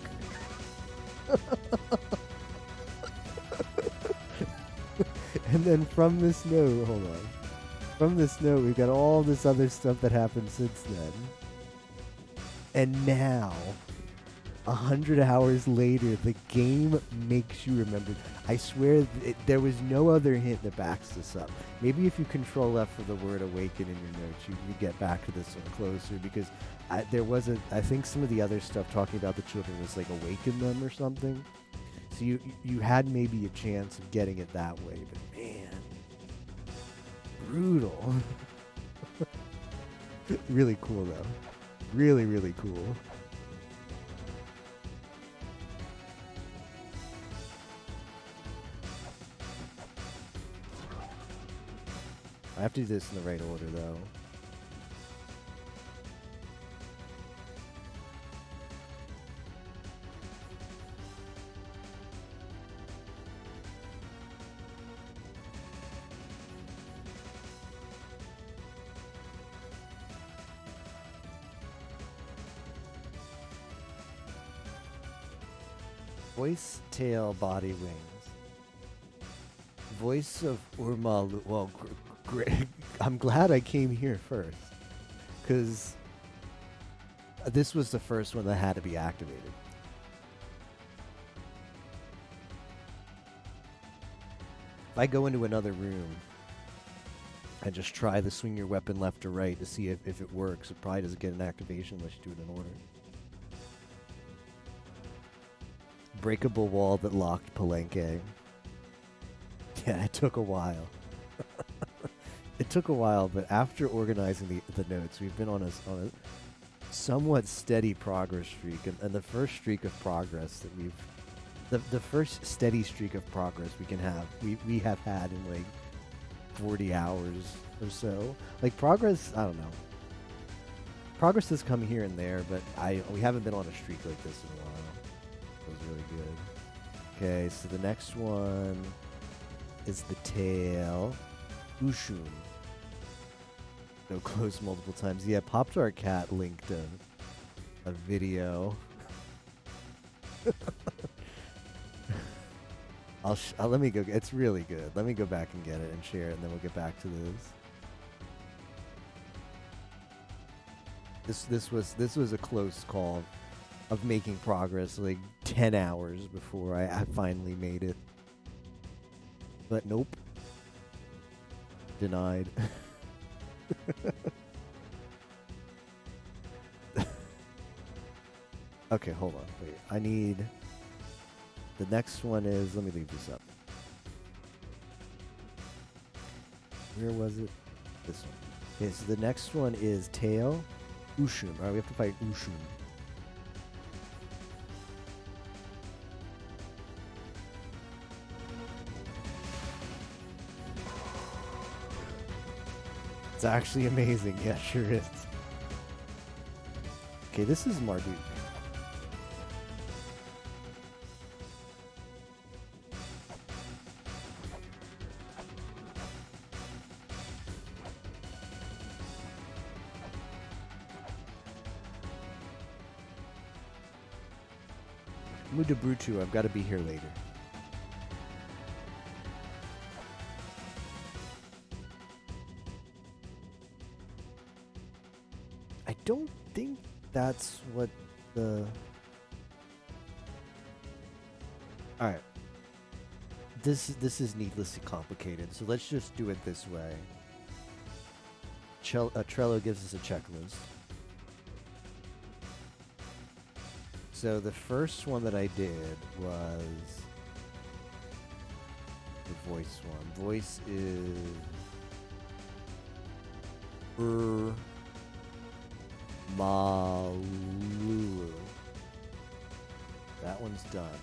And then from this note, hold on. From this note, we've got all this other stuff that happened since then. And now, 100 hours later, the game makes you remember. I swear, there was no other hint that backs this up. Maybe if you control F for the word awaken in your notes, you get back to this one closer, because I think some of the other stuff talking about the children was like awaken them or something. So you had maybe a chance of getting it that way, but man. Brutal. Really cool though. Really, really cool. I have to do this in the right order though. Voice, tail, body, wings. Voice of Urmalu. Well, great. I'm glad I came here first, because this was the first one that had to be activated. If I go into another room and just try to swing your weapon left or right to see if it works, it probably doesn't get an activation unless you do it in order. Breakable wall that locked Palenque. Yeah, it took a while. It took a while, but after organizing the notes, we've been on a somewhat steady progress streak, and the first streak of progress that we've, the first steady streak of progress we have had in like 40 hours or so. Like progress, I don't know. Progress has come here and there, but we haven't been on a streak like this in a while. It was really good. Okay, so the next one is the tail. Ushun. No, close multiple times. Yeah, Pop Tart Cat linked a video. Let me go. It's really good. Let me go back and get it and share it, and then we'll get back to this. This was a close call of making progress, like 10 hours before I finally made it. But nope. Denied. Okay, hold on. Wait, I need... The next one is... Let me leave this up. Where was it? This one. Okay, so the next one is Tail. Ushun. Alright, we have to fight Ushun. It's actually amazing. Yeah, sure is. Okay, this is Marduk. Mudabrutu, I've got to be here later. I don't think that's what the... Alright. This is needlessly complicated, so let's just do it this way. Trello gives us a checklist. So the first one that I did was the voice one. Voice is Malulu. That one's done.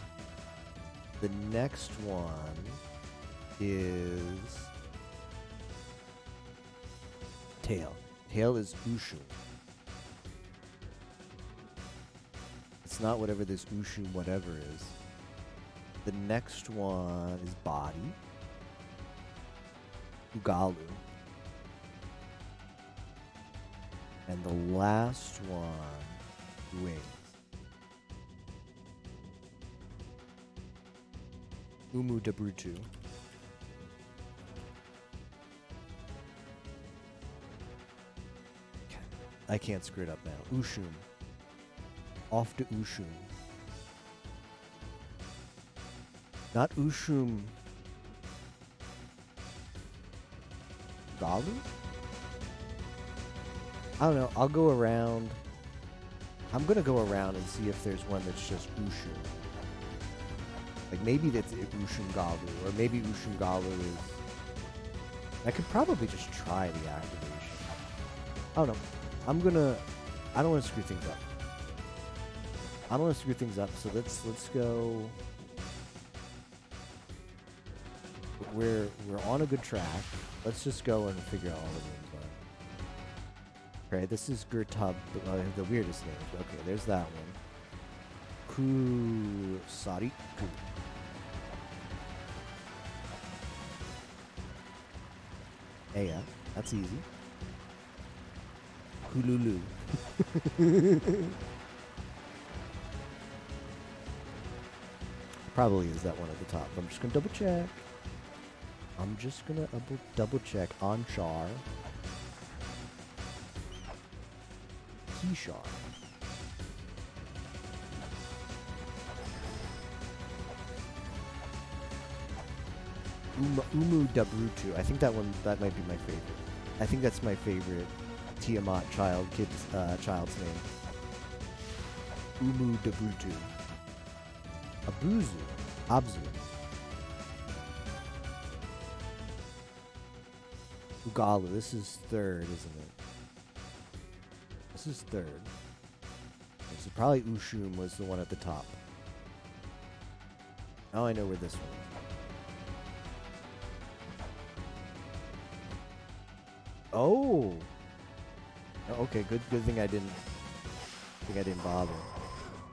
The next one is Tail. Tail is Ushun. It's not whatever this Ushun whatever is. The next one is Body. Ugalu. And the last one, Wings. Umu Dabrutu. I can't screw it up now. Ushun. Off to Ushun. Not Ushum Galu? I don't know. I'll go around. I'm going to go around and see if there's one that's just Ushun. Like maybe that's Ushun Galu, or maybe Ushun Galu is... I could probably just try the activation. I don't know. I don't want to screw things up. I don't want to screw things up, so let's go... We're on a good track. Let's just go and figure out all the names are. Okay, this is Gurtub, the weirdest names. Okay, there's that one. Kusari. Yeah, that's easy. Kululu. Probably is that one at the top. I'm just gonna double check. I'm just gonna double check on Char. Keyshar. Umu Dabrutu. I think that might be my favorite. I think that's my favorite Tiamat child's name. Umu Dabrutu. Abzu. Ugalu. This is third, isn't it? This is third. So probably Ushum was the one at the top. Now I know where this one is. Oh. Okay, good thing I didn't bother.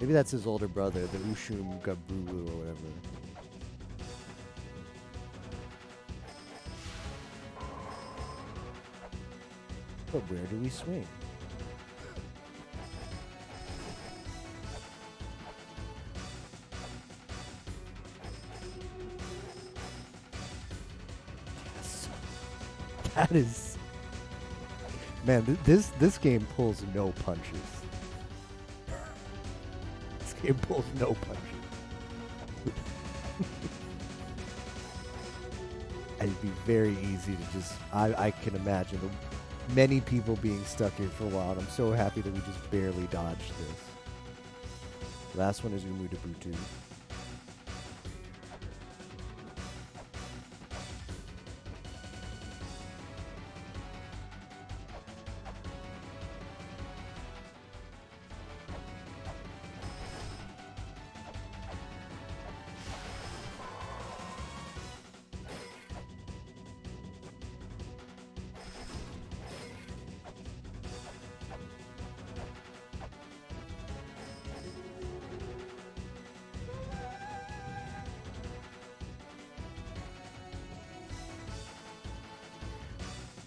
Maybe that's his older brother, the Ushum Gaburu or whatever. But where do we swing? Yes. That is... Man, this game pulls no punches. This game pulls no punches. It'd be very easy to just... I can imagine many people being stuck here for a while, and I'm so happy that we just barely dodged this. The last one is Umu Dabrutu.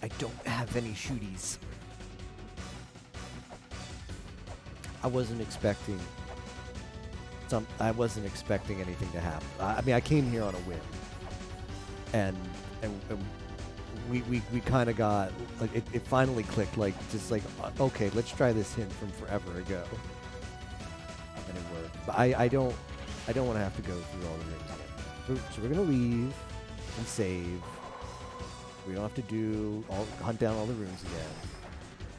I don't have any shooties. I wasn't expecting anything to happen. I mean, I came here on a whim, and we kind of got like it finally clicked. Like just like okay, let's try this hint from forever ago, and it worked. But I don't want to have to go through all the rooms again. So we're gonna leave and save. We don't have to hunt down all the rooms again.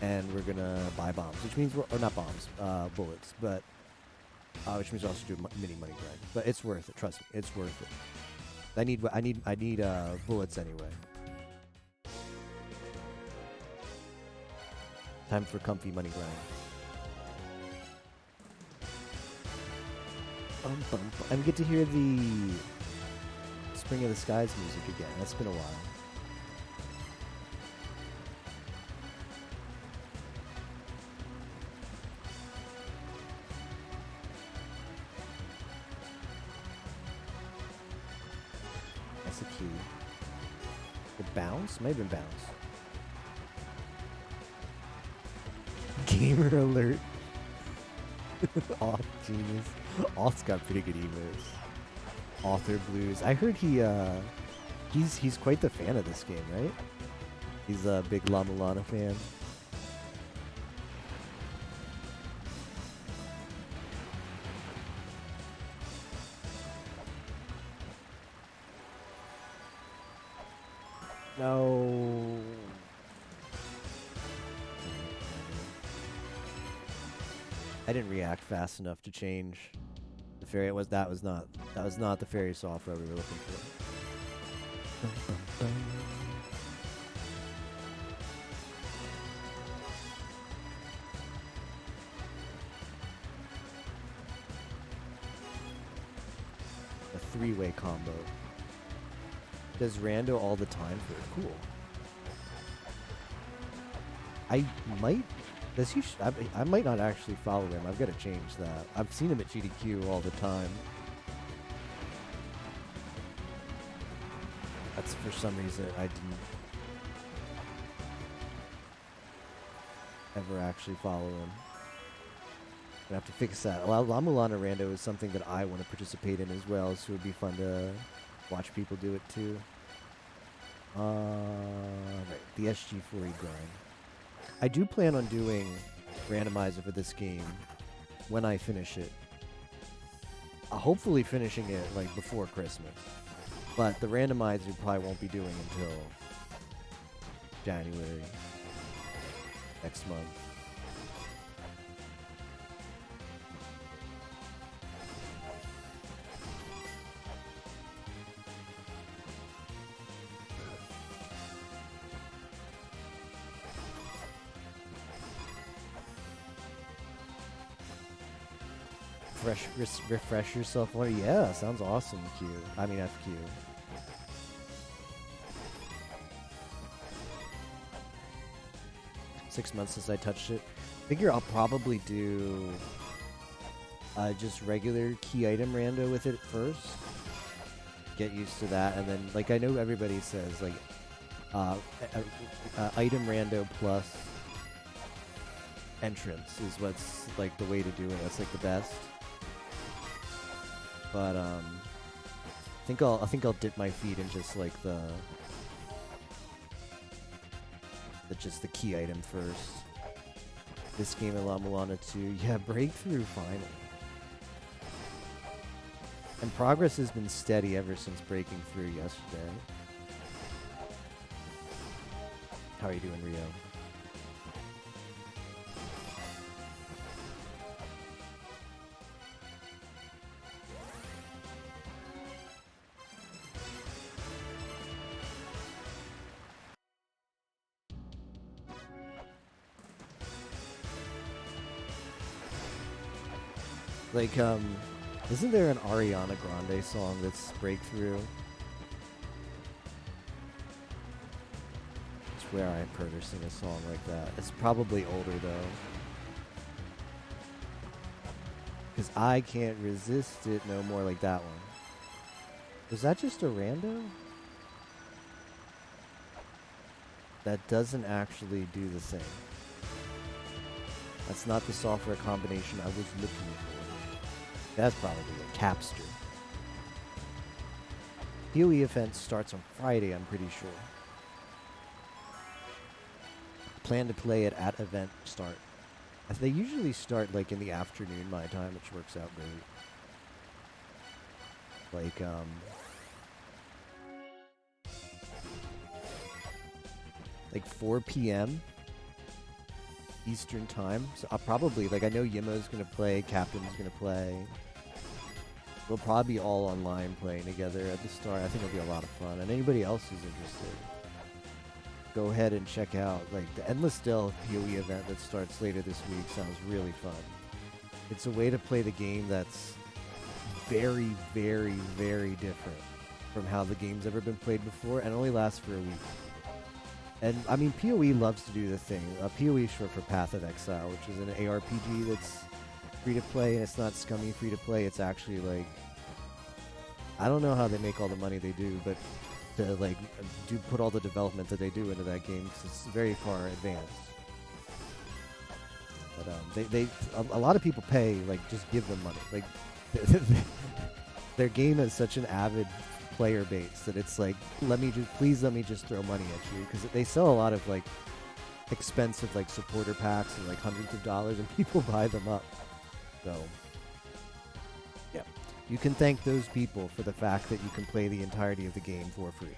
And we're gonna buy bombs, which means or not bombs, bullets, but which means we'll also do mini money grind. But it's worth it, trust me, it's worth it. I need bullets anyway. Time for comfy money grind. I get to hear the Spring of the Skies music again. That's been a while. Bounce? Might have been bounce. Gamer alert. Auth genius. Auth's got pretty good emotes. Author blues. I heard he's quite the fan of this game, right? He's a big La Mulana fan. No. I didn't react fast enough to change the fairy. That was not the fairy software we were looking for. A three-way combo. Does rando all the time for it. Cool. I might. I might not actually follow him. I've got to change that. I've seen him at GDQ all the time. That's for some reason I didn't ever actually follow him. Gonna have to fix that. La Mulana Rando is something that I want to participate in as well, so it would be fun to watch people do it too. Right, the SG4E grind. I do plan on doing randomizer for this game when I finish it. Hopefully finishing it like before Christmas. But the randomizer probably won't be doing until January next month. Refresh yourself. What? Yeah, sounds awesome. Q. I mean FQ. Six months since I touched it. Figure I'll probably do just regular key item rando with it first. Get used to that, and then like I know everybody says like item rando plus entrance is what's like the way to do it. That's like the best. But I think I'll dip my feet in just like just the key item first. This game in La Mulana 2, yeah, breakthrough finally. And progress has been steady ever since breaking through yesterday. How are you doing, Rio? Like, isn't there an Ariana Grande song that's Breakthrough? I swear I've heard her sing a song like that. It's probably older, though. Because I can't resist it no more, like that one. Was that just a rando? That doesn't actually do the thing. That's not the software combination I was looking for. That's probably a capster. PoE event starts on Friday, I'm pretty sure. Plan to play it at event start. They usually start like in the afternoon my time, which works out great. Like 4 p.m. Eastern time. So I'll probably, like, I know Yimo's gonna play, Captain's gonna play. We'll probably be all online playing together at the start. I think it'll be a lot of fun. And anybody else who's interested, go ahead and check out, like, the Endless Delve PoE event that starts later this week. Sounds really fun. It's a way to play the game that's very, very, very different from how the game's ever been played before, and only lasts for a week. And, I mean, PoE loves to do the thing. PoE is short for Path of Exile, which is an ARPG that's free-to-play, and it's not scummy free-to-play. It's actually, like... I don't know how they make all the money they do, but to, like, put all the development that they do into that game, because it's very far advanced. But, a lot of people pay, like, just give them money. Like, their game is such an avid player base that it's like, please let me just throw money at you, because they sell a lot of like expensive like supporter packs and like hundreds of dollars, and people buy them up. So yeah, you can thank those people for the fact that you can play the entirety of the game for free.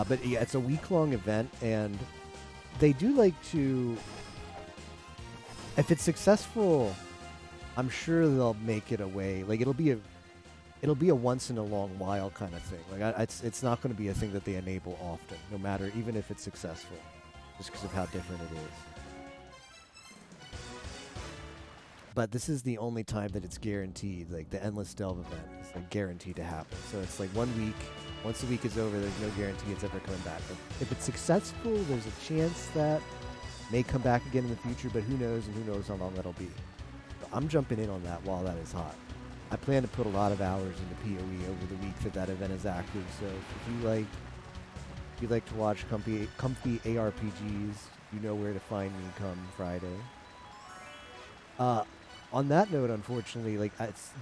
But yeah, it's a week-long event, and they do like to... If it's successful, I'm sure they'll make it a way. Like, it'll be a once in a long while kind of thing. Like, it's not going to be a thing that they enable often, no matter, even if it's successful, just because of how different it is. But this is the only time that it's guaranteed. Like, the Endless Delve event is like guaranteed to happen. So it's like 1 week. Once the week is over, there's no guarantee it's ever coming back. But if it's successful, there's a chance that may come back again in the future, but who knows, and who knows how long that'll be. So I'm jumping in on that while that is hot. I plan to put a lot of hours into PoE over the week that event is active. So if you like to watch comfy ARPGs, you know where to find me come Friday. On that note, unfortunately, like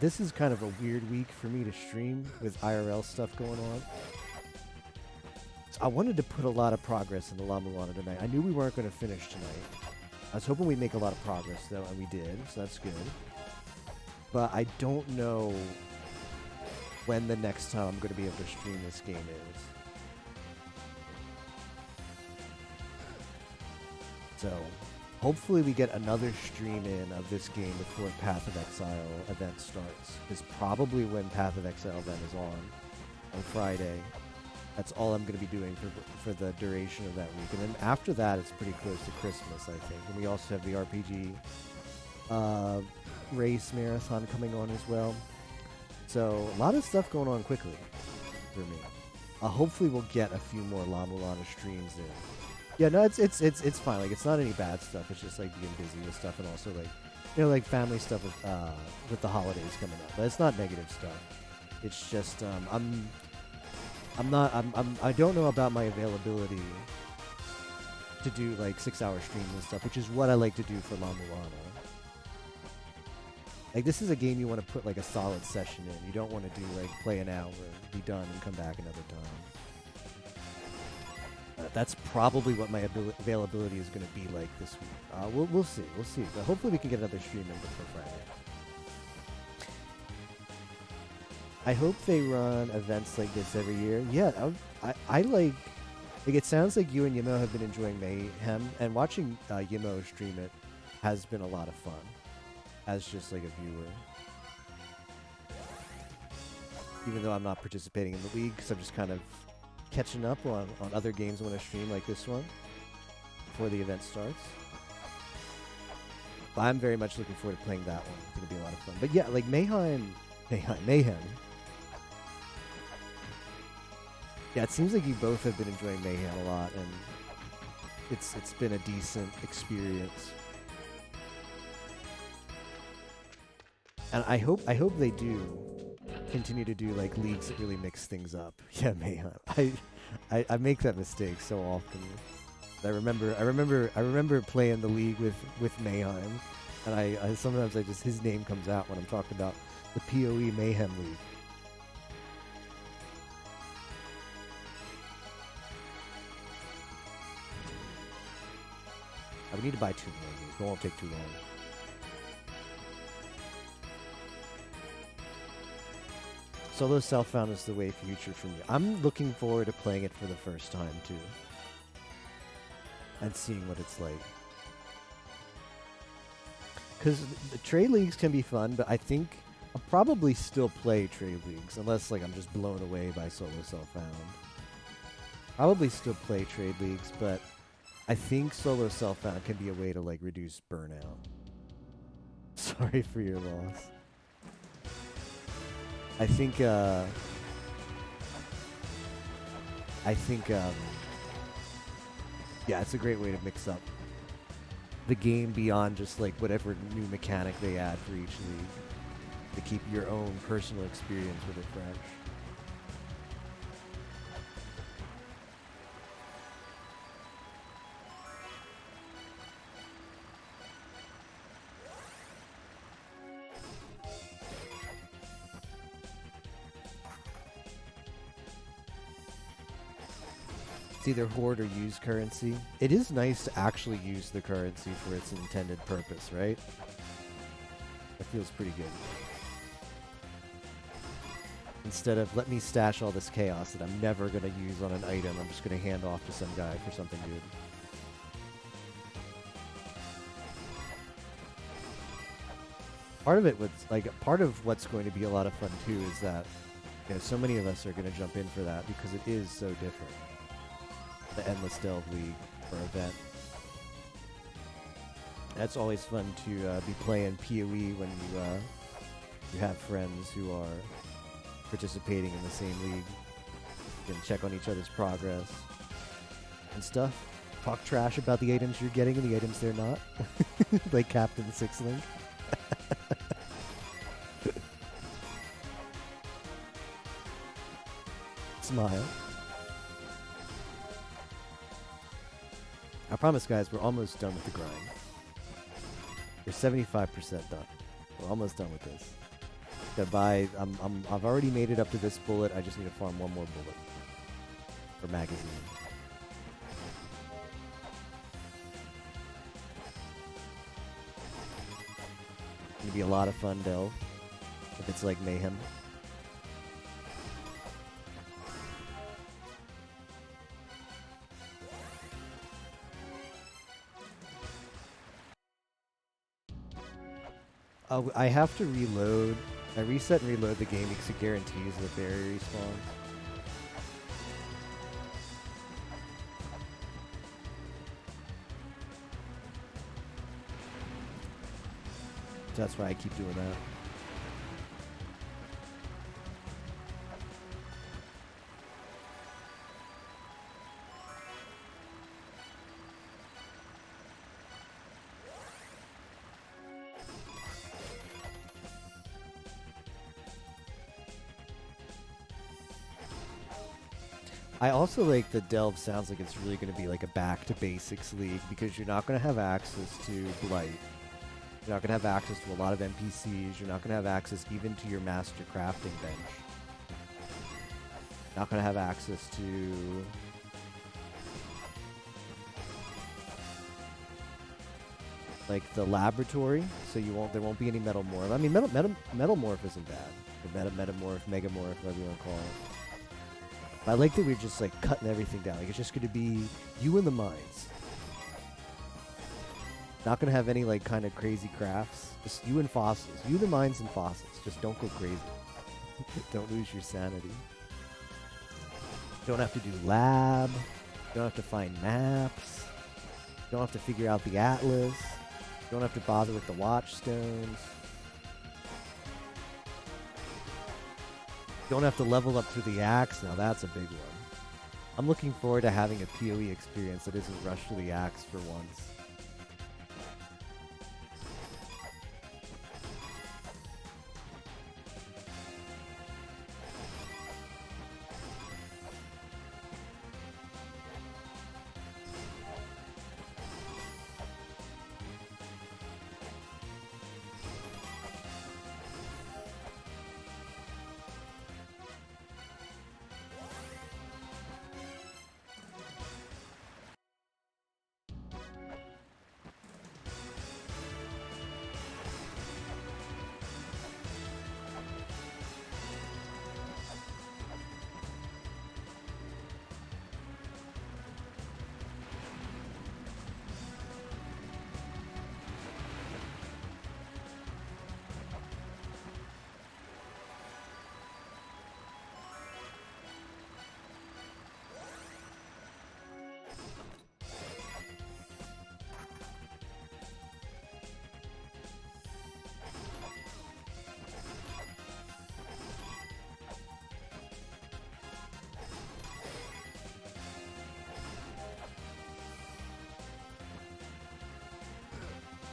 this is kind of a weird week for me to stream with IRL stuff going on. So I wanted to put a lot of progress in the La Mulana tonight. I knew we weren't going to finish tonight. I was hoping we'd make a lot of progress, though, and we did, so that's good. But I don't know when the next time I'm going to be able to stream this game is. So, hopefully we get another stream in of this game before Path of Exile event starts. Is probably when Path of Exile event is on Friday. That's all I'm going to be doing for the duration of that week. And then after that, it's pretty close to Christmas, I think. And we also have the RPG race marathon coming on as well. So a lot of stuff going on quickly for me. Hopefully we'll get a few more La Mulana streams in. Yeah, no, it's fine. Like, it's not any bad stuff. It's just like being busy with stuff, and also like, you know, like family stuff with the holidays coming up. But it's not negative stuff. It's just I don't know about my availability to do like 6-hour streams and stuff, which is what I like to do for La Mulana. Like, this is a game you want to put like a solid session in. You don't want to do like play an hour, be done, and come back another time. That's probably what my availability is going to be like this week. We'll see. We'll see. But hopefully we can get another stream in before Friday. I hope they run events like this every year. Yeah, I like... Like, it sounds like you and Yimo have been enjoying Mayhem, and watching Yimo stream it has been a lot of fun as just like a viewer. Even though I'm not participating in the league, because I'm just kind of catching up on other games I want to stream like this one before the event starts. But I'm very much looking forward to playing that one. It's going to be a lot of fun. But yeah, like Mayhem. Yeah, it seems like you both have been enjoying Mayhem a lot, and it's been a decent experience. And I hope they do continue to do like leagues that really mix things up. Yeah, Mayhem. I make that mistake so often. I remember playing the league with Mayhem, and I sometimes his name comes out when I'm talking about the PoE Mayhem League. We need to buy 2 more. It won't take too long. Solo Self-Found is the way future for me. I'm looking forward to playing it for the first time, too. And seeing what it's like. Because the trade leagues can be fun, but I think I'll probably still play trade leagues, unless like I'm just blown away by Solo Self-Found. Probably still play trade leagues, but I think Solo Self-Found can be a way to like reduce burnout. Sorry for your loss. I think yeah, it's a great way to mix up the game beyond just like whatever new mechanic they add for each league, to keep your own personal experience with it fresh. It's either hoard or use currency. It is nice to actually use the currency for its intended purpose, right? That feels pretty good. Instead of, let me stash all this chaos that I'm never going to use on an item, I'm just going to hand off to some guy for something good. Part of what's going to be a lot of fun too is that, you know, so many of us are going to jump in for that because it is so different. The Endless Delve League or event. That's always fun to be playing PoE when you have friends who are participating in the same league. You can check on each other's progress and stuff. Talk trash about the items you're getting and the items they're not. Like Captain Six Link. smile. I promise, guys, we're almost done with the grind. We're 75% done. We're almost done with this. Gotta buy. I've already made it up to this bullet. I just need to farm one more bullet or magazine. Gonna be a lot of fun, Delve. If it's like mayhem. I have to reload. I reset and reload the game because it guarantees the fairy respawn. So that's why I keep doing that. I also like the Delve sounds like it's really going to be like a back to basics league because you're not going to have access to Blight. You're not going to have access to a lot of NPCs. You're not going to have access even to your master crafting bench. Not going to have access to like the laboratory, so there won't be any metamorph. I mean, metamorph isn't bad. Or metamorph, megamorph, whatever you want to call it. But I like that we're just like cutting everything down. Like it's just going to be you and the mines. Not going to have any like kind of crazy crafts. Just you and fossils. You, the mines, and fossils. Just don't go crazy. Don't lose your sanity. Don't have to do lab. Don't have to find maps. Don't have to figure out the atlas. Don't have to bother with the watchstones. Don't have to level up through the axe. Now that's a big one. I'm looking forward to having a PoE experience that isn't rushed to the axe for once.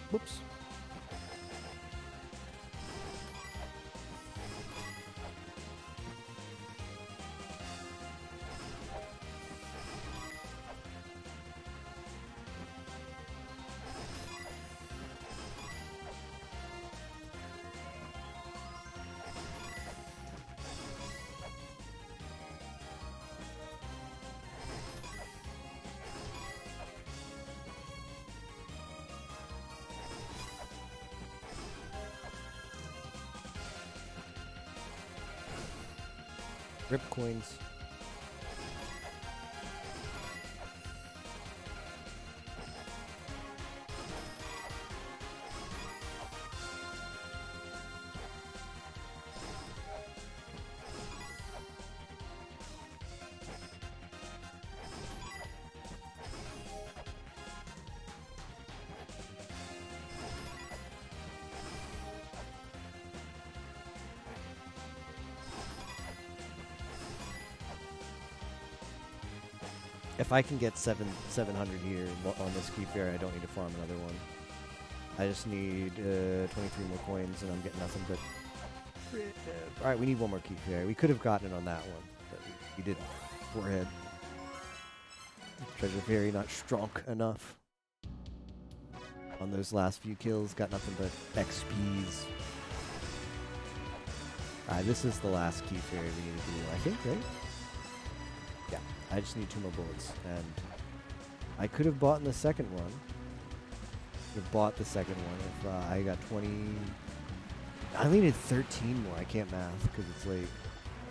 Whoops. Rip coins. If I can get 700 here on this key fair, I don't need to farm another one. I just need 23 more coins, and I'm getting nothing but... Alright, we need one more key fair. We could have gotten it on that one, but You did. Forehead. Treasure Fairy not strong enough. On those last few kills, got nothing but XPs. Alright, this is the last key fairy we need to do, I think, right? Yeah, I just need 2 more bullets. And I could have bought in the second one. Could have bought the second one if I got 20... I only needed 13 more. I can't math because it's late.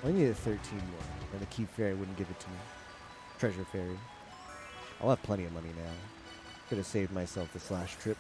I only needed 13 more. And the key fairy wouldn't give it to me. Treasure Fairy. I'll have plenty of money now. Could have saved myself the slash trip.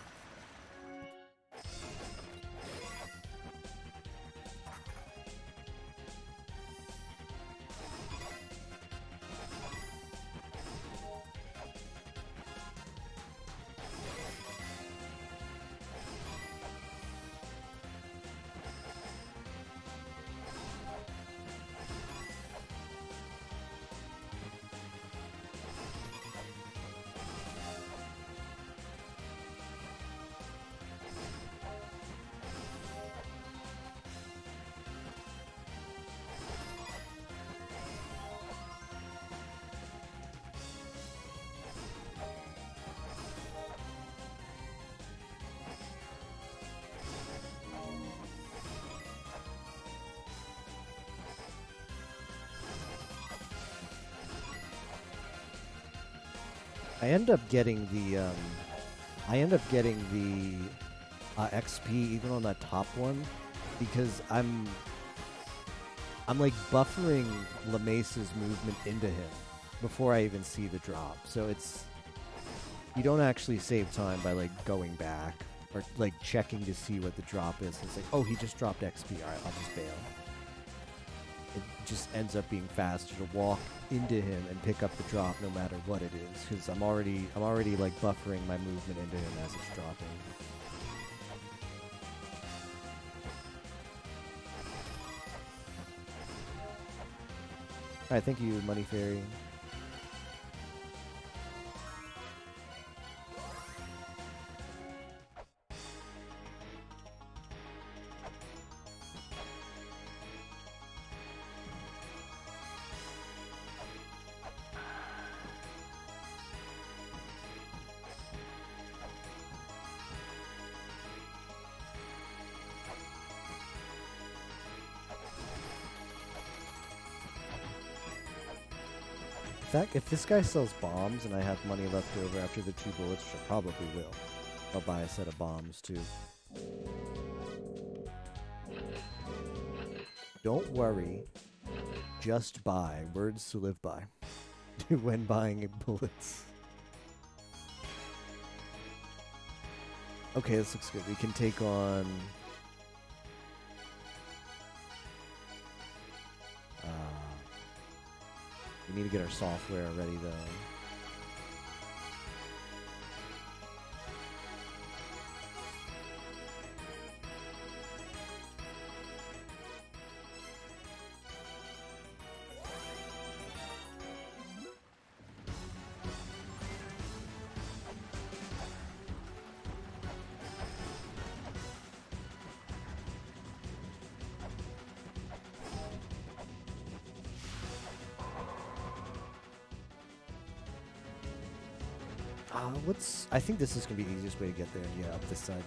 I end up getting the XP even on that top one because I'm like buffering Lamace's movement into him before I even see the drop. So you don't actually save time by like going back or like checking to see what the drop is. It's like, oh, he just dropped XP. All right, I'll just bail. It just ends up being faster to walk into him and pick up the drop no matter what it is, because I'm already like buffering my movement into him as it's dropping. Alright, thank you, Money Fairy. If this guy sells bombs and I have money left over after the 2 bullets, which I probably will, I'll buy a set of bombs too. Don't worry, just buy. Words to live by when buying bullets. Okay, this looks good. We can take on... we need to get our software ready, though. I think this is going to be the easiest way to get there. Yeah, up this side.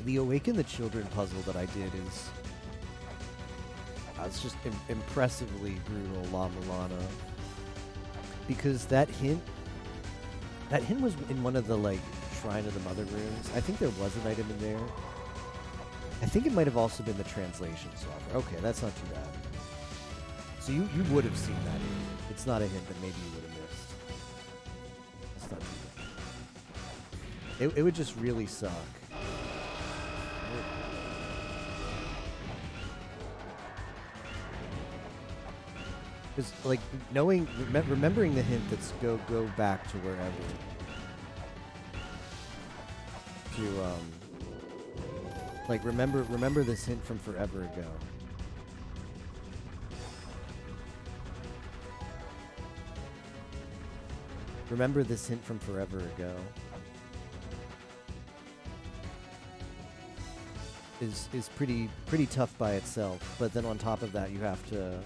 The Awaken the Children puzzle that I did is... it's just impressively brutal, La Mulana. Because that hint was in one of the, like, Shrine of the Mother rooms. I think there was an item in there. I think it might have also been the translation software. Okay, that's not too bad. So you would have seen that hint. It's not a hint that maybe you would have missed. That's not too bad. It would just really suck. Because, like, remembering the hint that's go back to wherever. Like, remember this hint from forever ago. Remember this hint from forever ago. is pretty tough by itself. But then on top of that, you have to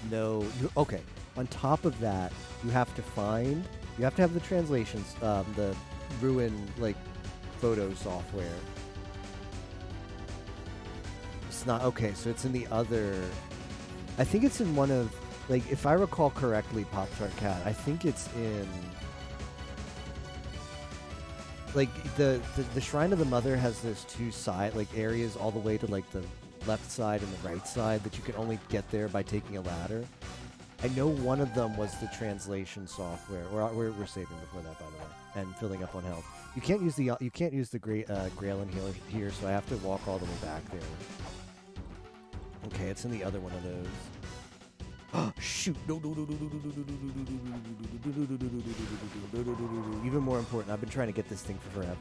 know. Okay, on top of that, you have to find. You have to have the translations, the ruin like photo software. It's not okay. So it's in the other. I think it's in one of, like, if I recall correctly, Pop Tart Cat. I think it's in. Like the Shrine of the Mother has those two areas all the way to like the left side and the right side that you can only get there by taking a ladder. I know one of them was the translation software. We're saving before that, by the way, and filling up on health. You can't use the Grail healer here, so I have to walk all the way back there. Okay, it's in the other one of those. Oh, shoot. No. Even more important, I've been trying to get this thing for forever.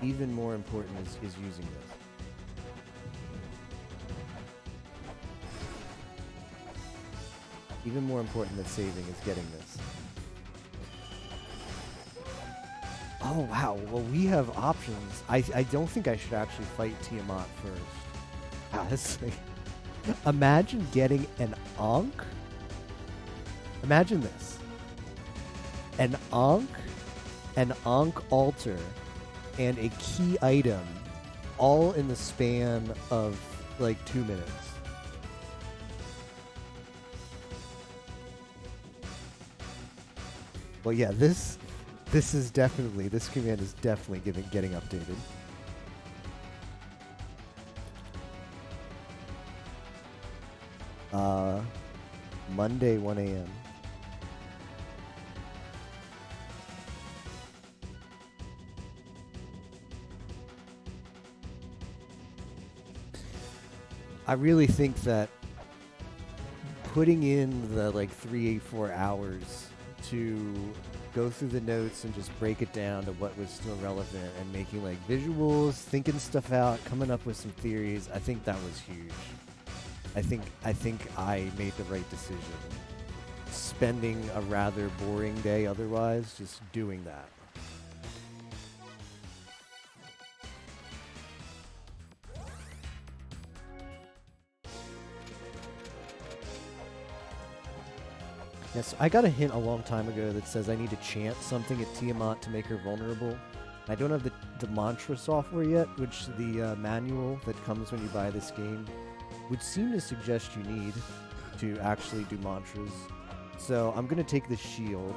Even more important is using this. Even more important than saving is getting this. Oh, wow. Well, we have options. I don't think I should actually fight Tiamat first. Honestly. Imagine getting an Ankh. Imagine this. An Ankh, an Ankh altar, and a key item all in the span of like 2 minutes. Well, yeah, this command is definitely getting updated. Monday, 1 a.m. I really think that putting in the like 3-4 hours to go through the notes and just break it down to what was still relevant and making like visuals, thinking stuff out, coming up with some theories, I think that was huge. I think I made the right decision. Spending a rather boring day otherwise, just doing that. Yes, I got a hint a long time ago that says I need to chant something at Tiamat to make her vulnerable. I don't have the mantra software yet, which the manual that comes when you buy this game would seem to suggest you need to actually do mantras. So I'm going to take the shield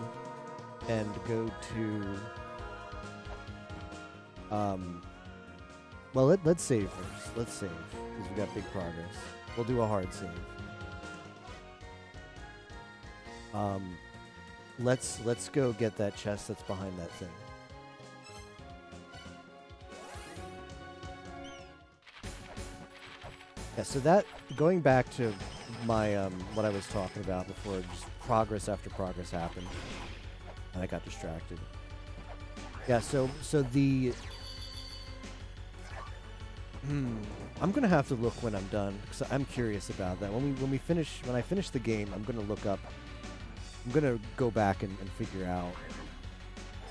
and go to... well, let's save first. Let's save, because we got big progress. We'll do a hard save. Let's go get that chest that's behind that thing. Yeah, so that, going back to my, what I was talking about before, just progress after progress happened, and I got distracted. Yeah, so the... I'm gonna have to look when I'm done, because I'm curious about that. When I finish the game, I'm gonna look up, I'm gonna go back and figure out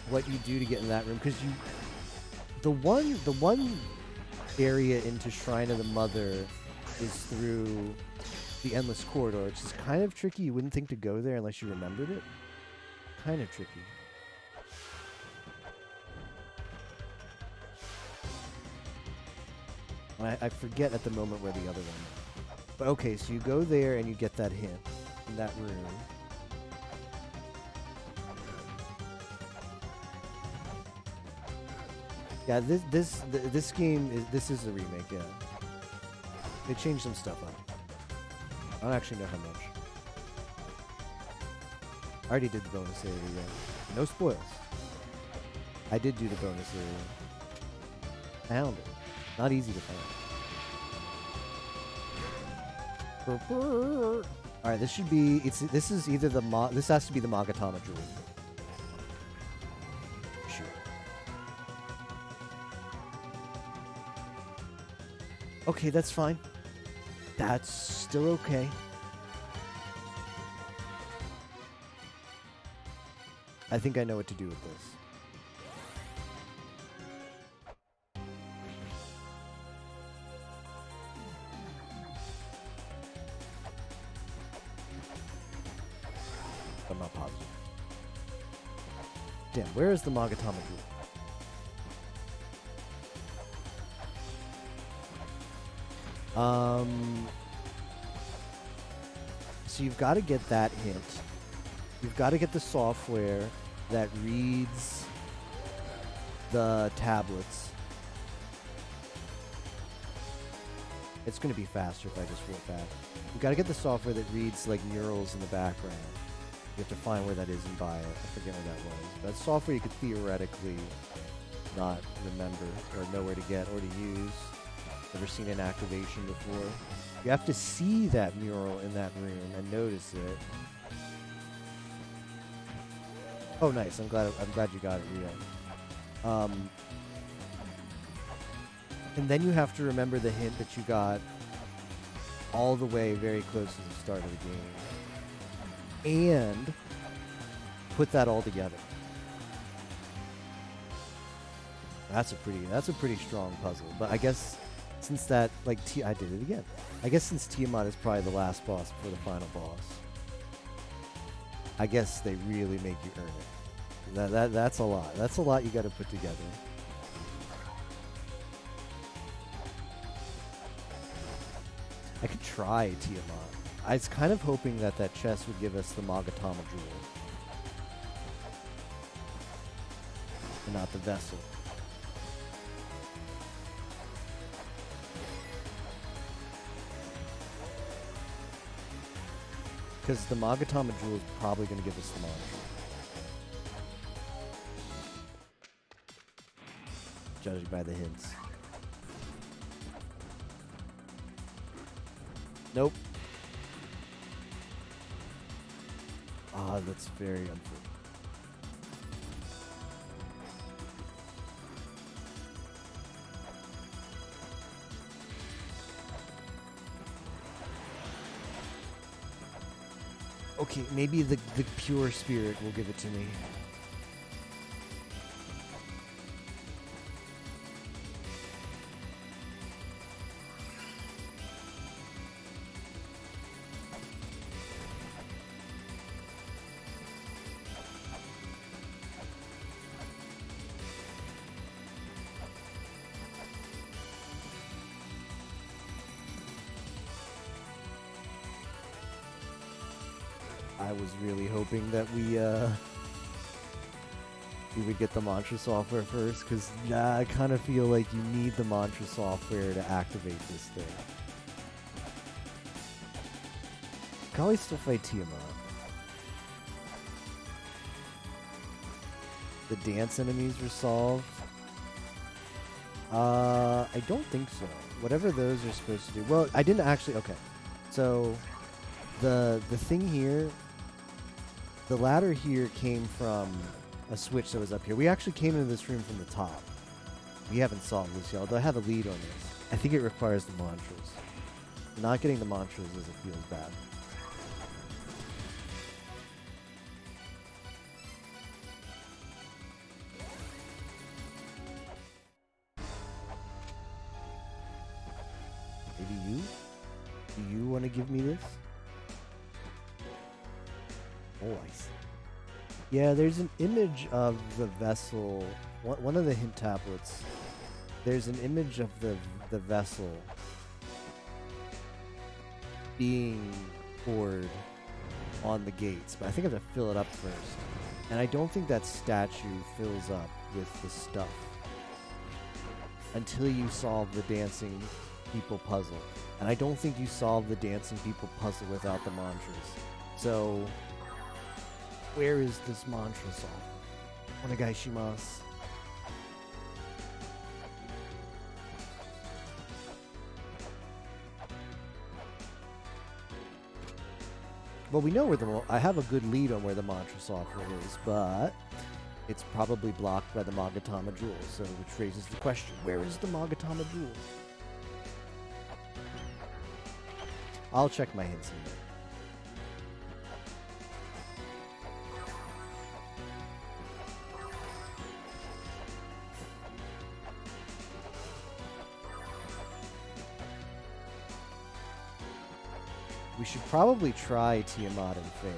what you do to get in that room, because the one area into Shrine of the Mother is through the Endless Corridor, which is kind of tricky. You wouldn't think to go there unless you remembered it. Kind of tricky. I forget at the moment where the other one is. But okay, so you go there and you get that hint in that room. Yeah, this game is a remake, yeah. They changed some stuff up. I don't actually know how much. I already did the bonus area, yeah. No spoils. I did do the bonus area. Found it. Not easy to find. Alright, this should be... This is either the... This has to be the Magatama Druid. Shoot. Okay, that's fine. That's still okay. I think I know what to do with this. I'm not positive. Damn, where is the Magatama Jewel? So you've got to get that hint. You've got to get the software that reads the tablets. It's going to be faster if I just wrote that. You've got to get the software that reads like murals in the background. You have to find where that is and buy it. I forget where that was. But that's software you could theoretically not remember or know where to get or to use. Never seen an activation before. You have to see that mural in that room and notice it. Oh, nice. I'm glad you got it, Rio. And then you have to remember the hint that you got all the way very close to the start of the game. And put that all together. That's a pretty strong puzzle. But I guess since that, like, I did it again. I guess since Tiamat is probably the last boss before the final boss, I guess they really make you earn it. That's a lot. That's a lot you got to put together. I could try Tiamat. I was kind of hoping that that chest would give us the Magatama Jewel, and not the vessel. Because the Magatama Jewel is probably going to give us the mantra. Judging by the hints. Nope. Ah, that's very unfortunate. Okay, maybe the pure spirit will give it to me. I was really hoping that we would get the mantra software first, because I kind of feel like you need the mantra software to activate this thing. Can always still fight Tiamat. The dance enemies were solved. I don't think so. Whatever those are supposed to do. Well, I didn't actually. Okay, so the thing here. The ladder here came from a switch that was up here. We actually came into this room from the top. We haven't solved this yet, although I have a lead on this. I think it requires the mantras. Not getting the mantras as it feels bad. Maybe you? Do you want to give me this? Oh, I see. Yeah, there's an image of the vessel. One of the hint tablets. There's an image of the vessel being poured on the gates, but I think I have to fill it up first. And I don't think that statue fills up with the stuff until you solve the dancing people puzzle. And I don't think you solve the dancing people puzzle without the mantras. So where is this mantra song? Onegai shimasu. Well, we know where I have a good lead on where the mantra software is, but it's probably blocked by the Magatama Jewel, so which raises the question, where is the Magatama Jewel? I'll check my hints in a minute. We should probably try Tiamat and fail.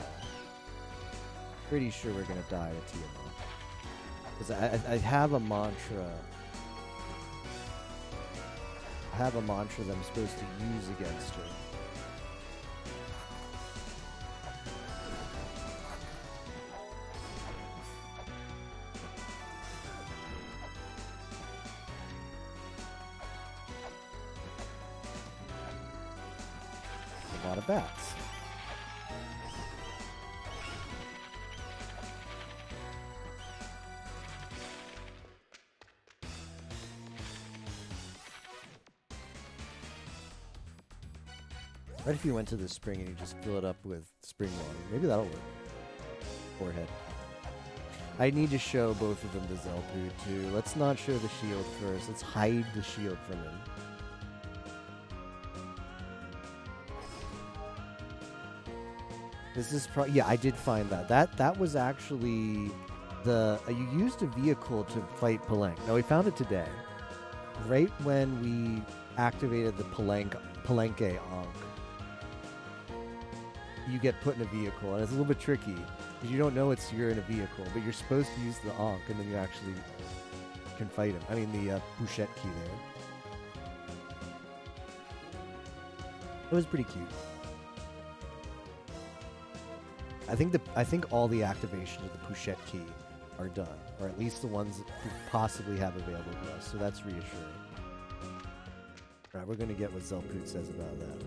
Pretty sure we're gonna die to Tiamat. Because I have a mantra. I have a mantra that I'm supposed to use against her. A lot of bats. What if you went to the spring and you just fill it up with spring water? Maybe that'll work. Forehead. I need to show both of them to Zelpu too. Let's not show the shield first. Let's hide the shield from him. This is yeah, I did find that. That was actually the you used a vehicle to fight Palenque. Now we found it today. Right when we activated the Palenque Ankh. You get put in a vehicle, and it's a little bit tricky because you don't know you're in a vehicle, but you're supposed to use the Ankh, and then you actually can fight him. I mean, the Bouchette key there. It was pretty cute. I think all the activations of the Bouchette key are done, or at least the ones that we possibly have available to us. So that's reassuring. All right, we're gonna get what Zelput says about that.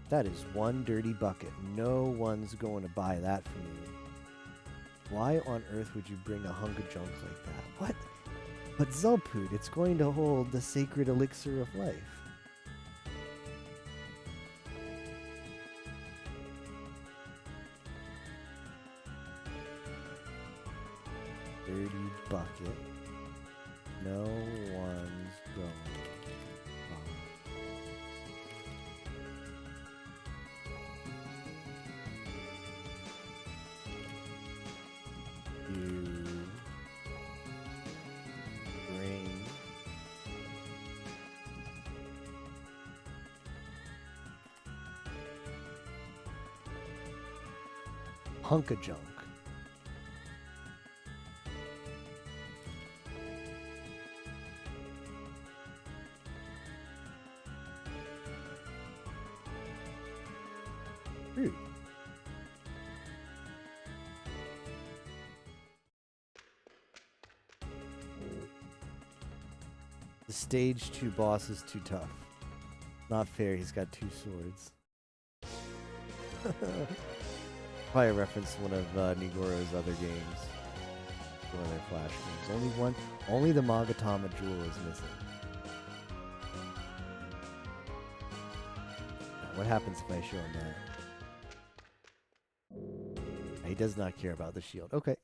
That is one dirty bucket. No one's going to buy that from you. Why on earth would you bring a hunk of junk like that? What? But Zelput, it's going to hold the sacred elixir of life. Dirty bucket. No one's going. Hunk of junk. Rude. The stage 2 boss is too tough. Not fair, he's got 2 swords. Probably a reference to one of Nigoro's other games. One of their Flash games. Only the Magatama jewel is missing. Now, what happens if I show him that? He does not care about the shield. Okay.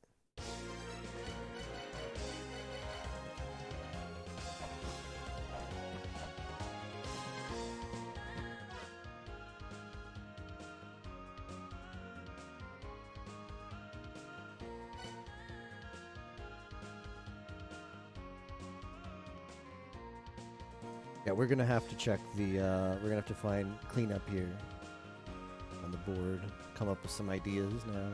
Yeah, we're gonna have to check the, we're gonna have to clean up here on the board, come up with some ideas now.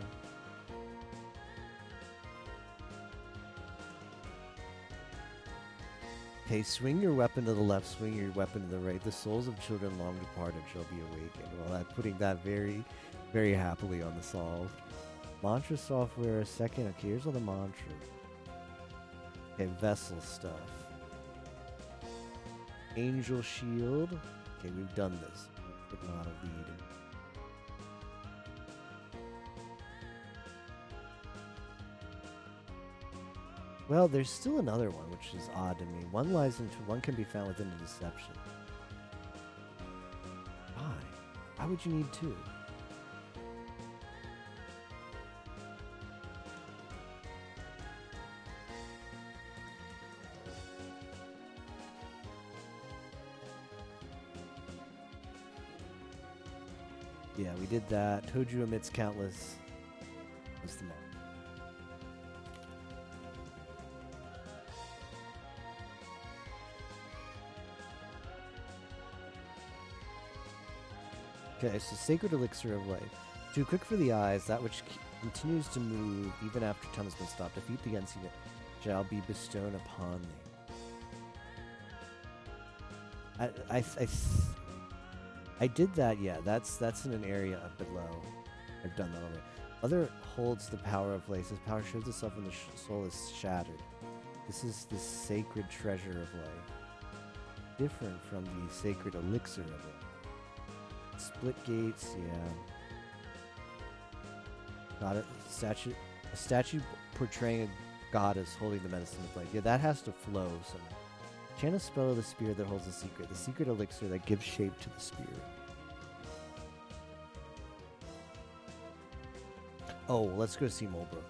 Okay, swing your weapon to the left, swing your weapon to the right. The souls of children long departed shall be awakened. Well, I'm putting that very, very happily on the solved. Mantra software, second. Okay, here's all the mantras. Okay, vessel stuff. Angel shield. Okay, we've done this. But not a lead. Well, there's still another one, which is odd to me. One can be found within the deception. Why? Why would you need 2? Yeah, we did that. Toju emits countless. What's the map? Okay, so Sacred Elixir of Life. Too quick for the eyes, that which Continues to move even after time has been stopped. Defeat the unseen shall be bestowed upon thee. I did that, yeah. That's in an area up below. I've done that already. Other holds the power of life. His power shows itself when the soul is shattered. This is the sacred treasure of life. Different from the sacred elixir of it. Split gates, yeah. Got it. A statue portraying a goddess holding the medicine of life. Yeah, that has to flow somehow. Chant a spell of the spirit that holds the secret elixir that gives shape to the spirit. Oh, let's go see Mulbrook.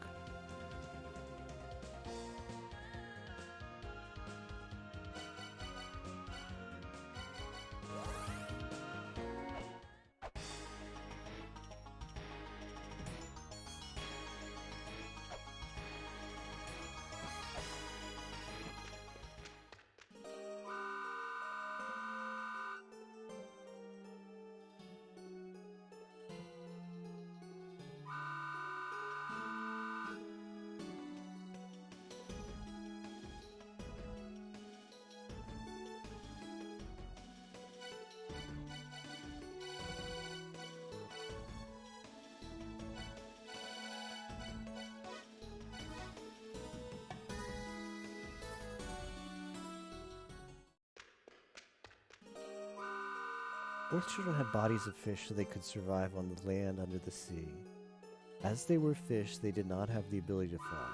Earth children had bodies of fish so they could survive on the land under the sea. As they were fish, they did not have the ability to fly.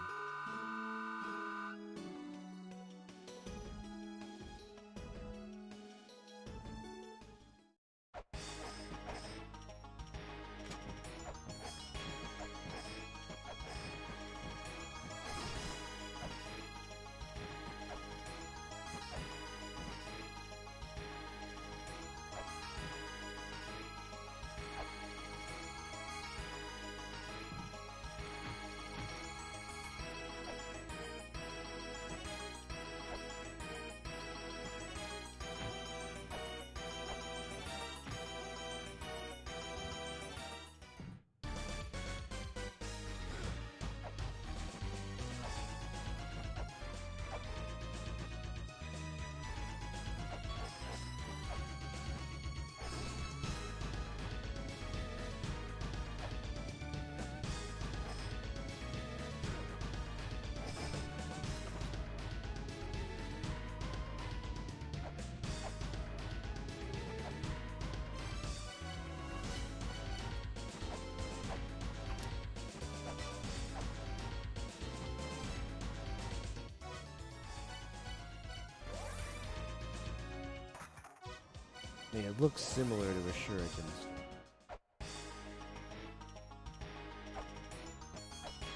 I mean, it looks similar to a shuriken's.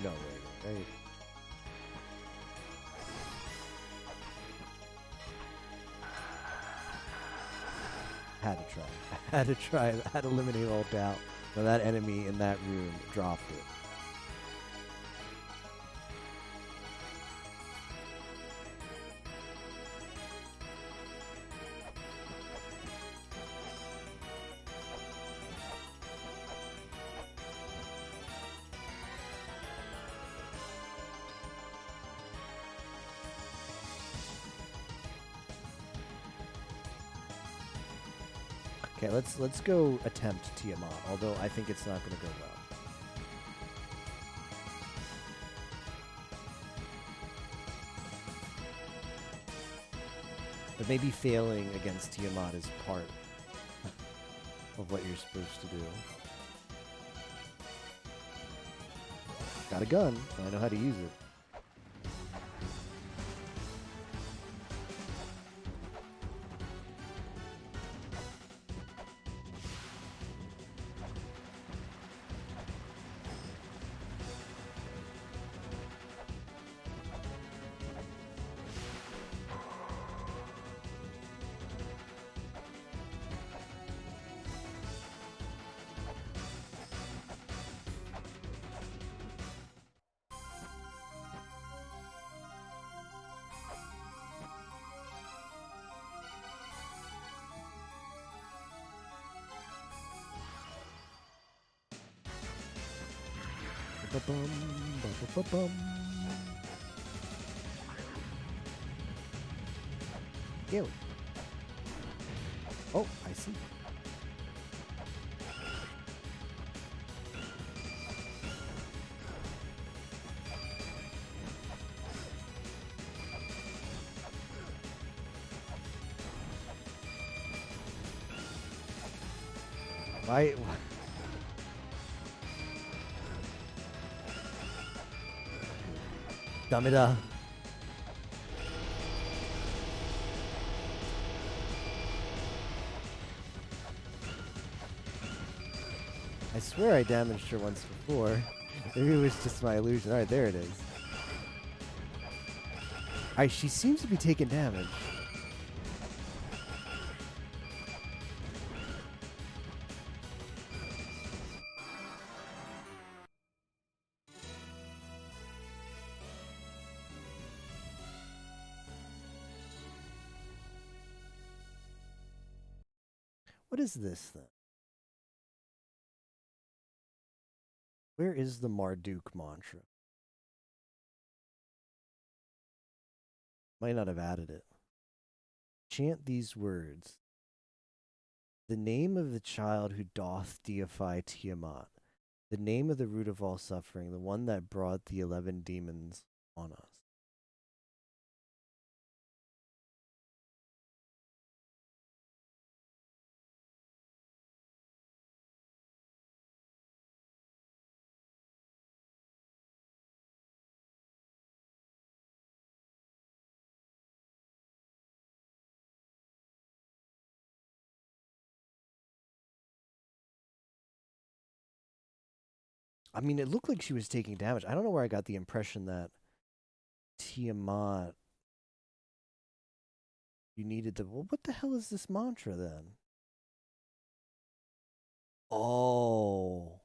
No way, right? Had to try. I had to try. I had to eliminate all doubt when that enemy in that room dropped it. Okay, let's go attempt Tiamat, although I think it's not going to go well. But maybe failing against Tiamat is part of what you're supposed to do. Got a gun, I know how to use it. Ba-ba-bum, ba-ba-ba-bum. Ew. Oh, I see. Why? Damida. I swear I damaged her once before. Maybe it was just my illusion. Alright, there it is. Alright, she seems to be taking damage. What is this then? Where is the Marduk mantra? Might not have added it. Chant these words. The name of the child who doth deify Tiamat. The name of the root of all suffering. The one that brought the 11 demons on us. I mean, it looked like she was taking damage. I don't know where I got the impression that Tiamat, you needed the... Well, what the hell is this mantra then? Oh.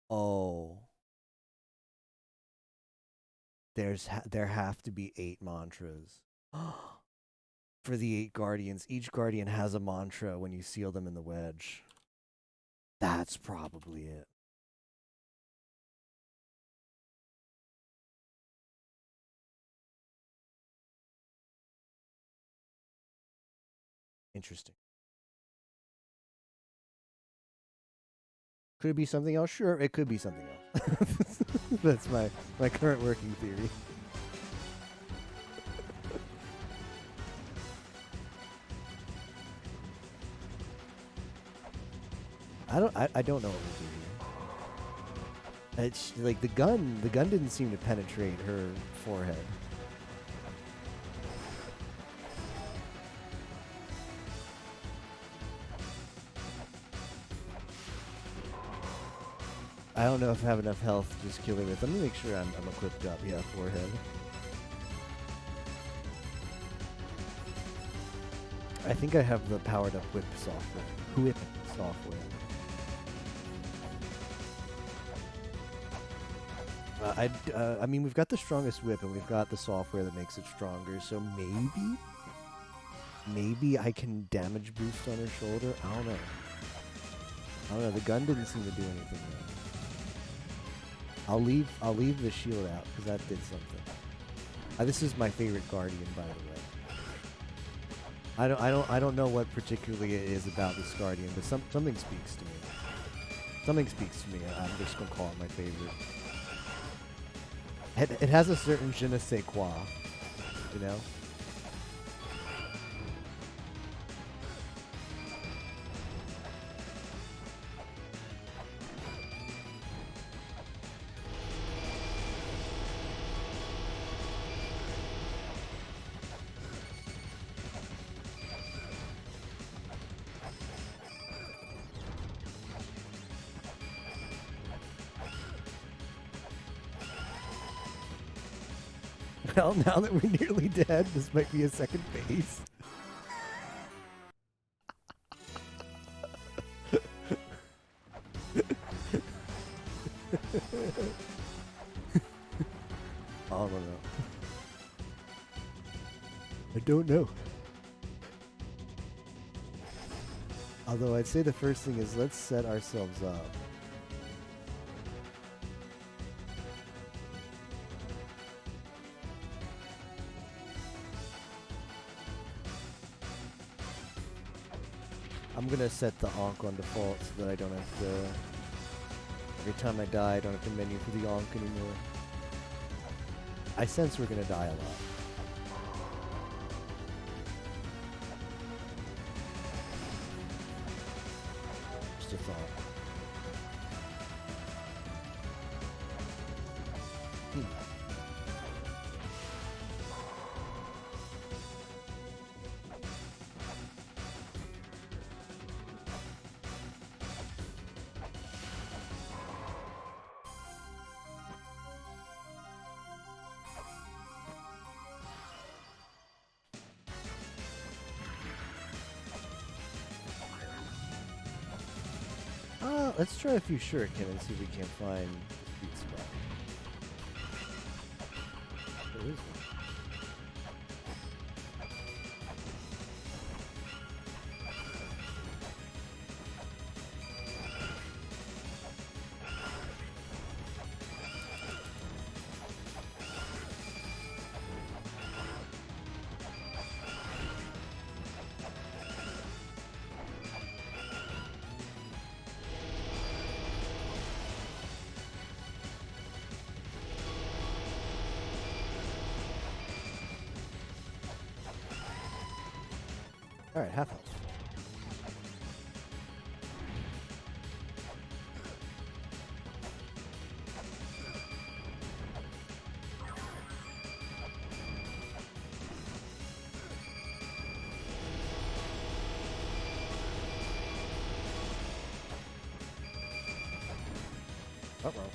Oh. There have to be 8 mantras. For the 8 guardians. Each guardian has a mantra when you seal them in the wedge. That's probably it. Interesting. Could it be something else? Sure, it could be something else. That's my current working theory. I don't know what we'll do here. It's like the gun didn't seem to penetrate her forehead. I don't know if I have enough health to just kill her with. Let me make sure I'm equipped up. Yeah, forehead. I think I have the powered up whip software. Whip software. I mean, we've got the strongest whip, and we've got the software that makes it stronger. So maybe I can damage boost on her shoulder. I don't know. The gun didn't seem to do anything there. I'll leave the shield out because that did something. This is my favorite guardian, by the way. I don't know what particularly it is about this guardian, but something speaks to me. Something speaks to me. I'm just gonna call it my favorite. It has a certain je ne sais quoi, you know? Well, now that we're nearly dead, this might be a second phase. I don't know. I don't know. Although I'd say the first thing is let's set ourselves up. I'm gonna set the Ankh on default so that I don't have to, every time I die, I don't have to menu for the Ankh anymore. I sense we're gonna die a lot. Just a thought. Let's try a few shuriken and see if we can find the sweet spot. There is one. All right, half health. Uh-oh.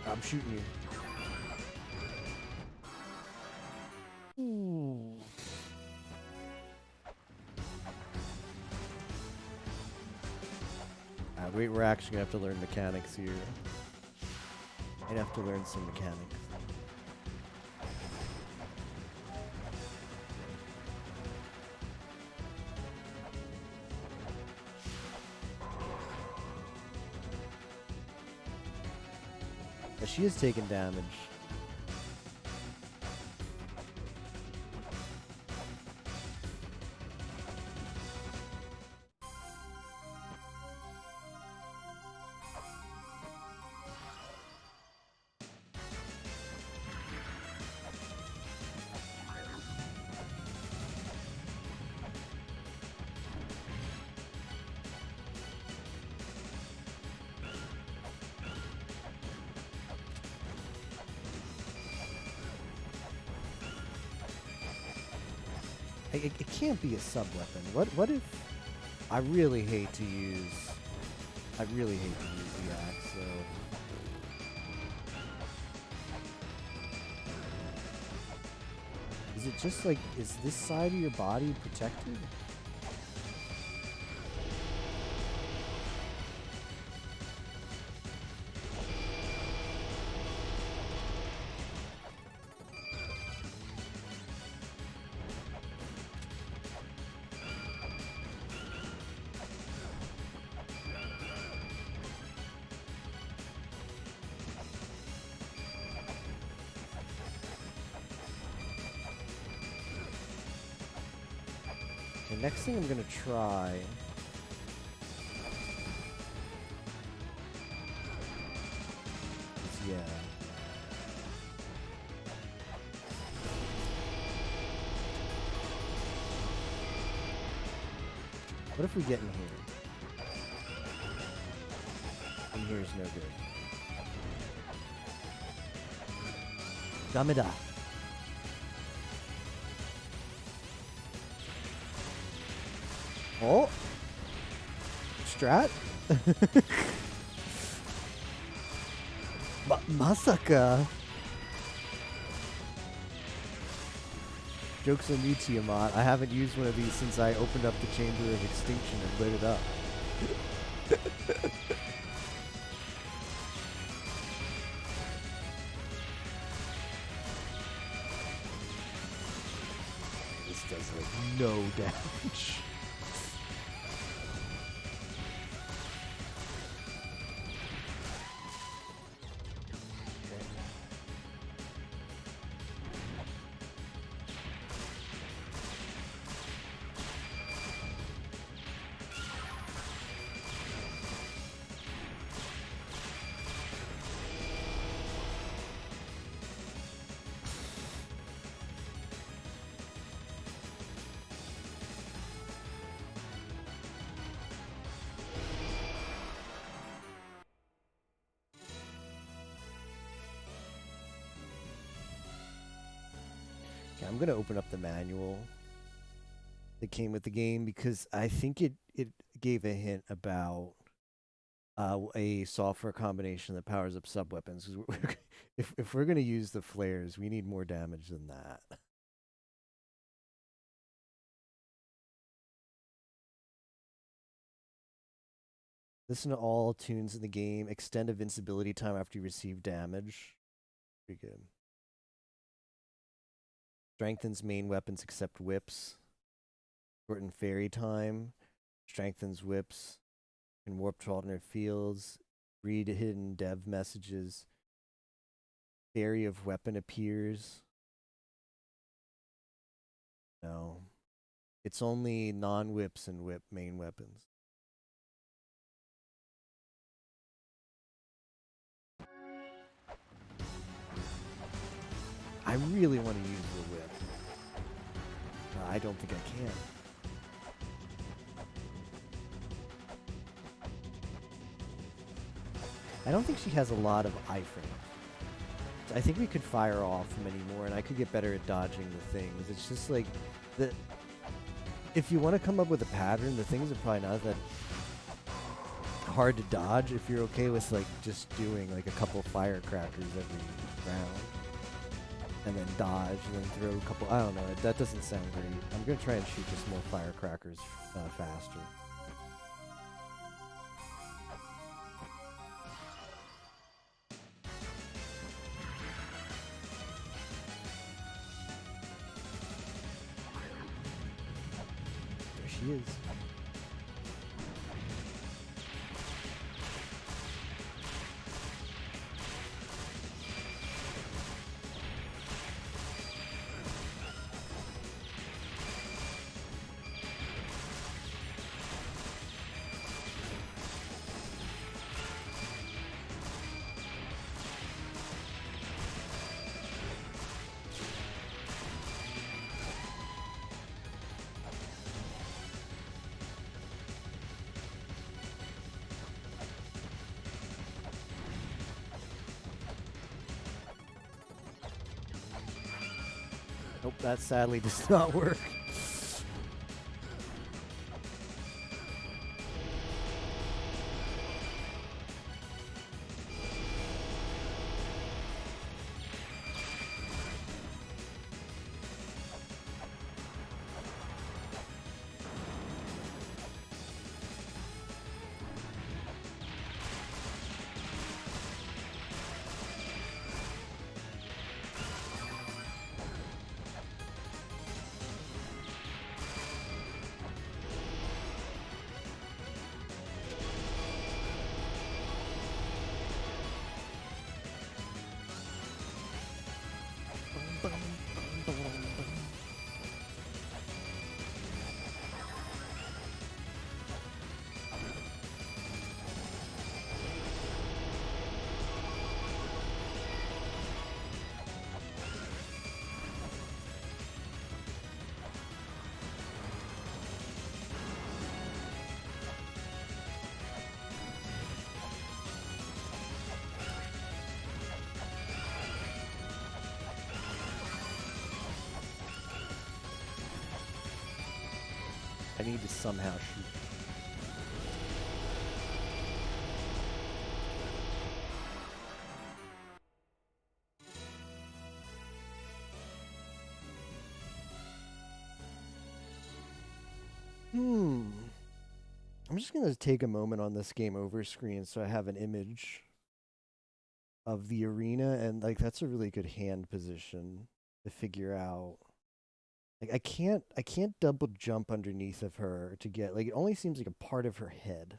I'm shooting you. Ooh. We're actually gonna have to learn mechanics here. I'd have to learn some mechanics. But she is taking damage. It can't be a sub-weapon. What if... I really hate to use the axe, so... Is it just like... Is this side of your body protected? Next thing I'm gonna try is, yeah. What if we get in here? In here is no good. Dameda. Oh! Strat? Masaka! Joke's on you, Tiamat. I haven't used one of these since I opened up the Chamber of Extinction and lit it up. This does like no damage. I'm gonna open up the manual that came with the game because I think it gave a hint about a software combination that powers up sub weapons. If we're gonna use the flares, we need more damage than that. Listen to all tunes in the game. Extend invincibility time after you receive damage. Pretty good. Strengthens main weapons except whips. Shorten fairy time. Strengthens whips. Can warp to alternate fields. Read hidden dev messages. Fairy of weapon appears. No. It's only non-whips and whip main weapons. I really want to use the whip. I don't think I can. I don't think she has a lot of iframe. I think we could fire off many more, and I could get better at dodging the things. It's just like the. If you want to come up with a pattern, the things are probably not that hard to dodge if you're okay with like just doing like a couple firecrackers every round. And then dodge, and then throw a couple. I don't know. That doesn't sound great. I'm gonna try and shoot just more firecrackers faster. There she is. Nope, that sadly does not work. I need to somehow shoot. I'm just gonna take a moment on this game over screen so I have an image of the arena, and like that's a really good hand position to figure out. Like I can't double jump underneath of her to get like it only seems like a part of her head.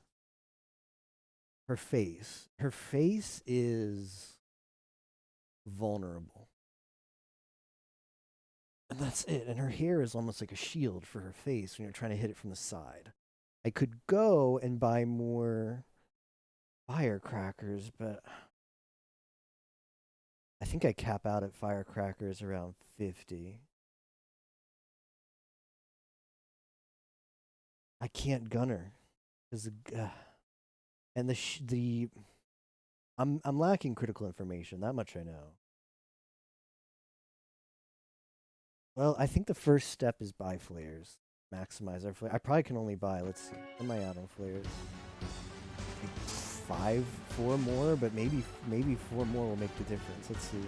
Her face. Her face is vulnerable. And that's it. And her hair is almost like a shield for her face when you're trying to hit it from the side. I could go and buy more firecrackers, but I think I cap out at firecrackers around 50. I can't gun her. And the I'm lacking critical information. That much I know. Well, I think the first step is buy flares. Maximize our flare. I probably can only buy. Let's see. Am I out on flares? Like 5, 4 more, but maybe 4 more will make the difference. Let's see.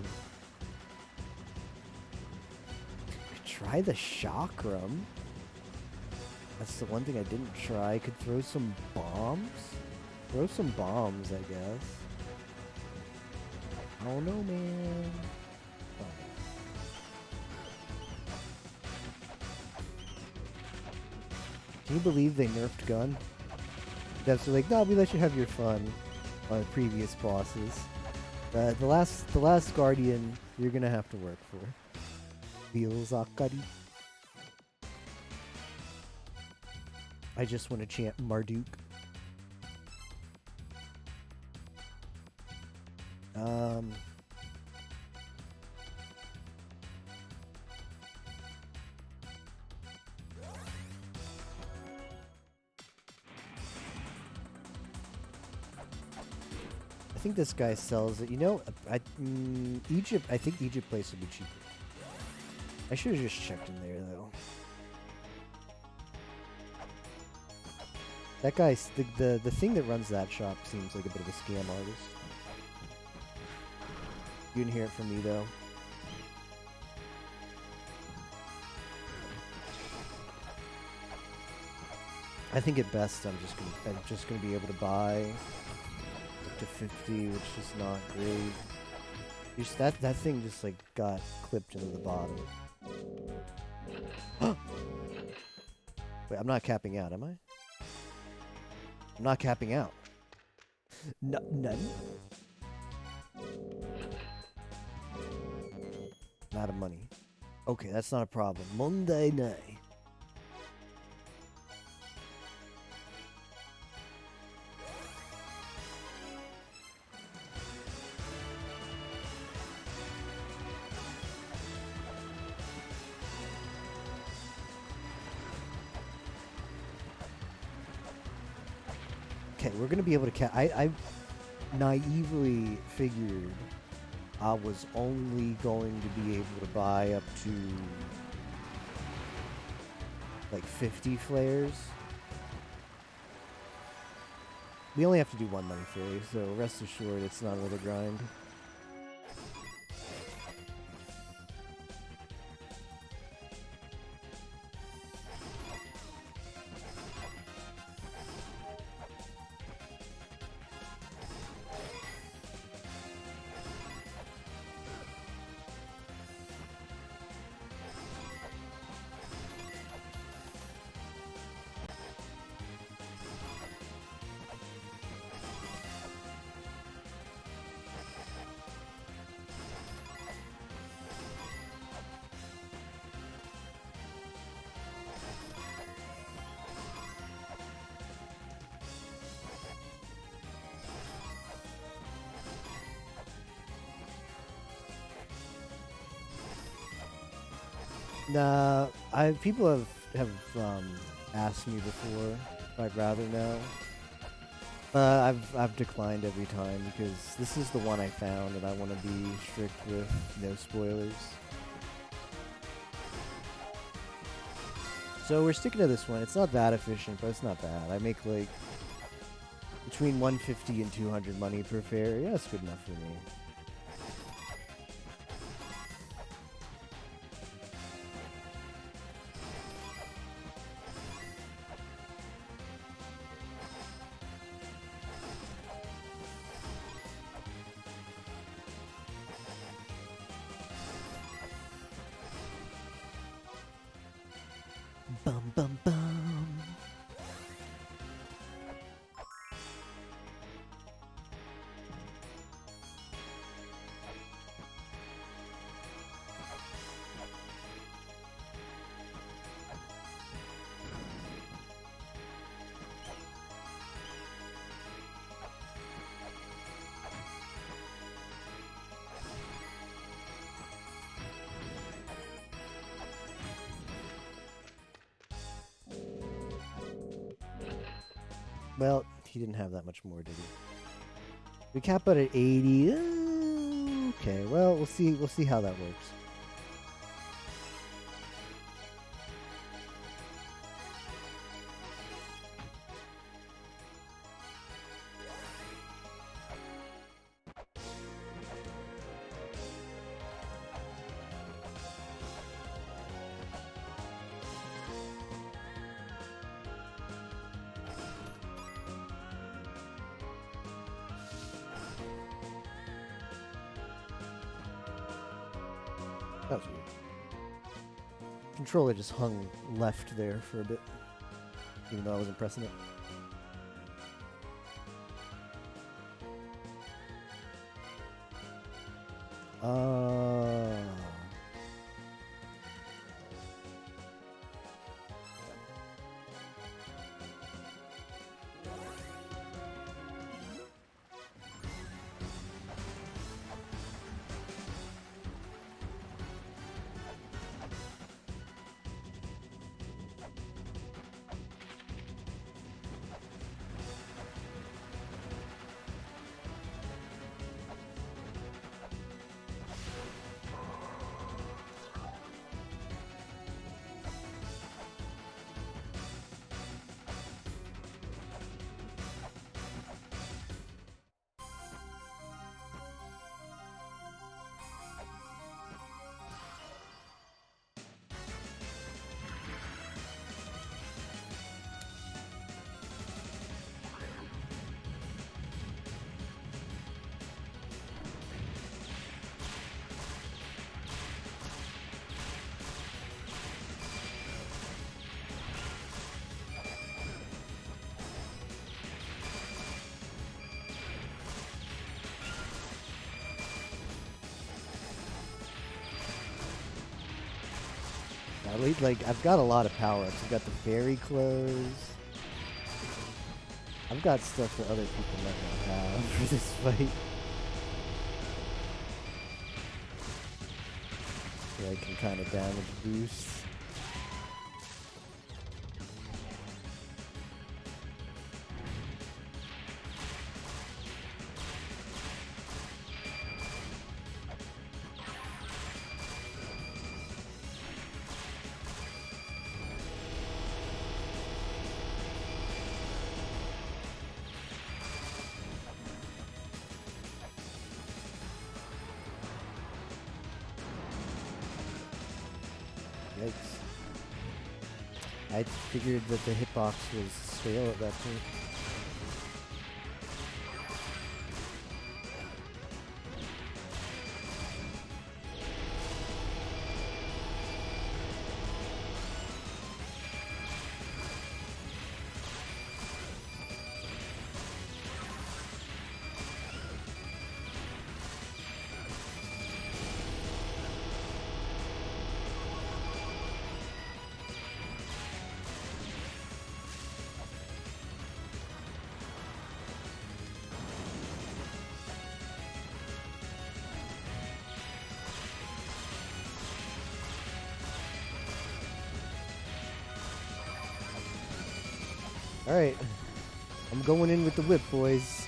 Try the chakram. That's the one thing I didn't try. I could throw some bombs. Throw some bombs, I guess. I don't know, man. Oh. Can you believe they nerfed gun? Devs are like, no, we let you have your fun on previous bosses. The last Guardian, you're gonna have to work for. Feels Akari. I just want to chant Marduk. I think this guy sells it. You know, Egypt. I think Egypt place would be cheaper. I should have just checked in there though. That guy, the thing that runs that shop seems like a bit of a scam artist. You didn't hear it from me though. I think at best I'm just gonna be able to buy up to 50, which is not great. Just that thing just like got clipped into the bottom. Wait, I'm not capping out, am I? I'm not capping out. None. I'm out of money. Okay, that's not a problem. Monday night. Okay, we're gonna be able to I naively figured I was only going to be able to buy up to like 50 flares. We only have to do one money fairy, so rest assured it's not another grind. Nah, people have asked me before if I'd rather know. I've declined every time because this is the one I found and I want to be strict with no spoilers. So we're sticking to this one. It's not that efficient, but it's not bad. I make like between 150 and 200 money per fair. Yeah, that's good enough for me. bum bum. Well, he didn't have that much more, did he? We cap out at 80. Okay, well, we'll see. We'll see how that works. That was weird. Controller just hung left there for a bit, even though I wasn't pressing it. Like, I've got a lot of power-ups. I've got the fairy clothes. I've got stuff that other people might not have for this fight. So I can kind of damage boost. Yikes. I figured that the hitbox was stale at that point. Alright. I'm going in with the whip, boys.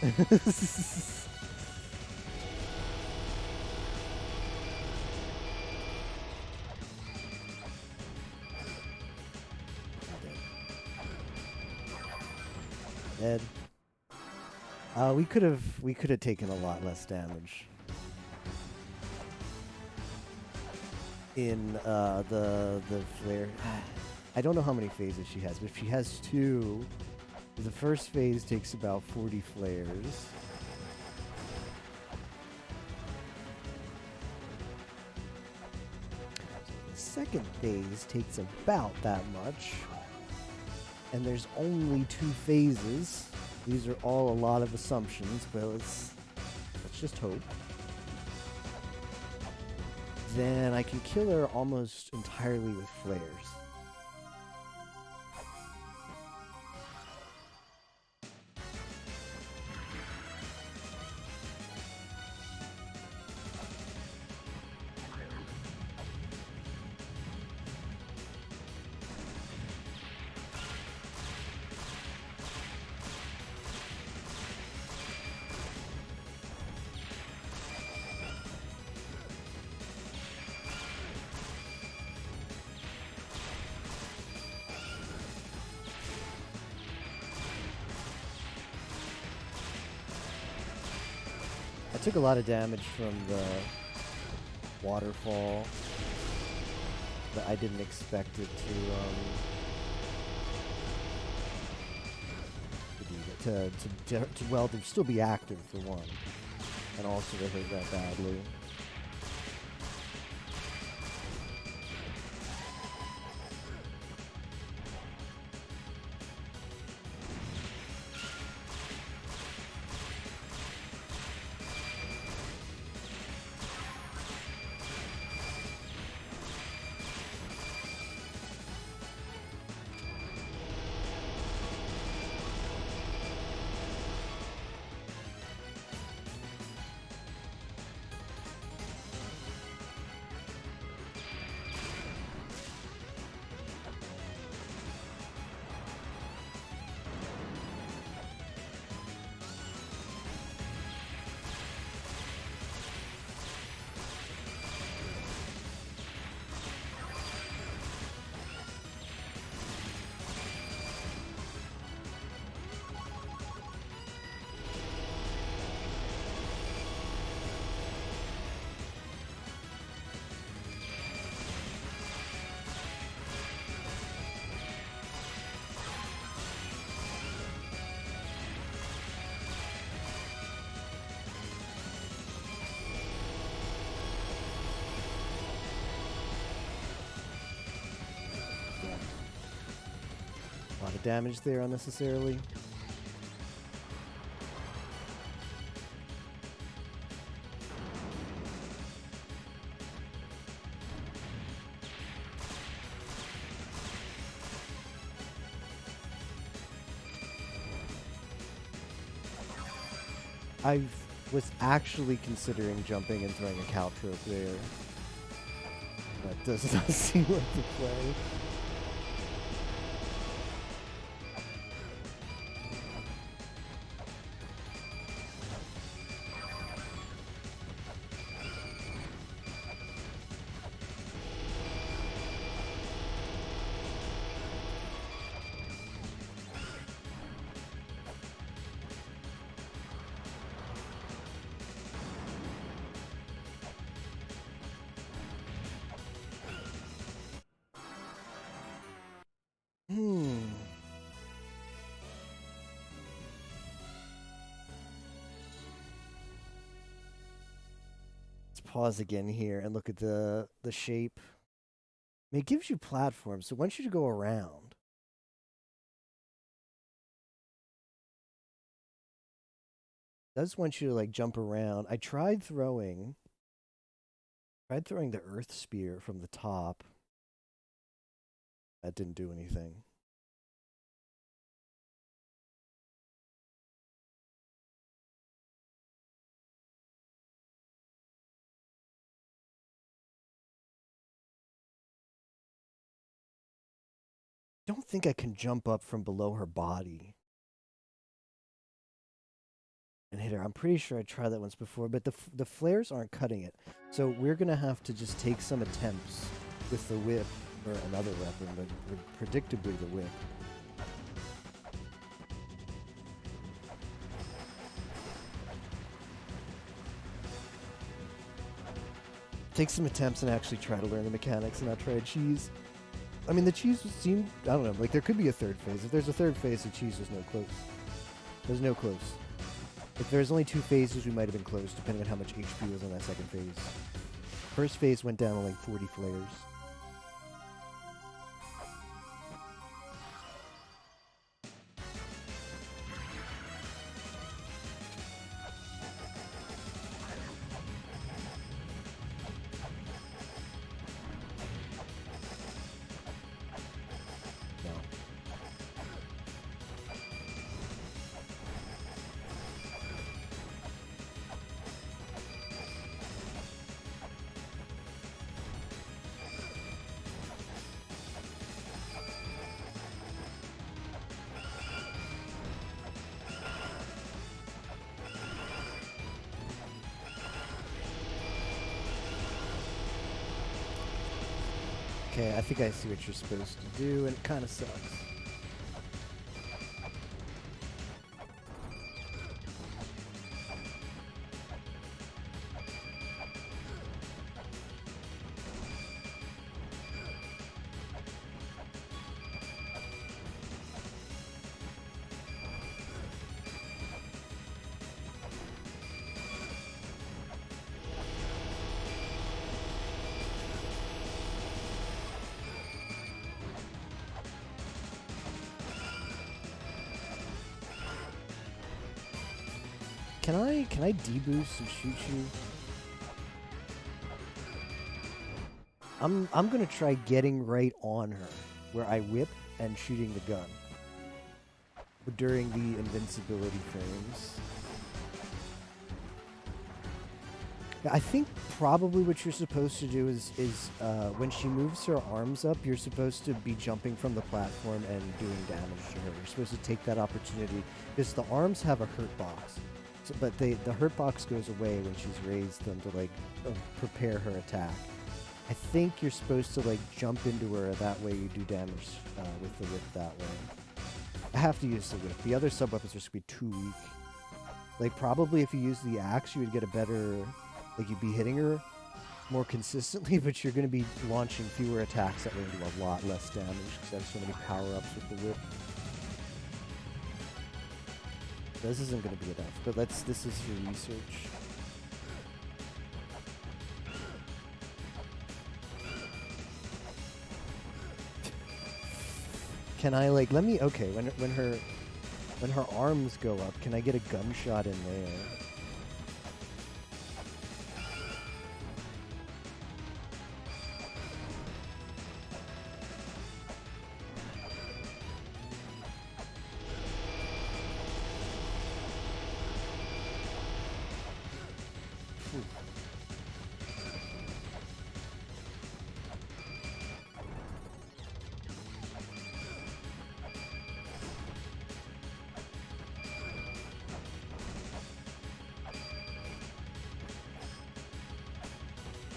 Dead. We could have taken a lot less damage in the flare. I don't know how many phases she has, but if she has 2, the first phase takes about 40 flares. The second phase takes about that much. and there's only 2 phases. These are all a lot of assumptions, but let's just hope. Then I can kill her almost entirely with flares. I took a lot of damage from the waterfall, but I didn't expect it to still be active for one, and also to hurt that badly. A lot of damage there unnecessarily. I was actually considering jumping and throwing a caltrope there. That does not seem like the play. Pause again here and look at the shape. I mean, it gives you platforms, so it wants you to go around. It does want you to like jump around. I tried throwing the earth spear from the top. That didn't do anything. I don't think I can jump up from below her body and hit her. I'm pretty sure I tried that once before, but the flares aren't cutting it. So we're gonna have to just take some attempts with the whip or another weapon, but predictably the whip. Take some attempts and actually try to learn the mechanics and not try to cheese. I mean, the cheese seemed, I don't know, like there could be a third phase. If there's a third phase, the cheese was no close. There's no close. If there's only 2 phases, we might have been close, depending on how much HP was on that second phase. First phase went down to like 40 flares. Okay, I think I see what you're supposed to do, and it kind of sucks. Can I deboost and shoot you? I'm gonna try getting right on her, where I whip and shooting the gun during the invincibility frames. I think probably what you're supposed to do is when she moves her arms up, you're supposed to be jumping from the platform and doing damage to her. You're supposed to take that opportunity because the arms have a hurt box. So, but the hurt box goes away when she's raised them to like prepare her attack. I think you're supposed to like jump into her, that way you do damage with the whip that way. I have to use the whip. The other sub-weapons are just going to be too weak. Like probably if you use the axe, you would get a better, like you'd be hitting her more consistently, but you're going to be launching fewer attacks that will do a lot less damage because I have so many power-ups with the whip. This isn't going to be enough, but this is for research. Can I like okay, when her arms go up, can I get a gunshot in there?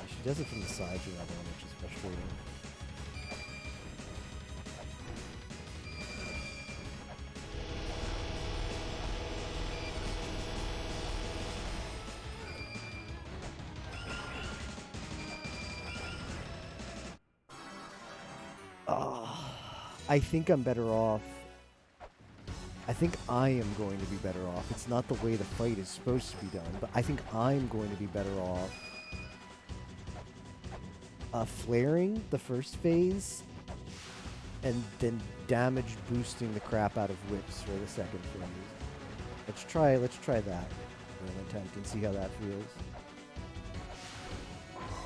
She does it from the side, you know, which is frustrating. I think I'm better off. I think I am going to be better off. It's not the way the fight is supposed to be done, but I think I'm going to be better off flaring the first phase and then damage boosting the crap out of whips for the second phase. Let's try that for an attempt and see how that feels.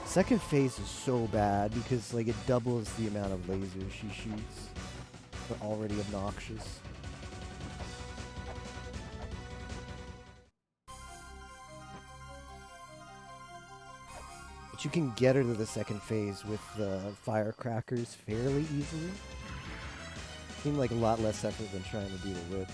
Second phase is so bad because like it doubles the amount of lasers she shoots. They're already obnoxious. But you can get her to the second phase with the firecrackers fairly easily. Seem like a lot less effort than trying to do the whip.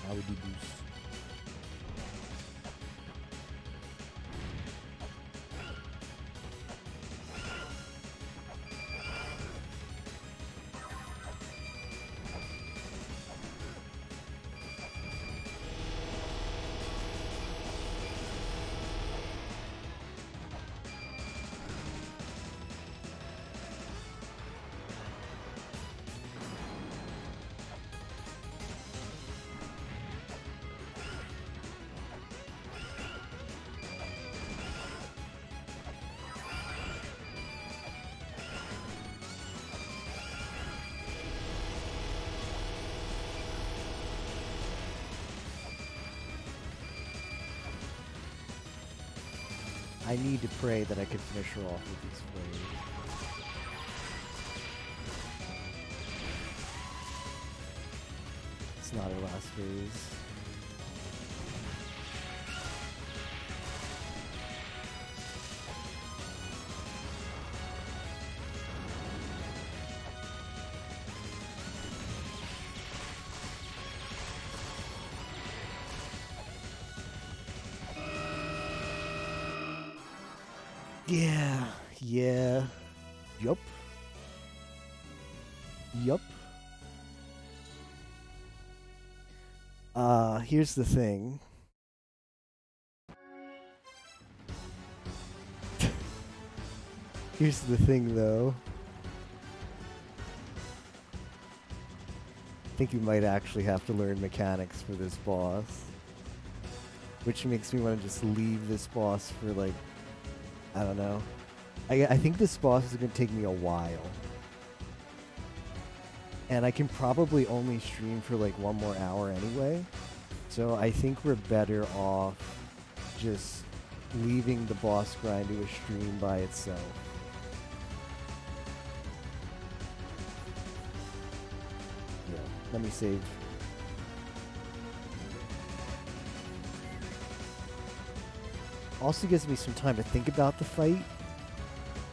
How would you boost? I need to pray that I can finish her off with these flames. It's not her last phase. Yeah. Yup. Here's the thing. Here's the thing, though. I think you might actually have to learn mechanics for this boss. Which makes me want to just leave this boss for, like, I don't know. I think this boss is going to take me a while. And I can probably only stream for like 1 more hour anyway. So I think we're better off just leaving the boss grind to a stream by itself. Yeah, let me save. Also gives me some time to think about the fight.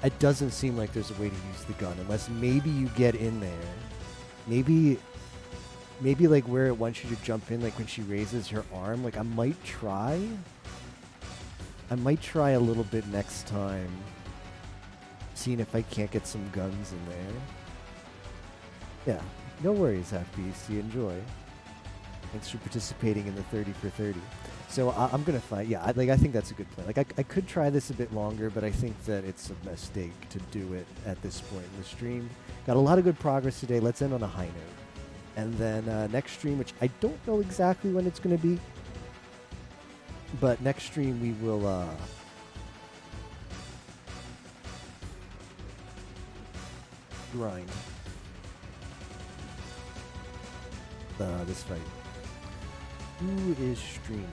It doesn't seem like there's a way to use the gun unless maybe you get in there. Maybe like where it wants you to jump in, like when she raises her arm. Like I might try a little bit next time, seeing if I can't get some guns in there. Yeah, no worries, FBC. Enjoy. Thanks for participating in the 30 for 30. So I'm gonna find. Yeah, I think that's a good plan. Like I could try this a bit longer, but I think that it's a mistake to do it at this point in the stream. Got a lot of good progress today. Let's end on a high note. And then next stream, which I don't know exactly when it's going to be, but next stream we will grind this fight. Who is streaming?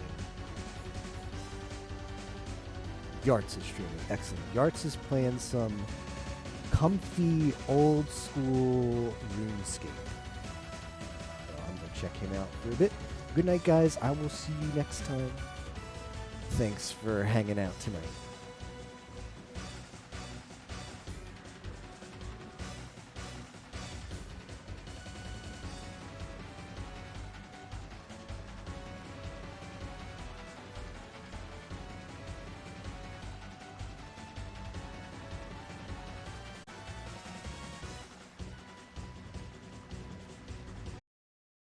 Yarts is streaming. Excellent. Yarts is playing some comfy old school RuneScape. I'm going to check him out for a bit. Good night, guys. I will see you next time. Thanks for hanging out tonight.